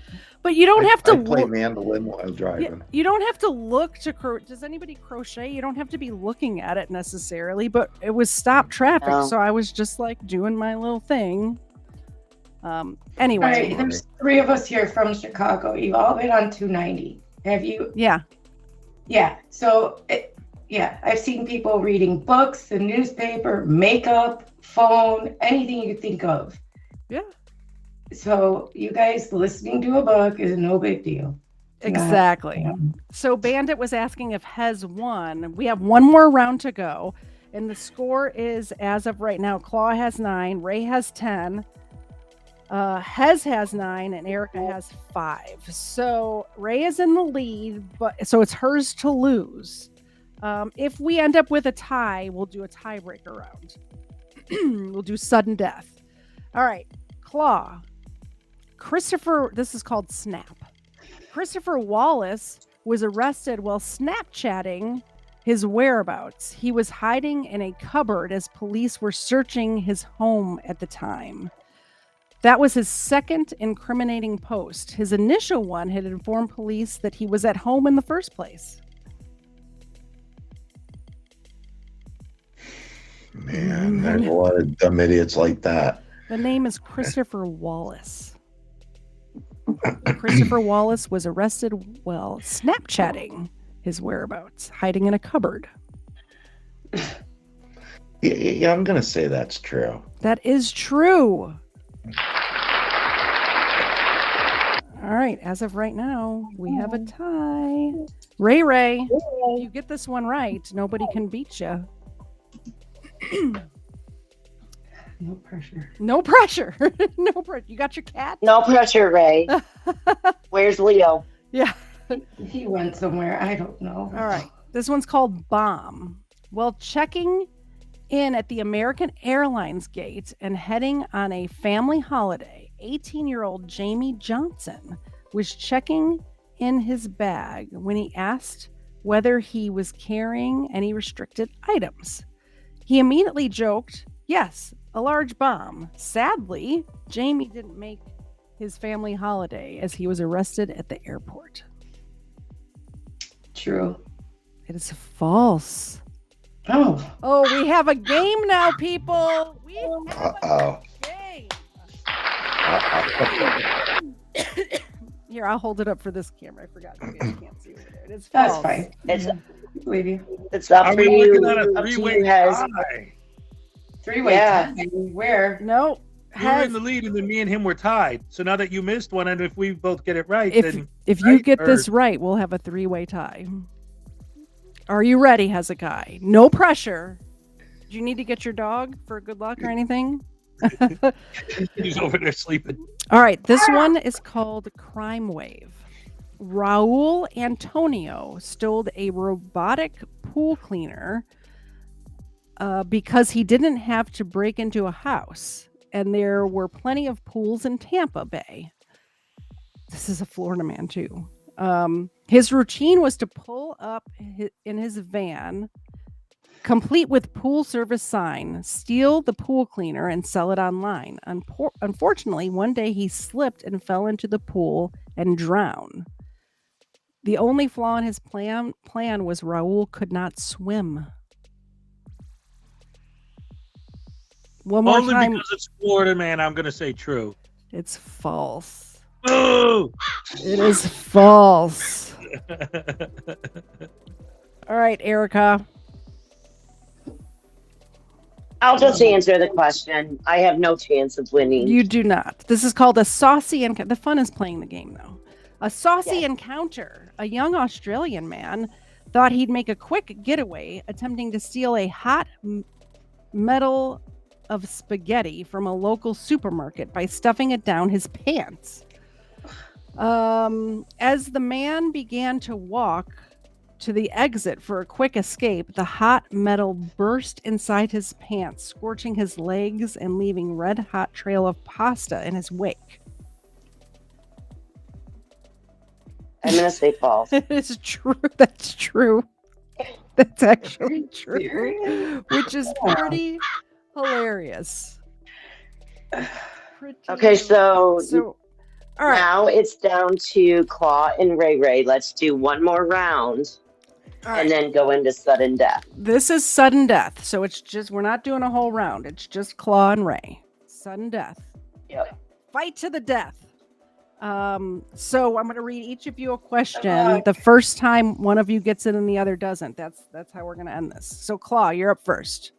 But you don't have to play mandolin while driving. You don't have to look to does anybody crochet? You don't have to be looking at it necessarily, but it was stop traffic, so I was just like doing my little thing. Anyway, all right, there's 3 of us here from Chicago. You've all been on 290. Have you? Yeah. So I've seen people reading books, the newspaper, makeup, phone, anything you could think of. Yeah. So you guys listening to a book is no big deal. Exactly. So Bandit was asking if Hez won. We have one more round to go. And the score is, as of right now, Claw has 9, Ray has 10, Hez has 9, and Erica has 5. So Ray is in the lead, so it's hers to lose. If we end up with a tie, we'll do a tiebreaker round. We'll do sudden death. All right, Claw. Christopher, this is called Snap. Christopher Wallace was arrested while Snapchatting his whereabouts. He was hiding in a cupboard as police were searching his home at the time. That was his second incriminating post. His initial one had informed police that he was at home in the first place. Man, there's a lot of dumb idiots like that. The name is Christopher Wallace. Christopher Wallace was arrested while Snapchatting his whereabouts, hiding in a cupboard. Yeah, I'm going to say that's true. That is true. All right, as of right now, we have a tie. Ray, if you get this one right, nobody can beat you. No pressure. No pressure. No pressure. You got your cat? No pressure, Ray. Where's Leo? Yeah. He went somewhere. I don't know. All right. This one's called Bomb. While checking in at the American Airlines gate and heading on a family holiday, 18-year-old Jamie Johnson was checking in his bag when he asked whether he was carrying any restricted items. He immediately joked, yes, a large bomb. Sadly, Jamie didn't make his family holiday as he was arrested at the airport. True. It is false. Oh, we have a game now, people. We have a game. Here, I'll hold it up for this camera. I forgot. You guys can't see over there. It is false. That's fine. It's believe you. It's up Are for we you. looking at a Up to three-way you, Hez. tie? Three-way Yeah. tie. Where? No. You were in the lead, and then me and him were tied. So now that you missed one, and if we both get it right, If then you right? get Or- this right, we'll have a 3-way tie. Are you ready, Hezekiah? No pressure. Do you need to get your dog for good luck or anything? he's over there sleeping. All right, this one is called Crime Wave. Raul Antonio stole a robotic pool cleaner because he didn't have to break into a house, and there were plenty of pools in Tampa Bay. This is a Florida man, too. His routine was to pull up in his van, complete with pool service sign, steal the pool cleaner, and sell it online. Unfortunately, one day he slipped and fell into the pool and drowned. The only flaw in his plan was Raul could not swim. One more Only time. because it's Florida, man. I'm gonna say true. It's false. Boo! It is false. All right, Erica. I'll just answer the question. I have no chance of winning. You do not. This is called a saucy encounter. The fun is playing the game, though. A saucy encounter. A young Australian man thought he'd make a quick getaway, attempting to steal a hot metal of spaghetti from a local supermarket by stuffing it down his pants. As the man began to walk to the exit for a quick escape, the hot metal burst inside his pants, scorching his legs and leaving red-hot trail of pasta in his wake. I'm going to say false. It's true. That's true. That's actually true. Which is pretty hilarious. Okay, so all right. now it's down to Claw and Ray Ray. Let's do one more round and then go into sudden death. This is sudden death. So it's just, we're not doing a whole round. It's just Claw and Ray. Sudden death. Yep. Fight to the death. So I'm going to read each of you a question. The first time one of you gets it and the other doesn't. That's how we're going to end this. So Claw, you're up first.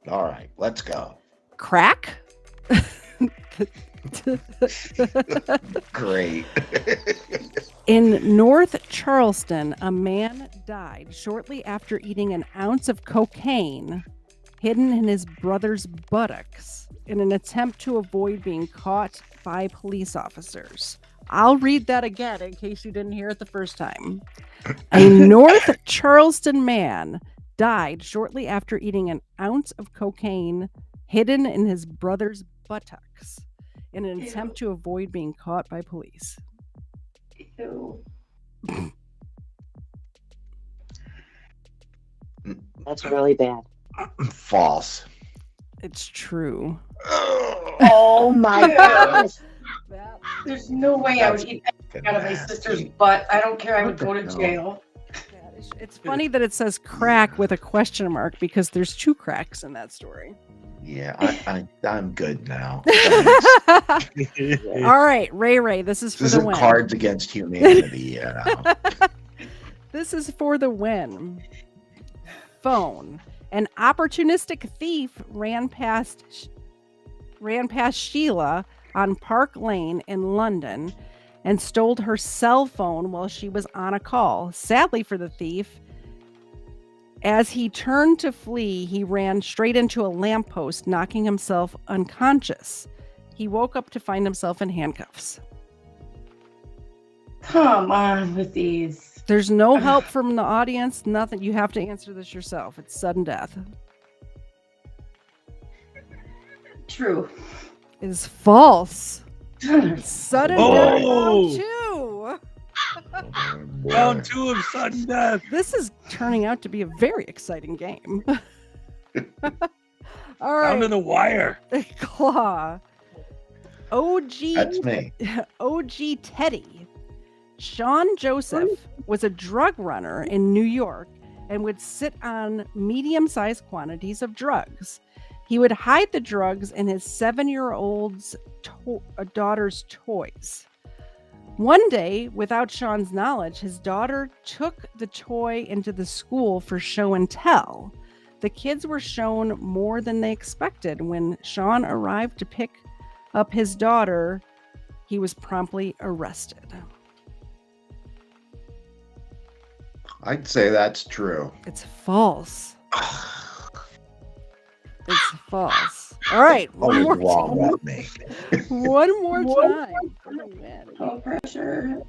All right, let's go. Crack? Great. In North Charleston, a man died shortly after eating an ounce of cocaine hidden in his brother's buttocks in an attempt to avoid being caught by police officers. I'll read that again in case you didn't hear it the first time. A North Charleston man died shortly after eating an ounce of cocaine hidden in his brother's buttocks in an attempt to avoid being caught by police. Ew. That's really bad. False. It's true. Oh my gosh. There's no way I would eat anything out of my sister's butt. I don't care. I would go to jail. It's funny that it says crack with a question mark because there's two cracks in that story. Yeah, I'm good now. All right, Ray, this is for the win. Cards Against Humanity. This is for the win. Phone. An opportunistic thief ran past Sheila on Park Lane in London and stole her cell phone while she was on a call. Sadly for the thief, as he turned to flee, he ran straight into a lamppost, knocking himself unconscious. He woke up to find himself in handcuffs. Come on with these. There's no help from the audience, nothing. You have to answer this yourself. It's sudden death. True. It is false. Sudden death round 2. Round 2 of sudden death. This is turning out to be a very exciting game. All right. Down to the wire. Claw. OG. That's me. OG Teddy. Sean Joseph was a drug runner in New York and would sit on medium-sized quantities of drugs. He would hide the drugs in his 7-year-old's daughter's toys. One day, without Sean's knowledge, his daughter took the toy into the school for show and tell. The kids were shown more than they expected. When Sean arrived to pick up his daughter, he was promptly arrested. I'd say that's true. It's false. It's false. All right, one more time. One more time. No pressure.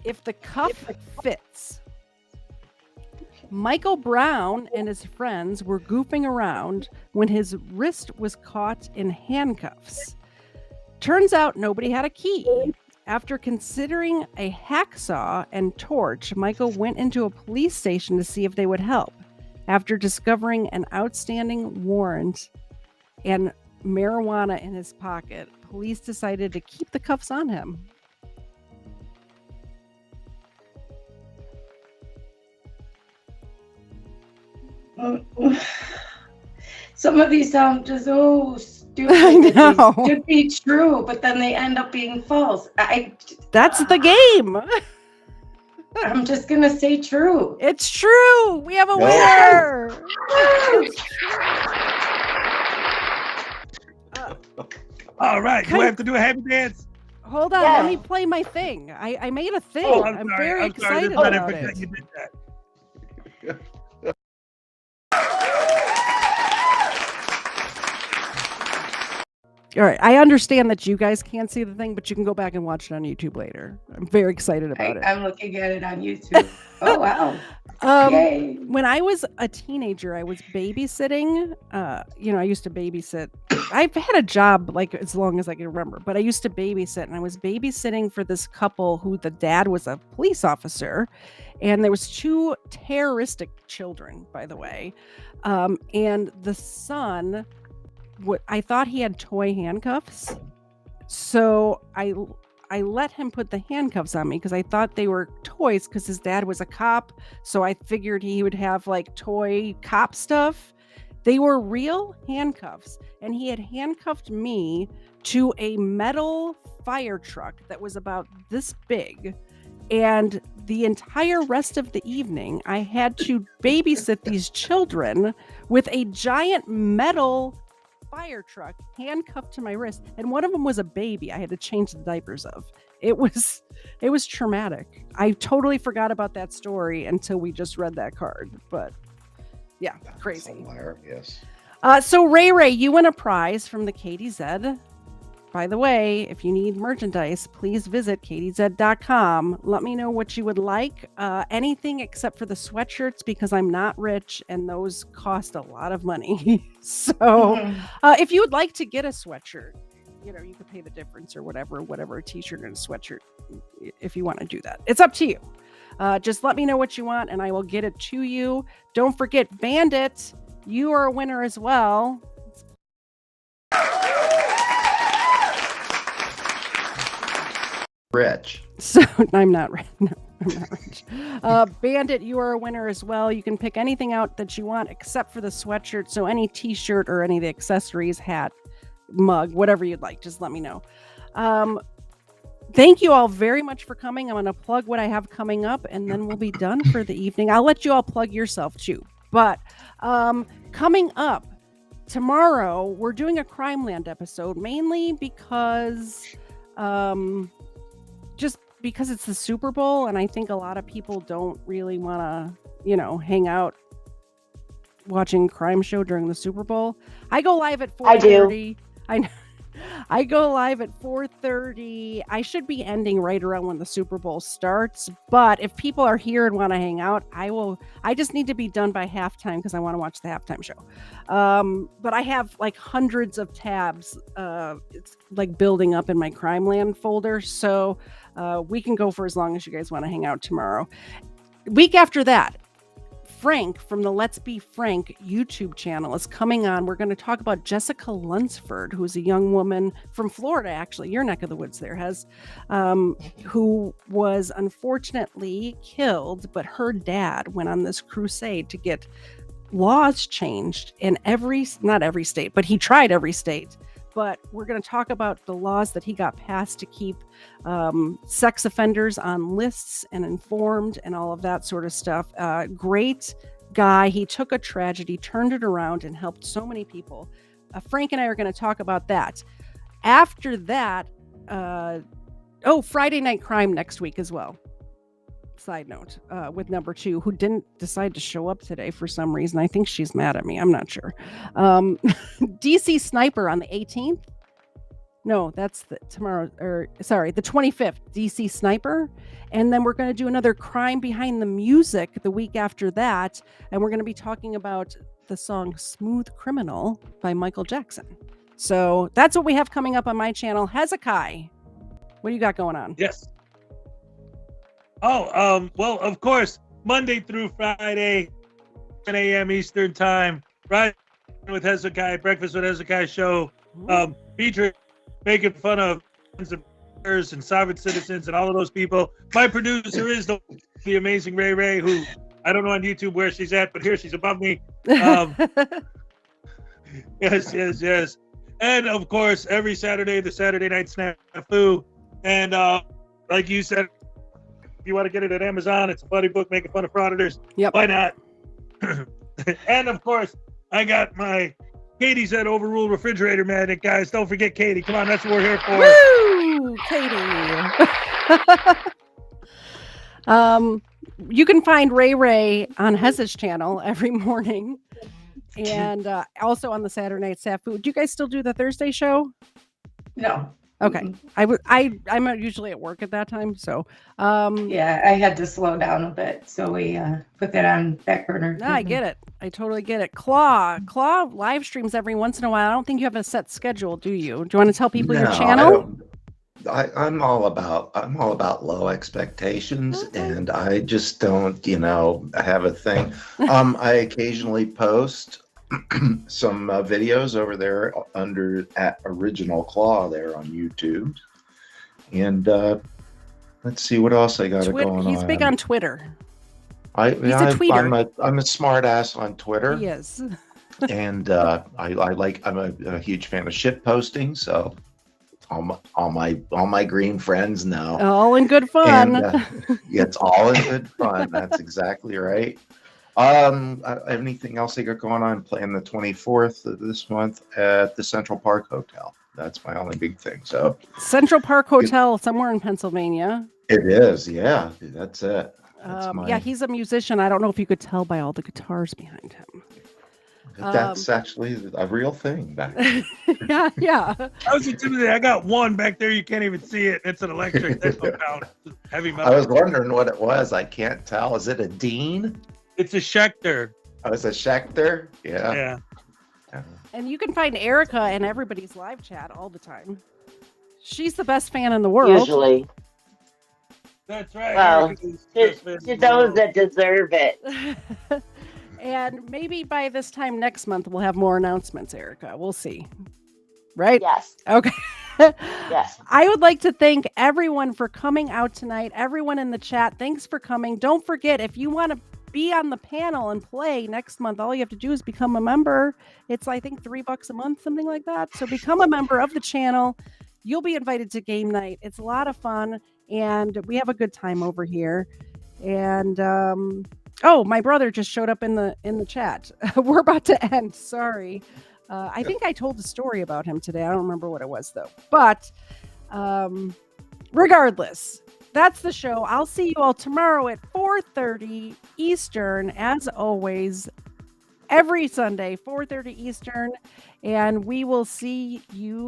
If the cuff fits. Michael Brown and his friends were goofing around when his wrist was caught in handcuffs. Turns out nobody had a key. After considering a hacksaw and torch, Michael went into a police station to see if they would help. After discovering an outstanding warrant and marijuana in his pocket, police decided to keep the cuffs on him. Some of these sound just so stupid. I know. That they should be true, but then they end up being false. That's the game. I'm just gonna say true. It's true. We have a winner. It's true. All right. Do I have to do a happy dance? Hold on, let me play my thing. I made a thing. Oh, I'm sorry. very I'm sorry. excited I didn't about forget it. you did that. All right, I understand that you guys can't see the thing, but you can go back and watch it on YouTube later. I'm very excited about it. I'm looking at it on YouTube. Oh wow! Yay! When I was a teenager, I was babysitting. I used to babysit. I've had a job like as long as I can remember, but I used to babysit, and I was babysitting for this couple who the dad was a police officer, and there was 2 terroristic children, by the way, and the son. I thought he had toy handcuffs, so I let him put the handcuffs on me because I thought they were toys because his dad was a cop, so I figured he would have like toy cop stuff. They were real handcuffs, and he had handcuffed me to a metal fire truck that was about this big, and the entire rest of the evening I had to babysit these children with a giant metal fire truck handcuffed to my wrist, and one of them was a baby I had to change the diapers of. It was traumatic. I totally forgot about that story until we just read that card, but yeah, crazy. Hilarious. So Ray, you win a prize from the KDZ. By the way, if you need merchandise, please visit kdz.com. Let me know what you would like. Anything except for the sweatshirts, because I'm not rich and those cost a lot of money. So if you would like to get a sweatshirt, you could pay the difference or whatever a t-shirt and a sweatshirt, if you want to do that. It's up to you. Just let me know what you want and I will get it to you. Don't forget, Bandit, you are a winner as well. Rich. So I'm not rich. No, I'm not rich. Bandit, you are a winner as well. You can pick anything out that you want except for the sweatshirt. So any t-shirt or any of the accessories, hat, mug, whatever you'd like, just let me know. Thank you all very much for coming. I'm going to plug what I have coming up and then we'll be done for the evening. I'll let you all plug yourself too. But coming up tomorrow, we're doing a Crime Land episode, mainly because just because it's the Super Bowl and I think a lot of people don't really want to, hang out watching crime show during the Super Bowl. I go live at 4:30. I do. I know. I go live at 4:30. I should be ending right around when the Super Bowl starts, but if people are here and want to hang out, I just need to be done by halftime because I want to watch the halftime show. But I have like hundreds of tabs, it's like building up in my Crime Land folder, so we can go for as long as you guys want to hang out tomorrow. Week after that, Frank from the Let's Be Frank YouTube channel is coming on. We're going to talk about Jessica Lunsford, who's a young woman from Florida, actually, your neck of the woods there, who was unfortunately killed, but her dad went on this crusade to get laws changed in not every state, but he tried every state. But we're going to talk about the laws that he got passed to keep sex offenders on lists and informed and all of that sort of stuff. Great guy. He took a tragedy, turned it around, and helped so many people. Frank and I are going to talk about that. After that, Friday Night Crime next week as well. Side note, with number 2, who didn't decide to show up today for some reason. I think she's mad at me. I'm not sure. DC Sniper on the 18th. No, that's the 25th, DC Sniper. And then we're going to do another Crime Behind the Music the week after that. And we're going to be talking about the song Smooth Criminal by Michael Jackson. So that's what we have coming up on my channel. Hezekiah, what do you got going on? Yes. Oh, well, of course, Monday through Friday, 10 a.m. Eastern Time, right with Hezekiah, Breakfast with Hezekiah show, featuring making fun of and sovereign citizens and all of those people. My producer is the amazing Ray, who I don't know on YouTube where she's at, but here she's above me. Yes. And of course, every Saturday, the Saturday Night Snafu. And like you said, if you want to get it at Amazon, it's a funny book making fun of frauditors. Yep. Why not? And of course, I got my Katie said overrule refrigerator magic, guys. Don't forget Katie. Come on, that's what we're here for. Woo, Katie. You can find Ray on Hez's channel every morning, and also on the Saturday Night Safu. Do you guys still do the Thursday show? No. Okay. I'm usually at work at that time, so yeah, I had to slow down a bit, so we put that on back burner. No, I get it. I totally get it. Claw live streams every once in a while. I don't think you have a set schedule, do you? Do you want to tell people your channel? I'm all about low expectations, and I just don't, have a thing. I occasionally post some videos over there at Original Claw there on YouTube, and let's see what else I got going on. He's big on Twitter. He's a tweeter. I'm a smart ass on Twitter. He is. And I'm a huge fan of shit posting, so all my green friends know. All in good fun. And, it's all in good fun. That's exactly right. Anything else I got going on? I'm playing the 24th of this month at the Central Park Hotel. That's my only big thing. So Central Park Hotel, somewhere in Pennsylvania. It is, yeah. That's it. Yeah, he's a musician. I don't know if you could tell by all the guitars behind him. That's actually a real thing back there. yeah. I was intimidated. I got one back there. You can't even see it. It's an electric. That's no count. Heavy metal. I was wondering what it was. I can't tell. Is it a Dean? It's a Schecter. Oh, it's a Schecter? Yeah. And you can find Erica in everybody's live chat all the time. She's the best fan in the world. Usually. That's right. Well, to those that deserve it. And maybe by this time next month, we'll have more announcements, Erica. We'll see. Right? Yes. Okay. Yes. I would like to thank everyone for coming out tonight. Everyone in the chat, thanks for coming. Don't forget, if you want to be on the panel and play next month, all you have to do is become a member. It's, I think, $3 a month, something like that. So become a member of the channel. You'll be invited to game night. It's a lot of fun, and we have a good time over here. And oh, my brother just showed up in the chat. We're about to end. Sorry. I think I told a story about him today. I don't remember what it was though. But regardless, that's the show. I'll see you all tomorrow at 4:30 Eastern, as always. Every Sunday, 4:30 Eastern, and we will see you